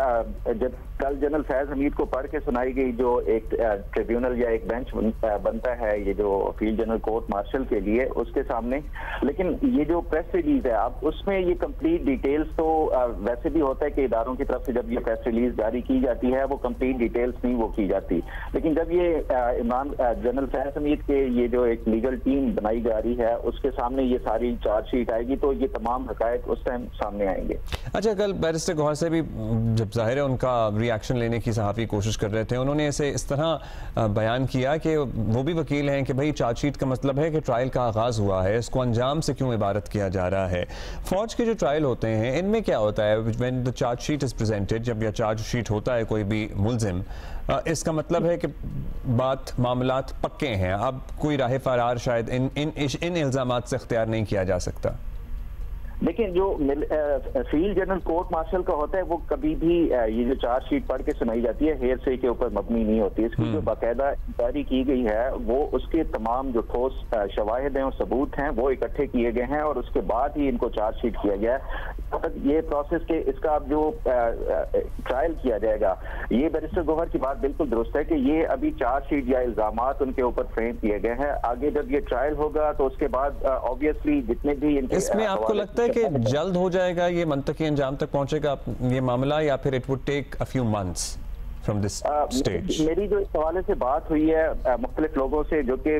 जब कल जनरल फैज़ हमीद को पढ़ के सुनाई गई, जो एक ट्रिब्यूनल या एक बेंच बनता है ये जो फील्ड जनरल कोर्ट मार्शल के लिए, उसके सामने। लेकिन ये जो प्रेस रिलीज है अब उसमें ये कंप्लीट डिटेल्स तो वैसे भी होता है कि इदारों की तरफ से जब ये प्रेस रिलीज जारी की जाती है वो कंप्लीट डिटेल्स नहीं वो की जाती। लेकिन जब ये जनरल फैज़ हमीद के ये जो एक लीगल टीम बनाई जा रही है उसके सामने ये सारी चार्जशीट आएगी तो ये तमाम हकायक उस टाइम सामने आएंगे। अच्छा, कल बैरिस्टर गौहर से भी जब जाहिर है उनका रिएक्शन लेने की सहाफ़ी कोशिश कर रहे थे, उन्होंने ऐसे इस तरह बयान किया कि वो भी वकील हैं कि भाई चार्जशीट का मतलब है कि ट्रायल का आगाज़ हुआ है, इसको अंजाम से क्यों इबारत किया जा रहा है। फ़ौज के जो ट्रायल होते हैं इनमें क्या होता है, when the chargesheet is presented, जब यह चार्जशीट होता है कोई भी मुलजिम, इसका मतलब है कि बात मामलात पक्के हैं, अब कोई राह फरार शायद इन इल्ज़ामात से इख्तियार नहीं किया जा सकता। देखिए, जो फील्ड जनरल कोर्ट मार्शल का होता है वो कभी भी ये जो चार्जशीट पढ़ के सुनाई जाती है हेर से के ऊपर मबनी नहीं होती। इसकी जो बाकायदा इंक्वायरी की गई है वो उसके तमाम जो ठोस शवाहिद हैं और सबूत हैं वो इकट्ठे किए गए हैं और उसके बाद ही इनको चार्जशीट किया गया है। ये प्रोसेस के इसका अब जो ट्रायल किया जाएगा, ये बैरिस्टर गौहर की बात बिल्कुल दुरुस्त है कि ये अभी चार्जशीट या इल्जामात उनके ऊपर फ्रेम किए गए हैं। आगे जब ये ट्रायल होगा तो उसके बाद ऑब्वियसली जितने भी इसमें आपको लगता है कि जल्द हो जाएगा, ये मंतकी अंजाम तक पहुंचेगा ये मामला, या फिर it would take a few months from this stage? मेरी जो इस हवाले से बात हुई है मुख्तलिफ लोगों से जो कि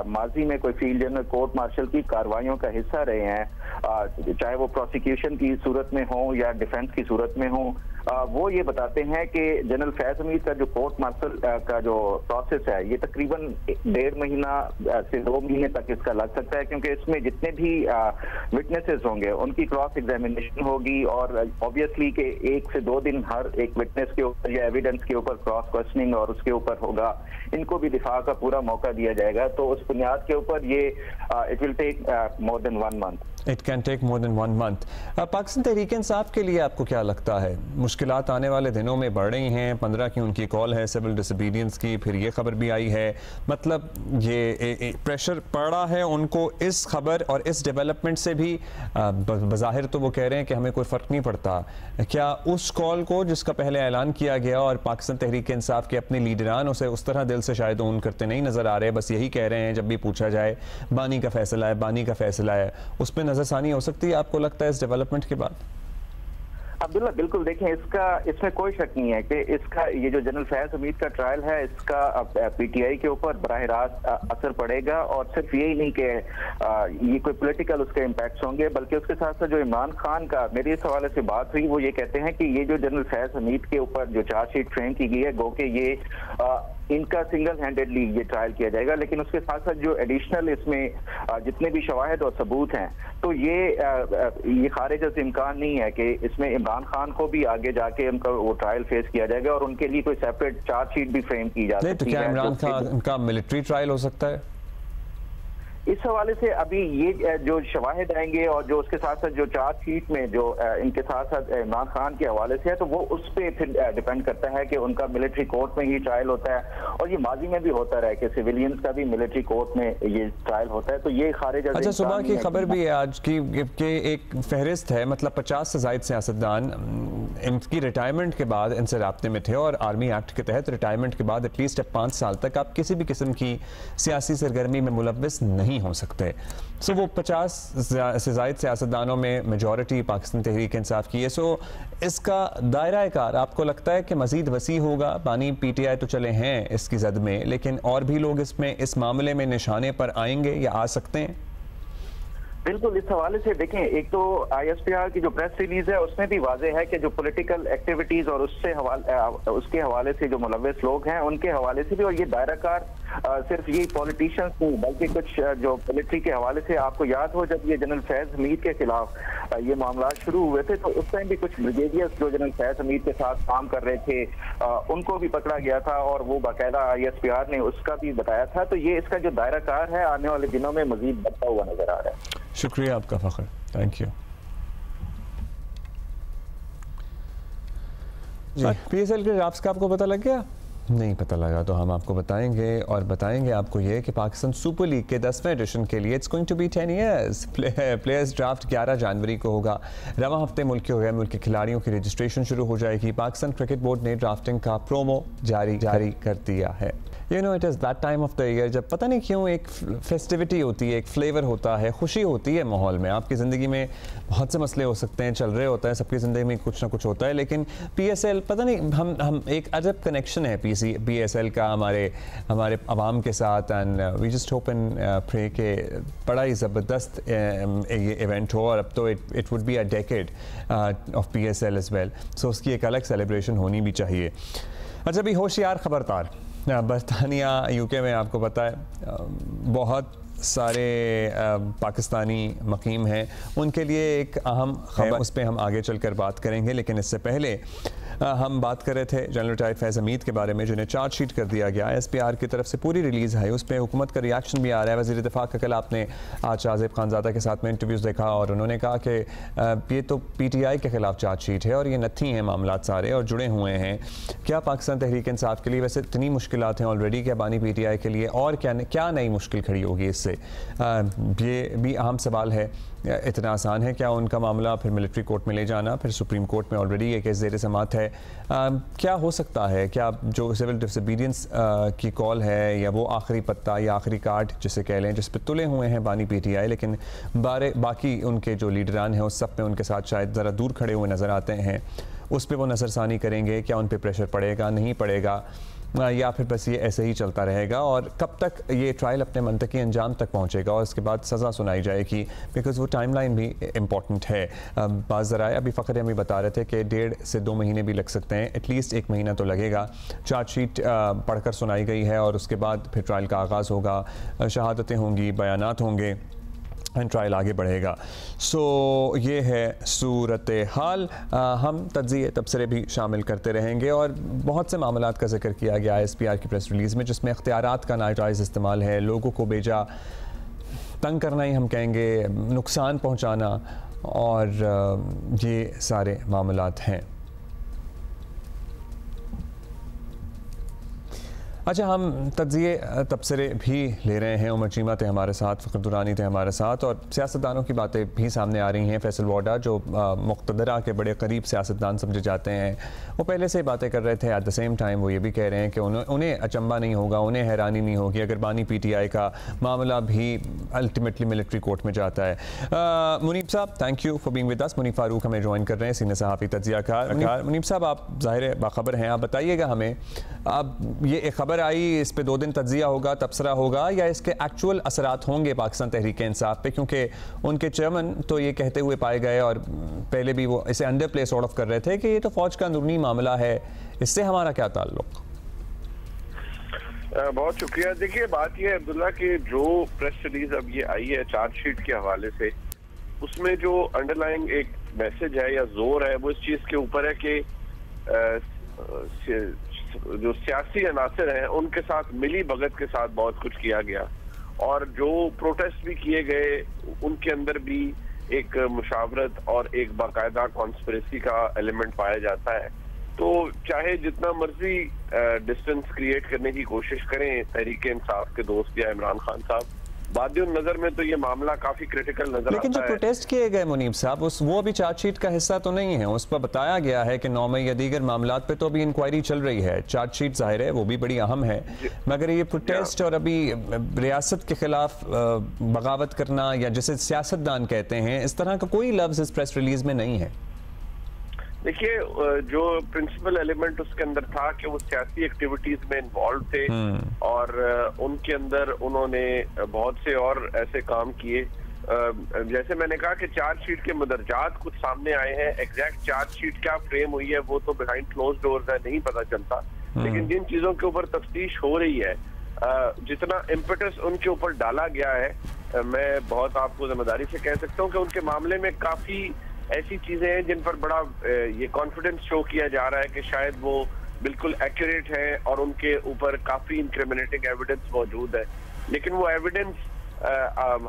माजी में कोई फील्ड जनरल कोर्ट मार्शल की कार्रवाइयों का हिस्सा रहे हैं, चाहे वो प्रोसिक्यूशन की सूरत में हो या डिफेंस की सूरत में हो, वो ये बताते हैं कि जनरल फैज हमीद का जो कोर्ट मार्शल का जो प्रोसेस है ये तकरीबन 1.5 महीना से 2 महीने तक इसका लग सकता है, क्योंकि इसमें जितने भी विटनेसेस होंगे उनकी क्रॉस एग्जामिनेशन होगी और ऑब्वियसली के 1 से 2 दिन हर एक विटनेस के ऊपर या एविडेंस के ऊपर क्रॉस क्वेश्चनिंग और उसके ऊपर होगा, इनको भी दिफा का पूरा मौका दिया जाएगा। तो उस बुनियाद के ऊपर ये it will take more than 1 month. It can take more than 1 month. Pakistan Tehreek Insaf के लिए आपको क्या लगता है मुश्किलात आने वाले दिनों में बढ़ रही हैं? 15 की उनकी कॉल है सिविल डिसोबीडियंस की, फिर ये खबर भी आई है, मतलब ये प्रेशर पड़ा है उनको इस खबर और इस डेवलपमेंट से भी। बज़ाहिर तो वो कह रहे हैं कि हमें कोई फ़र्क नहीं पड़ता, क्या उस कॉल को जिसका पहले ऐलान किया गया और पाकिस्तान तहरीक इंसाफ के अपने लीडरान उसे उस तरह दिल से शायद ओन करते नहीं नज़र आ रहे, बस यही कह रहे हैं जब भी पूछा जाए बानी का फैसला है, बानी का फैसला है, उस पर नज़रसानी हो सकती है आपको लगता है इस डेवलपमेंट के बाद? अब्दुल्ला बिल्कुल, देखें इसमें कोई शक नहीं है कि इसका ये जो जनरल फैज हमीद का ट्रायल है इसका पीटीआई के ऊपर बराह रास्त असर पड़ेगा, और सिर्फ यही नहीं कि ये कोई पॉलिटिकल उसके इम्पैक्ट्स होंगे, बल्कि उसके साथ साथ जो इमरान खान का मेरे इस हवाले से बात हुई, वो ये कहते हैं कि ये जो जनरल फैज हमीद के ऊपर जो चार्जशीट फ्रेम की गई है, गो के ये इनका सिंगल हैंडेडली ये ट्रायल किया जाएगा, लेकिन उसके साथ साथ जो एडिशनल इसमें जितने भी शवाहिद और सबूत हैं, तो ये खारिज से इम्कान नहीं है कि इसमें इमरान खान को भी आगे जाके उनका वो ट्रायल फेस किया जाएगा और उनके लिए कोई सेपरेट चार्जशीट भी फ्रेम की जा सकती है। तो क्या इमरान खान का मिलिट्री ट्रायल हो सकता है? इस हवाले से अभी ये जो शवाहिद आएंगे और जो उसके साथ साथ जो चार्जशीट में जो इनके साथ साथ इमरान खान के हवाले से है, तो वो उस पर फिर डिपेंड करता है कि उनका मिलिट्री कोर्ट में ही ट्रायल होता है, और ये माजी में भी होता रहा है कि सिविलियंस का भी मिलिट्री कोर्ट में ये ट्रायल होता है। तो ये खारिज। अच्छा, सुबह की खबर भी है आज की कि एक फहरिस्त है, मतलब 50 से ज़ायद सियासतदान इनकी रिटायरमेंट के बाद इनसे राब्ते में थे, और आर्मी एक्ट के तहत रिटायरमेंट के बाद एटलीस्ट 5 साल तक आप किसी भी किस्म की सियासी सरगर्मी में मुलव्वस नहीं हो सकते। सो वो 50 से ज़ायद सियासतदानों में मेजॉरिटी पाकिस्तान तहरीक इंसाफ की है। सो इसका दायरा कार आपको लगता है कि मज़ीद वसी होगा? बानी पीटीआई तो चले हैं इसकी जद में, लेकिन और भी लोग इसमें इस मामले में निशाने पर आएंगे या आ सकते हैं? बिल्कुल, इस हवाले से देखें, एक तो ISPR की जो प्रेस रिलीज है उसमें भी वाज़ेह है कि जो पॉलिटिकल एक्टिविटीज और उसके हवाले से जो मुलव्वस लोग हैं उनके हवाले से भी, और ये दायराकार सिर्फ ये पॉलिटिशियंस नहीं बल्कि कुछ जो मिलिट्री के हवाले से, आपको याद हो जब ये जनरल फैज हमीद के खिलाफ ये मामला शुरू हुए थे तो उस टाइम भी कुछ ब्रिगेडियर्स जो जनरल फैज हमीद के साथ काम कर रहे थे उनको भी पकड़ा गया था, और वो बाकायदा ISPR ने उसका भी बताया था। तो ये इसका जो दायराकार है आने वाले दिनों में मजीद बढ़ता हुआ नजर आ रहा है। शुक्रिया आपका फ़खर, थैंक यू। PSL के ड्राफ्ट्स का आपको पता लग गया? नहीं पता लगा तो हम आपको बताएंगे, और बताएंगे आपको ये कि पाकिस्तान सुपर लीग के 10वें एडिशन के लिए it's going to be 10 years. Players draft 11 जनवरी को होगा। रवां हफ्ते मुल्क के गैर मुल्की खिलाड़ियों की रजिस्ट्रेशन शुरू हो जाएगी। पाकिस्तान क्रिकेट बोर्ड ने ड्राफ्टिंग का प्रोमो जारी कर दिया है। You no it is that time of the year जब पता नहीं क्यों एक फेस्टिविटी होती है, एक फ्लेवर होता है, खुशी होती है माहौल में। आपकी ज़िंदगी में बहुत से मसले हो सकते हैं, चल रहे होता है, सबकी ज़िंदगी में कुछ ना कुछ होता है, लेकिन PSL पता नहीं हम एक अजब कनेक्शन है PSL का हमारे आवाम के साथ। And we just hope and pray के बड़ा ही ज़बरदस्त ये इवेंट हो, और अब तो it would be a decade of PSL as well. So उसकी एक अलग सेलिब्रेशन होनी भी चाहिए। अच्छा, अभी होशियार खबरदार, बरतानिया UK में आपको पता है बहुत सारे पाकिस्तानी मकीम हैं, उनके लिए एक अहम खबर, उस पर हम आगे चलकर बात करेंगे। लेकिन इससे पहले हम बात कर रहे थे जनरल रिटायर्ड फैज हमीद के बारे में, जिन्हें चार्जशीट कर दिया गया। ISPR की तरफ से पूरी रिलीज़ है, उस पर हुकूमत का रिएक्शन भी आ रहा है। वज़ीर दिफा का कल आपने आज शाहज़ेब खानज़ादा के साथ में इंटरव्यूज़ देखा, और उन्होंने कहा कि ये तो PTI के खिलाफ चार्जशीट है और ये नत्थी हैं मामला सारे और जुड़े हुए हैं। क्या पाकिस्तान तहरीक इंसाफ के लिए वैसे इतनी मुश्किलात हैं ऑलरेडी, क्या बानी PTI के लिए और क्या नई मुश्किल खड़ी होगी इससे? ये भी अहम सवाल है। इतना आसान है क्या उनका मामला फिर मिलिट्री कोर्ट में ले जाना? फिर सुप्रीम कोर्ट में ऑलरेडी ये केस ज़ेर समाअत है। क्या हो सकता है? क्या जो सिविल डिसोबीडियंस की कॉल है, या वो आखिरी पत्ता या आखिरी कार्ड जिसे कह लें, जिस पर तुले हुए हैं बानी PTI, लेकिन बाकी उनके जो लीडरान हैं उस सब में उनके साथ शायद ज़रा दूर खड़े हुए नज़र आते हैं, उस पर वो नज़रसानी करेंगे? क्या उन पर प्रेशर पड़ेगा, नहीं पड़ेगा? या फिर बस ये ऐसे ही चलता रहेगा और कब तक ये ट्रायल अपने मंतकी अंजाम तक पहुँचेगा और उसके बाद सज़ा सुनाई जाएगी, बिकॉज़ वो टाइमलाइन भी इम्पॉर्टेंट है। बाज़ ज़राए अभी फ़खर हमें बता रहे थे कि 1.5 से 2 महीने भी लग सकते हैं, एटलीस्ट 1 महीना तो लगेगा। चार्जशीट पढ़कर सुनाई गई है और उसके बाद फिर ट्रायल का आगाज़ होगा, शहादतें होंगी, बयानात होंगे एंड ट्रायल आगे बढ़ेगा। सो ये है सूरत हाल। हम तज्ज़िये तबसरे भी शामिल करते रहेंगे और बहुत से मामलात का जिक्र किया गया ISPR की प्रेस रिलीज़ में, जिसमें इख्तियारात का नाजायज़ इस्तेमाल है, लोगों को बेजा तंग करना ही हम कहेंगे, नुकसान पहुँचाना, और ये सारे मामलात हैं। अच्छा, हम तज्ज़िये तबसरे भी ले रहे हैं। उमर चीमा थे हमारे साथ, फ़खर दुरानी थे हमारे साथ, और सियासतदानों की बातें भी सामने आ रही हैं। फैसल वाडा जो मुक़्तदरा के बड़े करीब सियासतदान समझे जाते हैं, वो पहले से ही बातें कर रहे थे। एट द सेम टाइम वो ये भी कह रहे हैं कि उन्हें अचंबा नहीं होगा, उन्हें हैरानी नहीं होगी अगर बानी PTI का मामला भी अल्टीमेटली मिलिट्री कोर्ट में जाता है। मुनीब साहब, thank you for being with us. Munib Farooq हमें ज्वाइन कर रहे हैं, सीनियर सहाफ़ी तज्ज़ियाकार। मुनीब साहब, आप ज़ाहिर बाखबर हैं, आप बताइएगा हमें, अब ये एक खबर आई, इस पे 2 दिन तज्ज़िया होगा, तबसरा होगा, या इसके एक्चुअल असरात होंगे पाकिस्तान तहरीक इंसाफ पे? क्योंकि उनके चेयरमैन तो ये कहते हुए पाए गए और पहले भी वो इसे अंडर प्ले सॉर्ट ऑफ कर रहे थे कि ये तो फौज का अंदरूनी मामला है, इससे हमारा क्या ताल्लुक? बहुत शुक्रिया। देखिए, बात यह है अब्दुल्ला कि जो प्रेस रिलीज अब ये आई है चार्जशीट के हवाले से, उसमें जो अंडरलाइंग एक मैसेज है या जोर है वो इस चीज के ऊपर है कि जो सियासी अनासर हैं उनके साथ मिली भगत के साथ बहुत कुछ किया गया, और जो प्रोटेस्ट भी किए गए उनके अंदर भी एक मुशावरत और एक बाकायदा कॉन्स्पिरेसी का एलिमेंट पाया जाता है। तो चाहे जितना मर्जी डिस्टेंस क्रिएट करने की कोशिश करें तहरीक इंसाफ के दोस्त या इमरान खान साहब, बादियों नजर में तो ये मामला काफी क्रिटिकल नजर आता है। लेकिन जो प्रोटेस्ट किए गए मुनीब साहब, वो अभी चार्जशीट का हिस्सा तो नहीं है। उस पर बताया गया है कि 9 मई या दीगर मामलात पे तो अभी इंक्वायरी चल रही है। चार्जशीट जाहिर है वो भी बड़ी अहम है, मगर ये प्रोटेस्ट और अभी रियासत के खिलाफ बगावत करना, या जिसे सियासतदान कहते हैं, इस तरह का कोई लफ्ज इस प्रेस रिलीज में नहीं है। देखिए, जो प्रिंसिपल एलिमेंट उसके अंदर था कि वो सियासी एक्टिविटीज में इन्वॉल्व थे, और उनके अंदर उन्होंने बहुत से और ऐसे काम किए। जैसे मैंने कहा कि चार्जशीट के मदरजात कुछ सामने आए हैं, एग्जैक्ट चार्जशीट क्या फ्रेम हुई है वो तो बिहाइंड क्लोज डोर्स है, नहीं पता चलता। लेकिन जिन चीजों के ऊपर तफ्तीश हो रही है, जितना इम्पेटस उनके ऊपर डाला गया है, मैं बहुत आपको जिम्मेदारी से कह सकता हूँ कि उनके मामले में काफी ऐसी चीजें हैं जिन पर बड़ा ये कॉन्फिडेंस शो किया जा रहा है कि शायद वो बिल्कुल एक्यूरेट है और उनके ऊपर काफी इंक्रिमिनेटिंग एविडेंस मौजूद है। लेकिन वो एविडेंस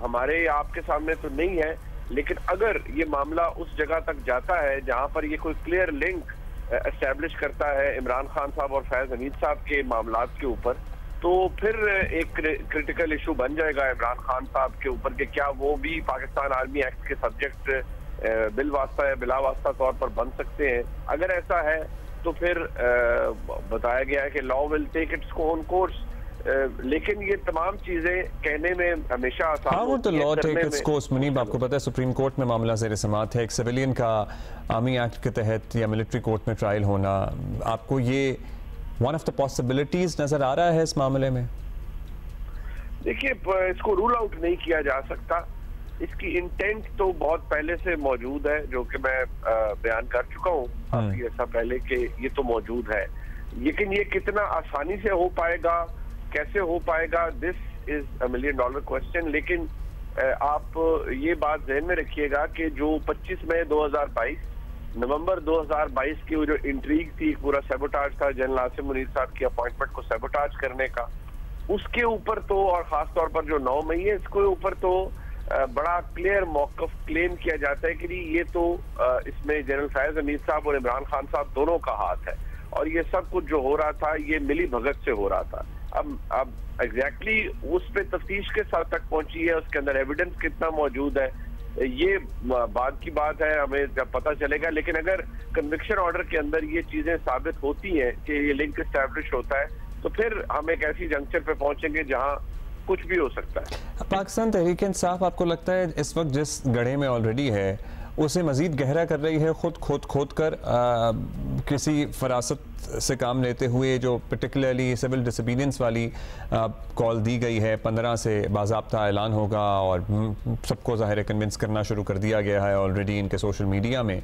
हमारे आपके सामने तो नहीं है, लेकिन अगर ये मामला उस जगह तक जाता है जहां पर ये कोई क्लियर लिंक एस्टेब्लिश करता है इमरान खान साहब और फैज हमीद साहब के मामलात के ऊपर, तो फिर एक क्रिटिकल इशू बन जाएगा इमरान खान साहब के ऊपर कि क्या वो भी पाकिस्तान आर्मी एक्ट के सब्जेक्ट बिल वास्ता या बिला वास्ता तौर पर बन सकते हैं। अगर ऐसा है तो फिर बताया गया है कि law will take its own course, लेकिन ये तमाम चीजें कहने में हमेशा आसान होती है। Law take its course Munib, आपको पता है सुप्रीम कोर्ट में मामला ज़ेर समाअत है, एक सिविलियन का आर्मी एक्ट के तहत या मिलिट्री कोर्ट में ट्रायल होना, आपको ये वन ऑफ द पॉसिबिलिटीज नजर आ रहा है इस मामले में? देखिए, इसको रूल आउट नहीं किया जा सकता। इसकी इंटेंट तो बहुत पहले से मौजूद है, जो कि मैं बयान कर चुका हूँ काफी ऐसा पहले कि ये तो मौजूद है, लेकिन ये कितना आसानी से हो पाएगा, कैसे हो पाएगा, this is a $1 million question. लेकिन आप ये बात ध्यान में रखिएगा कि जो 25 मई 2022, नवंबर 2022 की वो जो इंट्रीग थी, पूरा सैबोटाज था जनरल आसिम मुनीर साहब की अपॉइंटमेंट को सैबोटाज करने का, उसके ऊपर तो, और खास तौर पर जो 9 मई है इसके ऊपर तो बड़ा क्लियर मौकफ क्लेम किया जाता है कि ये तो इसमें जनरल फैज हमीद साहब और इमरान खान साहब दोनों का हाथ है, और ये सब कुछ जो हो रहा था ये मिली भगत से हो रहा था। अब एग्जैक्टली उस पे तफ्तीश के साथ तक पहुंची है, उसके अंदर एविडेंस कितना मौजूद है ये बाद की बात है, हमें जब पता चलेगा। लेकिन अगर कन्विक्शन ऑर्डर के अंदर ये चीजें साबित होती हैं कि ये लिंक एस्टैब्लिश होता है, तो फिर हम एक ऐसी जंक्शन पे पहुंचेंगे जहां कुछ भी हो सकता है। पाकिस्तान तहरीक इंसाफ, आपको लगता है इस वक्त जिस गढ़े में ऑलरेडी है उसे मज़ीद गहरा कर रही है, खुद खोद कर किसी फरासत से काम लेते हुए। जो पर्टिकुलरली सिविल डिसोबीडियंस वाली कॉल दी गई है, 15 से बाज़ाब्ता ऐलान होगा और सबको ज़ाहिर कन्विंस करना शुरू कर दिया गया है ऑलरेडी इनके सोशल मीडिया में।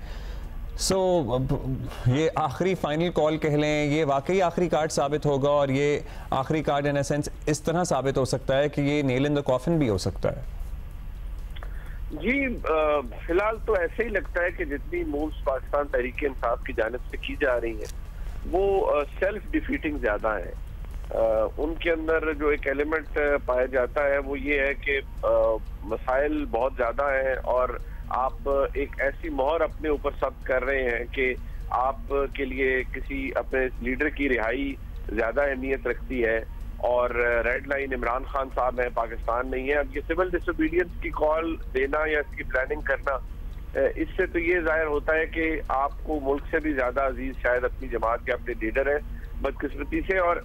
ये आखिरी फाइनल कॉल कह लें, ये वाकई आखिरी कार्ड साबित होगा और ये आखिरी कार्ड इन अ सेंस इस तरह साबित हो सकता है कि ये नेल इन द कॉफिन भी हो सकता है। जी फिलहाल तो ऐसे ही लगता है कि जितनी मूव्स पाकिस्तान तहरीक इंसाफ की जानिब से की जा रही हैं वो सेल्फ डिफीटिंग ज्यादा है। उनके अंदर जो एक एलिमेंट पाया जाता है वो ये है कि मसाइल बहुत ज्यादा हैं और आप एक ऐसी मोहर अपने ऊपर सब्त कर रहे हैं कि आप के लिए किसी अपने लीडर की रिहाई ज्यादा अहमियत रखती है और रेड लाइन इमरान खान साहब है, पाकिस्तान नहीं है। अब ये सिविल डिसोबीडियंस की कॉल देना या इसकी प्लानिंग करना, इससे तो ये जाहिर होता है कि आपको मुल्क से भी ज्यादा अजीज शायद अपनी जमात के अपने लीडर है बदकिस्मती से। और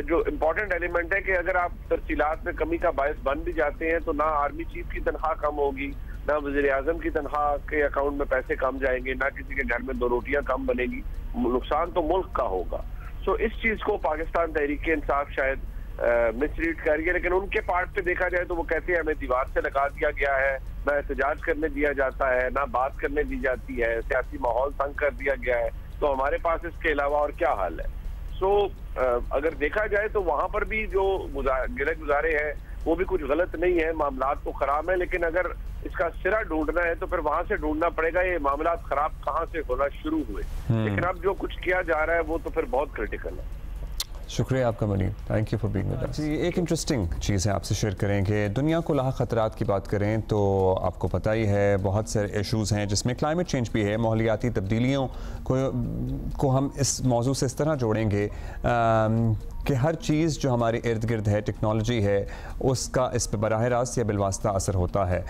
जो इम्पोर्टेंट एलिमेंट है कि अगर आप तरसीलात में कमी का बायस बन भी जाते हैं तो ना आर्मी चीफ की तनख्वाह कम होगी, ना वज़ीर आज़म की तनख्वाह के अकाउंट में पैसे कम जाएंगे, ना किसी के घर में 2 रोटियां कम बनेगी, नुकसान तो मुल्क का होगा। सो इस चीज को पाकिस्तान तहरीक इंसाफ शायद मिसरीड कर रही है, लेकिन उनके पार्ट पे देखा जाए तो वो कहते हैं हमें दीवार से लगा दिया गया है, ना एहतजाज करने दिया जाता है, ना बात करने दी जाती है, सियासी माहौल तंग कर दिया गया है, तो हमारे पास इसके अलावा और क्या हाल है। सो अगर देखा जाए तो वहां पर भी जो गिले गुजारे हैं वो भी कुछ गलत नहीं है, मामला तो खराब है, लेकिन अगर इसका सिरा ढूंढना है तो फिर वहां से ढूंढना पड़ेगा ये मामला खराब कहाँ से होना शुरू हुए। लेकिन अब जो कुछ किया जा रहा है वो तो फिर बहुत क्रिटिकल है। शुक्रिया आपका Manish, thank you for being with us. जी, एक इंटरेस्टिंग चीज़ है आपसे शेयर करेंगे। दुनिया को लाहा ख़तरात की बात करें तो आपको पता ही है बहुत सारे इश्यूज़ हैं जिसमें क्लाइमेट चेंज भी है। माहौलियाती तब्दीलियों को हम इस मौजू से इस तरह जोड़ेंगे कि हर चीज़ जो हमारे इर्द गिर्द है, टेक्नोलॉजी है, उसका इस पर बराह रास्त या बिलवास्ता असर होता है।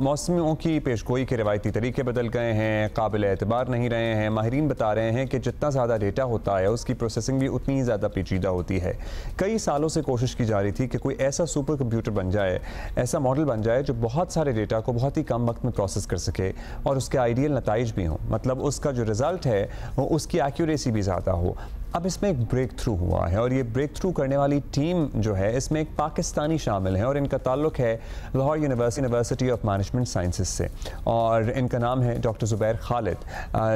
मौसमों की पेशगोई के रवायती तरीके बदल गए हैं, काबिल एतबार नहीं रहे हैं। माहिरीन बता रहे हैं कि जितना ज़्यादा डेटा होता है उसकी प्रोसेसिंग भी उतनी ही ज़्यादा पेचीदा होती है। कई सालों से कोशिश की जा रही थी कि कोई ऐसा सुपर कंप्यूटर बन जाए, ऐसा मॉडल बन जाए जो बहुत सारे डेटा को बहुत ही कम वक्त में प्रोसेस कर सके और उसके आइडियल नताइज भी हों, मतलब उसका जो रिज़ल्ट है वो उसकी एक्यूरेसी भी ज़्यादा हो। अब इसमें एक ब्रेक थ्रू हुआ है और ये ब्रेक थ्रू करने वाली टीम जो है इसमें एक पाकिस्तानी शामिल है और इनका ताल्लुक है Lahore university of management sciences से और इनका नाम है डॉक्टर ज़ुबैर खालिद,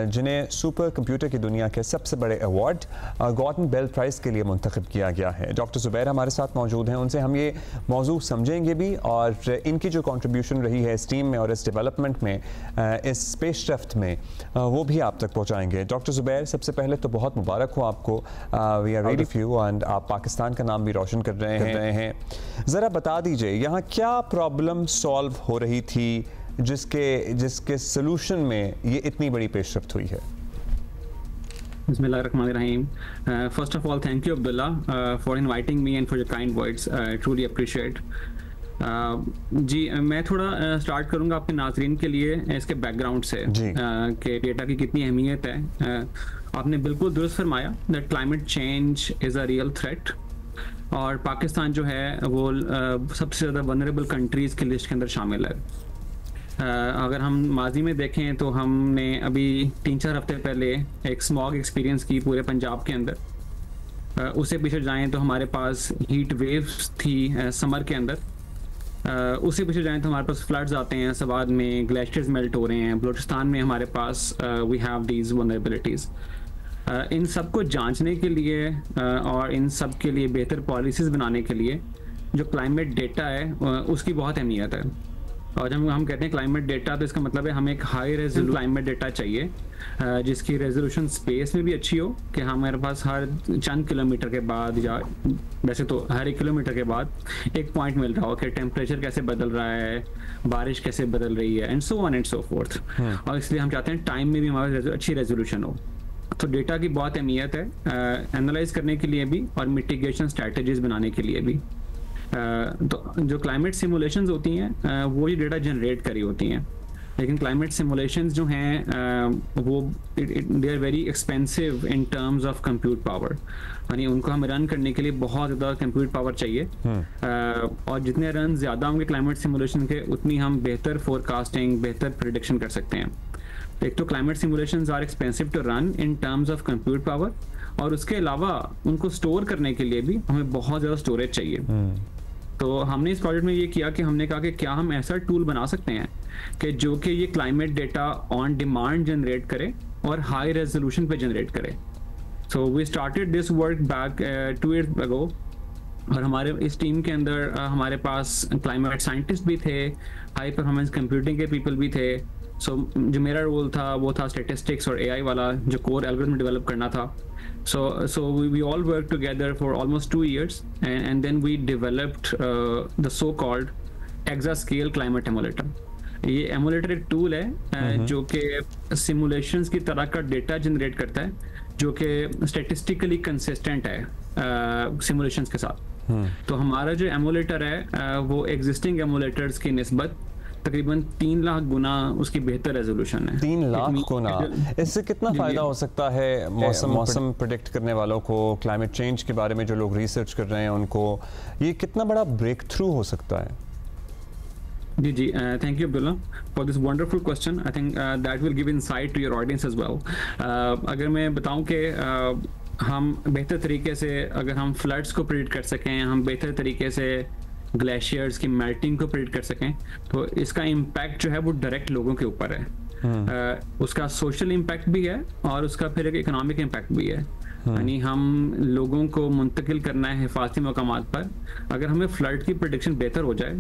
जिन्हें सुपर कंप्यूटर की दुनिया के सबसे बड़े अवार्ड गॉर्डन बेल प्राइज़ के लिए मुंतखब किया गया है। डॉक्टर ज़ुबैर हमारे साथ मौजूद हैं, उनसे हम ये मौजू समझेंगे भी और इनकी जो कॉन्ट्रीब्यूशन रही है इस टीम में और इस डेवलपमेंट में, इस स्पेसक्राफ्ट में, वो भी आप तक पहुँचाएँगे। डॉक्टर ज़ुबैर, सबसे पहले तो बहुत मुबारक हो आपको, we are ready for you and आप पाकिस्तान का नाम भी रोशन कर रहे हैं। ज़रा बता दीजिए यहाँ क्या प्रॉब्लम सॉल्व हो रही थी जिसके सोल्यूशन में ये इतनी बड़ी पेशरफ्त हुई है? Bismillahirrahmanirrahim. First of all, thank you, Abdullah, for inviting me and for your kind words. I truly appreciate. जी, मैं थोड़ा स्टार्ट करूंगा आपके नाज़रीन के लिए इसके बैकग्राउंड से कि डेटा की कितनी अहमियत है। आपने बिल्कुल दुरुस्त फरमाया that climate change is a real threat और पाकिस्तान जो है वो सबसे ज़्यादा वनरेबल कंट्रीज़ की लिस्ट के अंदर शामिल है। अगर हम माजी में देखें तो हमने अभी 3-4 हफ्ते पहले एक स्मॉग एक्सपीरियंस की पूरे पंजाब के अंदर। उससे पीछे जाएं तो हमारे पास हीट वेव्स थी समर के अंदर। उससे पीछे जाएं तो हमारे पास फ्लड्स आते हैं, सवाद में ग्लेशियर्स मेल्ट हो रहे हैं, बलूचिस्तान में हमारे पास वी हैव दीज वल्नरेबिलिटीज़। इन सब को जांचने के लिए और इन सब के लिए बेहतर पॉलिसीज़ बनाने के लिए जो क्लाइमेट डेटा है उसकी बहुत अहमियत है। और जब हम कहते हैं क्लाइमेट डेटा तो इसका मतलब है हमें एक हाई रेजोल्यूशन क्लाइमेट डेटा चाहिए जिसकी रेजोल्यूशन स्पेस में भी अच्छी हो कि हमारे पास हर चंद किलोमीटर के बाद या वैसे तो हर 1 किलोमीटर के बाद एक पॉइंट मिल रहा हो कि टेम्परेचर कैसे बदल रहा है, बारिश कैसे बदल रही है and so on and so fourth. और इसलिए हम चाहते हैं टाइम में भी हमारे अच्छी रेजोल्यूशन हो। तो डेटा की बहुत अहमियत है एनालाइज करने के लिए भी और मिटिगेशन स्ट्रैटेजीज बनाने के लिए भी। तो जो क्लाइमेट सिमुलेशंस होती हैं वो ये डेटा जनरेट करी होती हैं लेकिन क्लाइमेट सिमुलेशंस जो हैं वो they are very expensive in terms of compute power, यानी उनको हमें रन करने के लिए बहुत ज़्यादा कंप्यूट पावर चाहिए। और जितने रन ज़्यादा होंगे क्लाइमेट सिमुलेशन के, उतनी हम बेहतर फोरकास्टिंग, बेहतर प्रिडिक्शन कर सकते हैं। एक तो climate simulations are expensive to run in terms of compute power, और उसके अलावा उनको स्टोर करने के लिए भी हमें बहुत ज़्यादा स्टोरेज चाहिए। तो हमने इस प्रोजेक्ट में ये किया कि हमने कहा कि क्या हम ऐसा टूल बना सकते हैं कि जो कि ये climate data on demand generate करे और हाई रेजोल्यूशन पे जनरेट करे। So we started this work back 2 years ago, और हमारे इस टीम के अंदर हमारे पास क्लाइमेट साइंटिस्ट भी थे, हाई परफॉर्मेंस कंप्यूटिंग के पीपल भी थे। जो मेरा रोल था वो था स्टेटिस्टिक्स और एआई वाला, जो कोर एल्गोरिथम डेवलप करना था। So we all worked together for almost 2 years, and then we developed the so-called Exascale Climate Emulator. ये एमुलेटर एक टूल है जो कि सिमुलेशंस की तरह का डेटा जनरेट करता है, जो कि स्टेटिस्टिकली कंसिस्टेंट है सिमुलेशंस के साथ। तो हमारा जो एमुलेटर है वो एग्जिस्टिंग एमुलेटर्स की निस्बत तकरीबन 3 लाख गुना उसकी बेहतर रेजोल्यूशन है। 3 लाख गुना। इससे कितना फ़ायदा हो सकता है मौसम प्रेडिक्ट करने वालों को, क्लाइमेट चेंज के बारे में जो लोग रिसर्च कर रहे हैं उनको, ये कितना बड़ा ब्रेक थ्रू हो सकता है? जी, thank you Abdullah for this wonderful question. I think that will give insight to your audience as well. अगर मैं बताऊं कि हम बेहतर तरीके से अगर हम फ्लड्स को प्रेडिक्ट कर सकें, हम बेहतर तरीके से ग्लेशियर्स की मेल्टिंग को प्रेडिक्ट कर सकें, तो इसका इम्पैक्ट जो है वो डायरेक्ट लोगों के ऊपर है। उसका सोशल इम्पैक्ट भी है और उसका फिर एक इकोनॉमिक इम्पैक्ट भी है। यानी हम लोगों को मुंतकिल करना है हिफाजती मकामात पर। अगर हमें फ्लड की प्रेडिक्शन बेहतर हो जाए,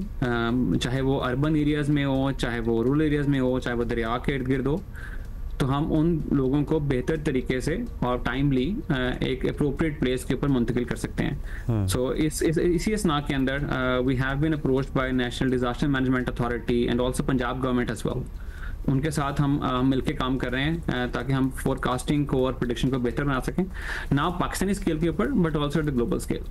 चाहे वो अर्बन एरियाज़ में हो, चाहे वो रूरल एरियाज़ में हो, चाहे वो दरिया के इर्द गिर्द हो, तो हम उन लोगों को बेहतर तरीके से और टाइमली एक अप्रोप्रिएट प्लेस के ऊपर मुंतकिल कर सकते हैं। सो इसी असना के अंदर we have been approached by national disaster management authority and also Punjab government as well. उनके साथ हम मिलके काम कर रहे हैं ताकि हम फोरकास्टिंग को और प्रेडिक्शन को बेहतर बना सकें, ना पाकिस्तानी स्केल के ऊपर but also the global scale.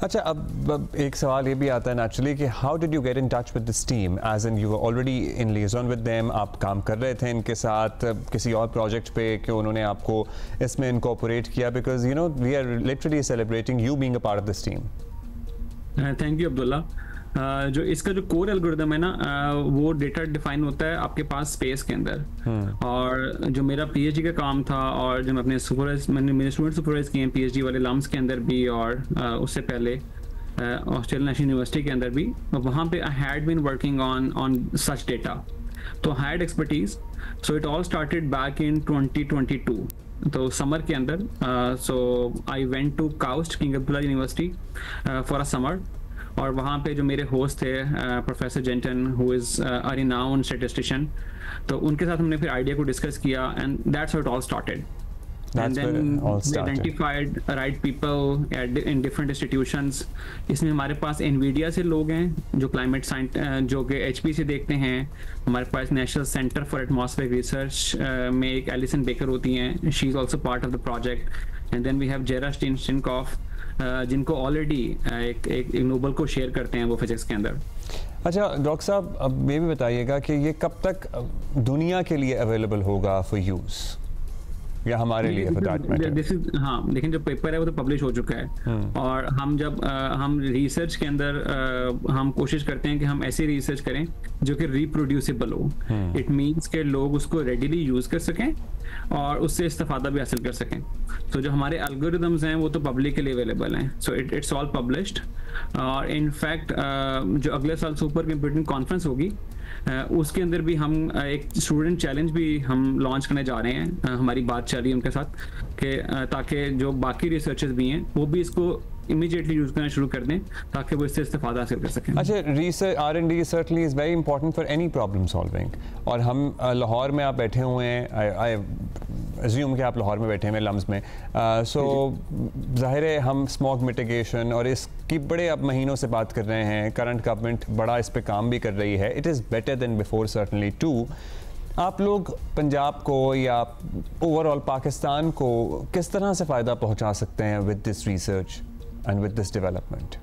अच्छा, अब एक सवाल ये भी आता है नेचुरली कि how did you get in touch with this team, as in you were already in liaison with them, आप काम कर रहे थे इनके साथ किसी और प्रोजेक्ट पे कि उन्होंने आपको इसमें इनकॉर्पोरेट किया, because you know we are literally celebrating you being a part of this team. Thank you Abdullah. जो इसका जो कोर एल्गोरिथम है ना, वो डेटा डिफाइन होता है आपके पास स्पेस के अंदर। और जो मेरा पीएचडी का काम था और जो मैं अपने मैंने स्टूडेंट सुपरवाइज किए हैं पीएचडी वाले लम्स के अंदर भी, और उससे पहले ऑस्ट्रेलियन नेशनल यूनिवर्सिटी के अंदर भी, वहाँ पे I had been working on such data, तो had expertise. So it all started back in 2022, तो समर के अंदर। So I went to KAUST King Abdullah University for a summer, और वहाँ पे जो मेरे होस्ट थे professor Genton who is a renowned statistician, तो उनके साथ हमने फिर आइडिया को डिस्कस किया, and that's how it all started. And then we identified right people in different institutions. इसमें हमारे पास NVIDIA से लोग हैं जो क्लाइमेट साइंस जो कि HP से देखते हैं। हमारे पास national centre for atmospheric research में एक एलिसन बेकर होती हैं, she is also part of the project. And then we have Gera Stenchikov, जिनको ऑलरेडी एक नोबल को शेयर करते हैं वो फिजिक्स के अंदर। अच्छा डॉक्टर साहब, अब ये भी बताइएगा कि ये कब तक दुनिया के लिए अवेलेबल होगा फॉर यूज़ या हमारे लिए? हाँ, लेकिन जो पेपर है वो तो पब्लिश हो चुका है, और हम जब हम रिसर्च के अंदर हम कोशिश करते हैं कि हम ऐसी रिसर्च करें जो कि रिप्रोड्यूसिबल हो। इट मीन्स के लोग उसको रेडिली यूज कर सकें और उससे इस्तेफादा भी हासिल कर सकें। तो जो हमारे एल्गोरिदम्स हैं वो तो पब्लिकली अवेलेबल हैं, सो इट्स ऑल पब्लिश्ड। और इनफैक्ट जो अगले साल सुपर कंप्यूटिंग कॉन्फ्रेंस होगी उसके अंदर भी हम एक स्टूडेंट चैलेंज भी हम लॉन्च करने जा रहे हैं। हमारी बात चल रही है उनके साथ कि ताकि जो बाकी रिसर्चर्स भी हैं वो भी इसको इमीडिएटली यूज करना शुरू कर दें ताकि वो इससे इस्तेफादा हासिल कर सकें। अच्छा, research R&D certainly is very important for any problem solving. और हम लाहौर में आप बैठे हुए हैं, आई अज्यूम कि आप लाहौर में बैठे हैं लम्स में, सो ज़ाहिर है हम स्मॉग मिटिगेशन और इसकी बड़े अब महीनों से बात कर रहे हैं। करंट गवर्नमेंट बड़ा इस पर काम भी कर रही है। It is better than before certainly too. आप लोग पंजाब को या ओवरऑल पाकिस्तान को किस तरह से फ़ायदा पहुंचा सकते हैं with this research and with this development?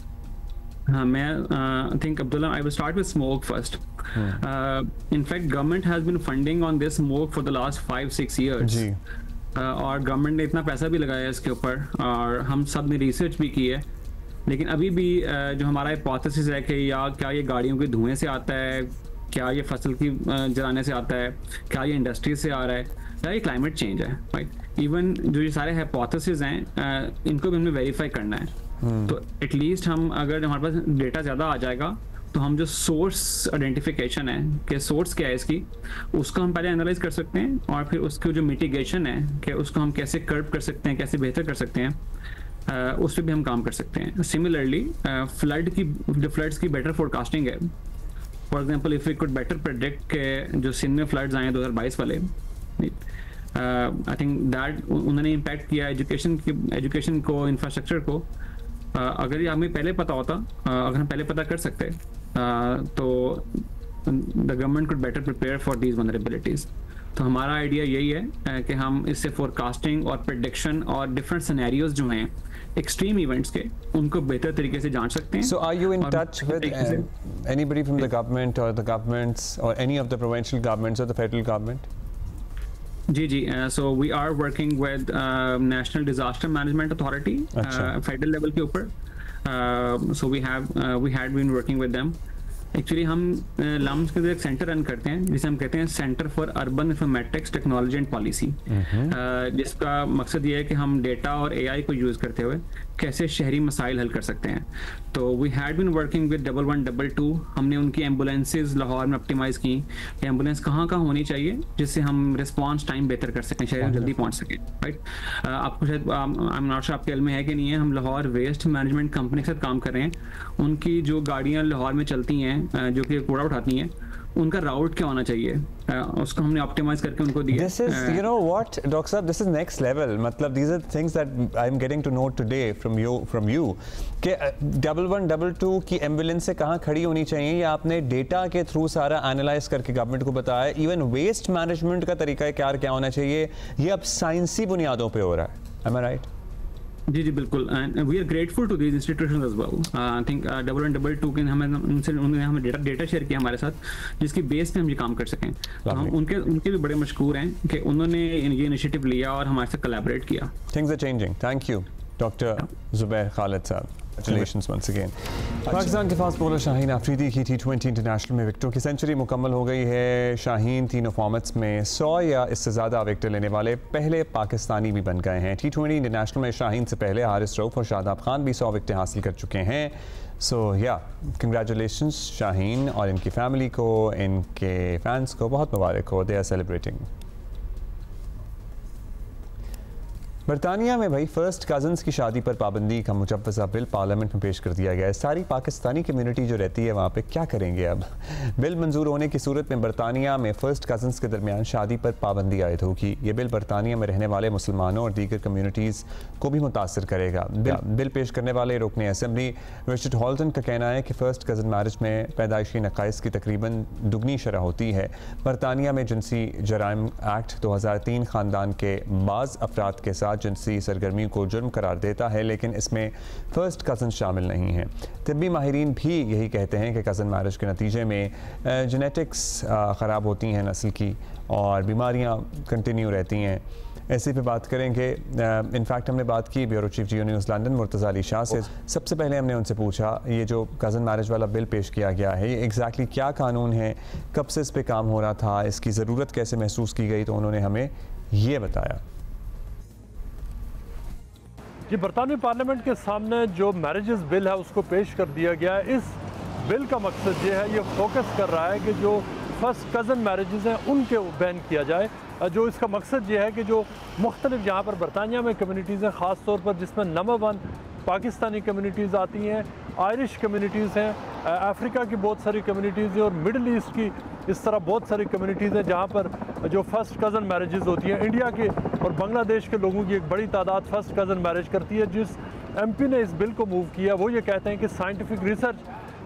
हाँ, मैं I think Abdullah, I will start with smoke first. In fact, government has been funding on this smoke for the last 5-6 years. जी. और गवर्नमेंट ने इतना पैसा भी लगाया है इसके ऊपर और हम सब ने रिसर्च भी की है, लेकिन अभी भी जो हमारा हाइपोथेसिस है कि या क्या ये गाड़ियों के धुएं से आता है, क्या ये फसल की जलाने से आता है, क्या ये इंडस्ट्री से आ रहा है, या ये क्लाइमेट चेंज है, राइट. इवन जो ये सारे हाइपोथेसिस हैं इनको भी हमें वेरीफाई करना है. तो एटलीस्ट हम अगर हमारे पास डेटा ज़्यादा आ जाएगा तो हम जो सोर्स आइडेंटिफिकेशन है कि सोर्स क्या है इसकी, उसको हम पहले एनालाइज कर सकते हैं और फिर उसकी जो मिटिगेशन है कि उसको हम कैसे कर्ब कर सकते हैं, कैसे बेहतर कर सकते हैं, उस पर भी हम काम कर सकते हैं. सिमिलरली फ्लड्स की बेटर फोरकास्टिंग है. For example, if we could better predict के जो सिंध में फ्लड्स आए 2022 वाले, आई थिंक दैट उन्होंने इम्पैक्ट किया एजुकेशन को, इंफ्रास्ट्रक्चर को. अगर ये हमें पहले पता होता, अगर हम पहले पता कर सकते तो the government could better prepare for these vulnerabilities. तो हमारा आइडिया यही है कि हम इससे फोरकास्टिंग और प्रेडिक्शन और डिफरेंट सिनेरियोज जो हैं एक्सट्रीम इवेंट्स के, उनको बेहतर तरीके से जान सकते हैं. So are you in touch with anybody from the government or the governments or any of the provincial governments or the federal government? जी. So we are working with National Disaster Management Authority, federal level के ऊपर. So we had been working with them. Actually हम लम्स के अंदर एक centre run करते हैं जिसे हम कहते हैं centre for urban informatics technology and policy, जिसका मकसद ये है कि हम डेटा और एआई को यूज़ करते हुए कैसे शहरी मसाइल हल कर सकते हैं. तो we had been working with 1122. हमने उनकी एम्बुलेंसेज लाहौर में ऑप्टिमाइज़ की कि एम्बुलेंस कहाँ होनी चाहिए जिससे हम रिस्पॉन्स टाइम बेहतर कर सकें, शहर में जल्दी पहुँच सकें, राइट. आपको शायद आई एम नॉट श्योर आपके इल्म में है कि नहीं है, हम लाहौर वेस्ट मैनेजमेंट कंपनी के साथ काम कर रहे हैं. उनकी जो गाड़ियाँ लाहौर में चलती हैं जो कि कूड़ा उठाती हैं, उनका राउट क्या होना चाहिए, उसको हमने ऑप्टिमाइज करके उनको दिया. This is, you know what, Dr. साहब, this is next level. मतलब these are things that I'm getting to know today from you कि 1122 की एम्बुलेंस से कहाँ खड़ी होनी चाहिए, ये आपने डेटा के थ्रू सारा एनालाइज करके गवर्नमेंट को बताया. इवन वेस्ट मैनेजमेंट का तरीका कार क्या होना चाहिए, ये अब साइंसी बुनियादों पे हो रहा है. Am I right? जी बिल्कुल. And we are grateful to these institutions as well. I think 1122 के उन्होंने हमें डेटा शेयर किया हमारे साथ, जिसकी बेस पे हम ये काम कर सकें. तो हम उनके भी बड़े मशकूर हैं कि उन्होंने ये इनिशिएटिव लिया और हमारे साथ कोलैबोरेट किया. Things are changing. Thank you doctor Zubair Khalid साहब. Congratulations once again. पाकिस्तान के फास्ट बॉलर शाहीन आफरीदी की T20 इंटरनेशनल में विकेटों की सेंचुरी मुकम्मल हो गई है. शाहीन तीनों फॉर्मेट्स में 100 या इससे ज़्यादा विकेट लेने वाले पहले पाकिस्तानी भी बन गए हैं. T20 इंटरनेशनल में शाहीन से पहले हारिस रऊफ और शादाब खान भी 100 विकेटें हासिल कर चुके हैं. सो या कंग्रेचुलेशंस शाहीन और इनकी फैमिली को, इनके फैंस को बहुत मुबारक हो. They are celebrating. बरतानिया में भाई फर्स्ट कज़न्स की शादी पर पाबंदी का मुजव्वज़ा बिल पार्लियामेंट में पेश कर दिया गया है. सारी पाकिस्तानी कम्युनिटी जो रहती है वहाँ पे क्या करेंगे अब. बिल मंजूर होने की सूरत में बरतानिया में फ़र्स्ट कज़न्स के दरमियान शादी पर पाबंदी आयद होगी. ये बिल बरतानिया में रहने वाले मुसलमानों और दीगर कम्युनिटीज़ को भी मुतासर करेगा. बिल पेश करने वाले रुकने असम्बली रिचर्ड हॉल्टन का कहना है कि फ़र्स्ट कज़न मैरिज में पैदाइशी नक़ाइस की तकरीबन दुगनी शरह होती है. बरतानिया में जिनसी जराइम एक्ट 2003 ख़ानदान के बाज़ अफराद के साथ जिनसी सरगर्मी को जुर्म करार देता है, लेकिन इसमें फ़र्स्ट कज़न शामिल नहीं है. तिब्बी माहिरीन भी यही कहते हैं कि कज़न मैरिज के नतीजे में जेनेटिक्स ख़राब होती हैं नस्ल की और बीमारियां कंटिन्यू रहती हैं. ऐसे पे बात करेंगे. इनफैक्ट हमने बात की ब्यूरो चीफ जियो न्यूज़ लंदन मुर्तज़ा अली शाह से. सबसे पहले हमने उनसे पूछा ये जो कज़न मैरिज वाला बिल पेश किया गया है, ये एग्जैक्टली क्या कानून है, कब से इस पर काम हो रहा था, इसकी ज़रूरत कैसे महसूस की गई. तो उन्होंने हमें ये बताया. जी, बरतानवी पार्लियामेंट के सामने जो मैरिजेस बिल है उसको पेश कर दिया गया है. इस बिल का मकसद ये है, ये फोकस कर रहा है कि जो फर्स्ट कज़न मैरिजेस हैं उनके बैन किया जाए. जो इसका मकसद ये है कि जो मुख्तलिफ यहाँ पर बरतानिया में कम्युनिटीज़ हैं, ख़ास तौर पर जिसमें नंबर 1 पाकिस्तानी कम्युनिटीज़ आती हैं, आयरिश कम्युनिटीज़ हैं, अफ्रीका की बहुत सारी कम्युनिटीज़ हैं और मिडल ईस्ट की इस तरह बहुत सारी कम्युनिटीज़ हैं जहाँ पर जो फर्स्ट कज़न मैरिजेस होती हैं. इंडिया के और बांग्लादेश के लोगों की एक बड़ी तादाद फर्स्ट कज़न मैरिज करती है. जिस MP ने इस बिल को मूव किया वो ये कहते हैं कि साइंटिफिक रिसर्च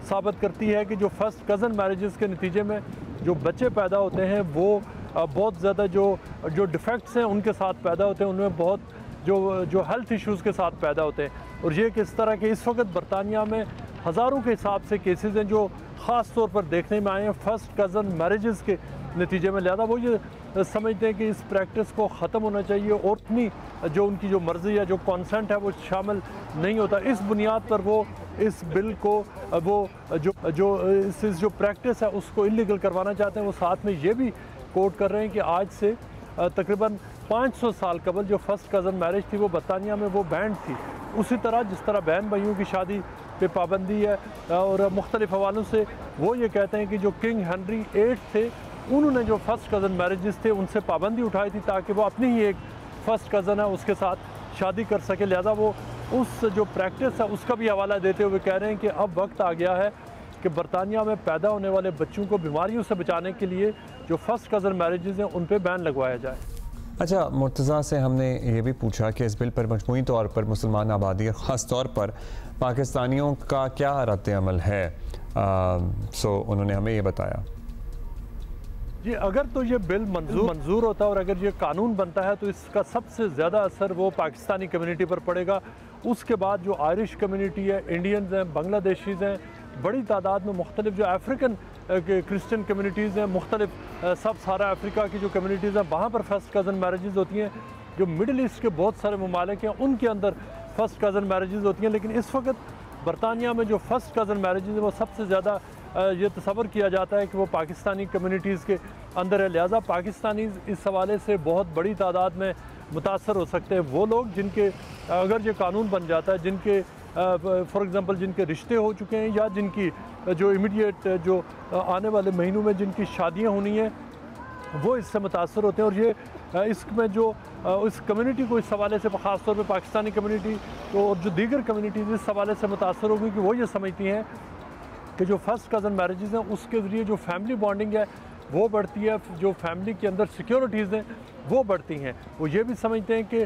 साबित करती है कि जो फर्स्ट कज़न मैरिजेस के नतीजे में जो बच्चे पैदा होते हैं वो बहुत ज़्यादा जो डिफेक्ट्स हैं उनके साथ पैदा होते हैं, उनमें बहुत जो हेल्थ इश्यूज़ के साथ पैदा होते हैं. और ये किस तरह के इस वक्त बरतानिया में हज़ारों के हिसाब से केसेस हैं जो ख़ास तौर पर देखने में आए हैं फर्स्ट कज़न मैरिजेस के नतीजे में। लिहाजा वो ये समझते हैं कि इस प्रैक्टिस को ख़त्म होना चाहिए और उतनी जो उनकी जो मर्ज़ी है, जो कॉन्सेंट है, वो शामिल नहीं होता। इस बुनियाद पर वो इस बिल को इस जो प्रैक्टिस है उसको इलीगल करवाना चाहते हैं। वो साथ में ये भी कोट कर रहे हैं कि आज से तकरीबन 500 साल कबल जो फर्स्ट कज़न मैरिज थी वो बरतानिया में वो बैंड थी। उसी तरह जिस तरह बहन भाइयों की शादी पे पाबंदी है और मुख्तलिफ हवालों से वो ये कहते हैं कि जो किंग हेनरी 8 थे उन्होंने जो फर्स्ट कज़न मैरिजेस थे उनसे पाबंदी उठाई थी ताकि वो अपनी ही एक फ़र्स्ट कज़न है उसके साथ शादी कर सके। लिहाजा वो उस जो प्रैक्टिस है उसका भी हवाला देते हुए कह रहे हैं कि अब वक्त आ गया है कि बरतानिया में पैदा होने वाले बच्चों को बीमारियों से बचाने के लिए जो फर्स्ट कज़न मैरिजेस हैं उन पर बैन लगवाया जाए। अच्छा, मुर्तज़ा से हमने ये भी पूछा कि इस बिल पर मजमूई तौर पर मुसलमान आबादी ख़ास तौर पर पाकिस्तानियों का क्या रद्द अमल है। उन्होंने हमें ये बताया जी, अगर तो ये बिल मंजूर होता है और अगर ये कानून बनता है तो इसका सबसे ज़्यादा असर वो पाकिस्तानी कम्युनिटी पर पड़ेगा। उसके बाद जो आयरिश कम्युनिटी है, इंडियंस हैं, बांग्लादेशीज़ हैं, बड़ी तादाद में मुख्तलिफ जो अफ्रीकन क्रिश्चियन कम्युनिटीज़ हैं, मुख्तलिफ सब सारा अफ्रीका की जो कम्युनिटीज़ हैं वहाँ पर फर्स्ट कज़न मैरिजेस होती हैं। जो मिडल ईस्ट के बहुत सारे ममालिक हैं उनके अंदर फर्स्ट कज़न मैरिजेस होती हैं। लेकिन इस वक्त बरतानिया में जो फर्स्ट कज़न मैरिजेस है वो सबसे ज़्यादा ये तस्वर किया जाता है कि वो पाकिस्तानी कम्युनिटीज़ के अंदर है। लिहाजा पाकिस्तानी इस हवाले से बहुत बड़ी तादाद में मुतासर हो सकते हैं। वो लोग जिनके अगर ये कानून बन जाता है, जिनके फॉर एग्ज़ाम्पल जिनके रिश्ते हो चुके हैं या जिनकी जो इमीडिएट जो आने वाले महीनों में जिनकी शादियां होनी हैं वो इससे मुतासर होते हैं। और ये इसमें जो इस कम्युनिटी को इस हवाले से ख़ास तौर पर पाकिस्तानी कम्युनिटी तो और जो दीगर कम्युनिटीज़ इस हवाले से मुतासर होगी कि वो ये समझती हैं कि जो फर्स्ट कज़न मैरिजेस हैं उसके ज़रिए जो फैमिली बॉन्डिंग है वो बढ़ती है, जो फैमिली के अंदर सिक्योरिटीज़ हैं वो बढ़ती हैं। वो ये भी समझते हैं कि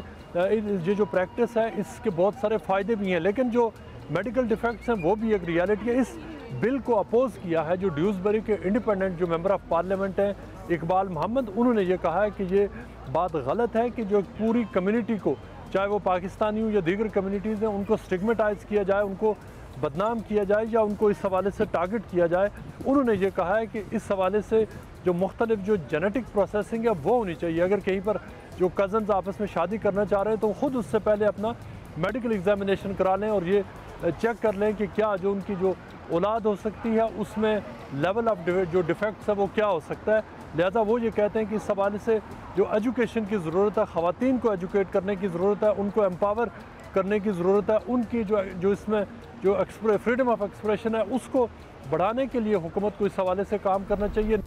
ये जो प्रैक्टिस है इसके बहुत सारे फ़ायदे भी हैं, लेकिन जो मेडिकल डिफेक्ट्स हैं वो भी एक रियलिटी है। इस बिल को अपोज़ किया है जो ड्यूसबरी के इंडिपेंडेंट जो मेंबर ऑफ पार्लियामेंट हैं इकबाल मोहम्मद, उन्होंने ये कहा है कि ये बात गलत है कि जो पूरी कम्युनिटी को, चाहे वो पाकिस्तानी हो या दीगर कम्युनिटीज़ हैं, उनको स्टिग्मेटाइज़ किया जाए, उनको बदनाम किया जाए या उनको इस हवाले से टारगेट किया जाए। उन्होंने ये कहा है कि इस हवाले से जो मुख्तलिफ जो जेनेटिक प्रोसेसिंग है वो होनी चाहिए। अगर कहीं पर जो कज़न्स आपस में शादी करना चाह रहे हैं तो ख़ुद उससे पहले अपना मेडिकल एग्जामिनेशन करा लें और ये चेक कर लें कि क्या जो उनकी जो औलाद हो सकती है उसमें लेवल ऑफ जो डिफेक्ट्स है वो क्या हो सकता है। लिहाजा वो ये कहते हैं कि इस हवाले से जो एजुकेशन की ज़रूरत है, ख़वातीन को एजुकेट करने की ज़रूरत है, उनको एम्पावर करने की ज़रूरत है, उनकी जो इसमें जो फ्रीडम ऑफ एक्सप्रेशन है उसको बढ़ाने के लिए हुकूमत को इस हवाले से काम करना चाहिए।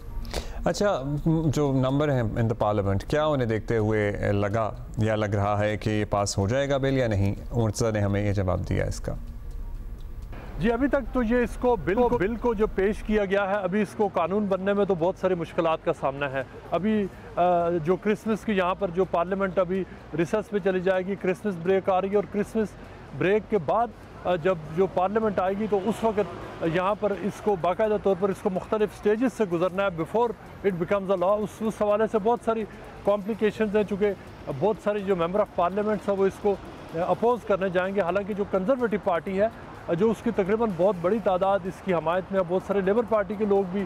अच्छा, जो नंबर है इन द पार्लियामेंट, क्या उन्हें देखते हुए लग रहा है कि ये पास हो जाएगा बिल या नहीं? मुर्तज़ा ने हमें ये जवाब दिया इसका। जी, अभी तक तो ये इसको बिल को जो पेश किया गया है अभी इसको कानून बनने में तो बहुत सारी मुश्किलात का सामना है। अभी जो क्रिसमस की यहाँ पर जो पार्लियामेंट अभी रिसेस पे चली जाएगी, क्रिसमस ब्रेक आ रही है और क्रिसमस ब्रेक के बाद जब जो पार्लियामेंट आएगी तो उस वक्त यहाँ पर इसको बाकायदा तौर पर इसको मुख्तलिफ स्टेजेस से गुजरना है before it becomes a law. उस हवाले से बहुत सारी कॉम्प्लिकेशंस हैं, चूँकि बहुत सारी जो मेंबर ऑफ पार्लियामेंट्स हैं वो इसको अपोज़ करने जाएंगे। हालांकि जो कंजर्वेटिव पार्टी है जो उसकी तकरीबन बहुत बड़ी तादाद इसकी हमायत में, बहुत सारे लेबर पार्टी के लोग भी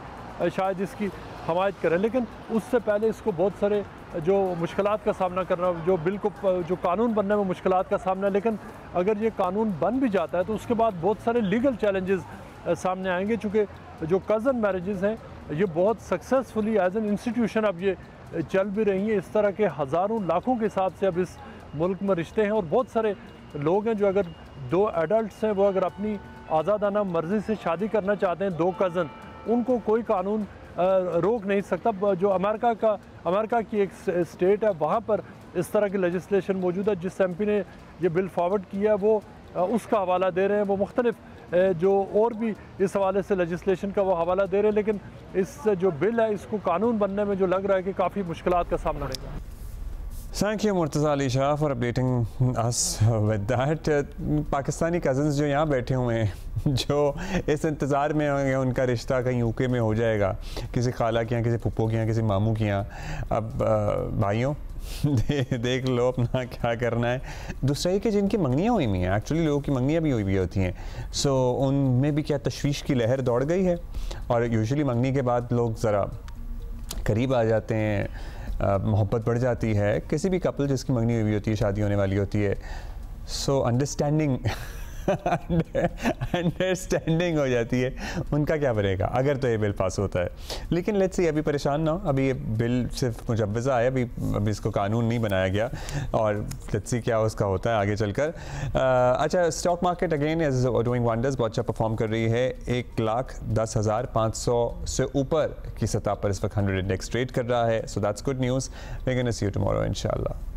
शायद इसकी हमायत करें, लेकिन उससे पहले इसको बहुत सारे जो मुश्किलात का सामना करना, जो बिल को जो कानून बनने में मुश्किलात का सामना। लेकिन अगर ये कानून बन भी जाता है तो उसके बाद बहुत सारे लीगल चैलेंजेस सामने आएंगे, चूँकि जो कज़न मैरिजेस हैं ये बहुत सक्सेसफुली एज एन इंस्टीट्यूशन अब ये चल भी रही हैं। इस तरह के हज़ारों लाखों के हिसाब से अब इस मुल्क में रिश्ते हैं और बहुत सारे लोग हैं जो अगर दो एडल्ट्स हैं वो अगर अपनी आज़ादाना मर्ज़ी से शादी करना चाहते हैं, दो कज़न, उनको कोई कानून रोक नहीं सकता। जो अमेरिका की एक स्टेट है वहाँ पर इस तरह की लेजिस्लेशन मौजूद है। जिस एमपी ने ये बिल फॉरवर्ड किया है वो उसका हवाला दे रहे हैं, वो मुख्तलिफ जो और भी इस हवाले से लेजिस्लेशन का वो हवाला दे रहे हैं, लेकिन इस जो बिल है इसको कानून बनने में जो लग रहा है कि काफ़ी मुश्किलात का सामना रहेगा। Thank you Murtaza Ali Shah for updating us with that. Pakistani cousins जो यहाँ बैठे हुए हैं, जो इस इंतज़ार में होंगे उनका रिश्ता कहीं यूके में हो जाएगा, किसी खाला के यहाँ, किसी फुप्पो के यहाँ, किसी मामू के यहाँ। अब भाइयों, देख लो अपना क्या करना है। दूसरा ये कि जिनकी मंगनियाँ हुई हुई हैं, एक्चुअली लोगों की मंगनियाँ भी हुई हुई होती हैं, सो उनमें भी क्या तशवीश की लहर दौड़ गई है, और यूजुअली मंगनी के बाद लोग ज़रा करीब आ जाते हैं, मोहब्बत बढ़ जाती है किसी भी कपल जिसकी मंगनी हुई होती है, शादी होने वाली होती है, सो अंडरस्टैंडिंग अंडरस्टैंडिंग हो जाती है। उनका क्या बनेगा अगर तो ये बिल पास होता है। लेकिन लेट्स सी, अभी परेशान ना हो, अभी ये बिल सिर्फ मुजव्वज़ा है, अभी इसको कानून नहीं बनाया गया, और लेट्स सी क्या उसका होता है आगे चलकर। अच्छा, stock market again is doing wonders, बहुत अच्छा परफॉर्म कर रही है। 1,10,500 से ऊपर की सतह पर इस वक्त 100 इंडेक्स ट्रेड कर रहा है, so that's good news. We are gonna see you tomorrow इंशाल्लाह।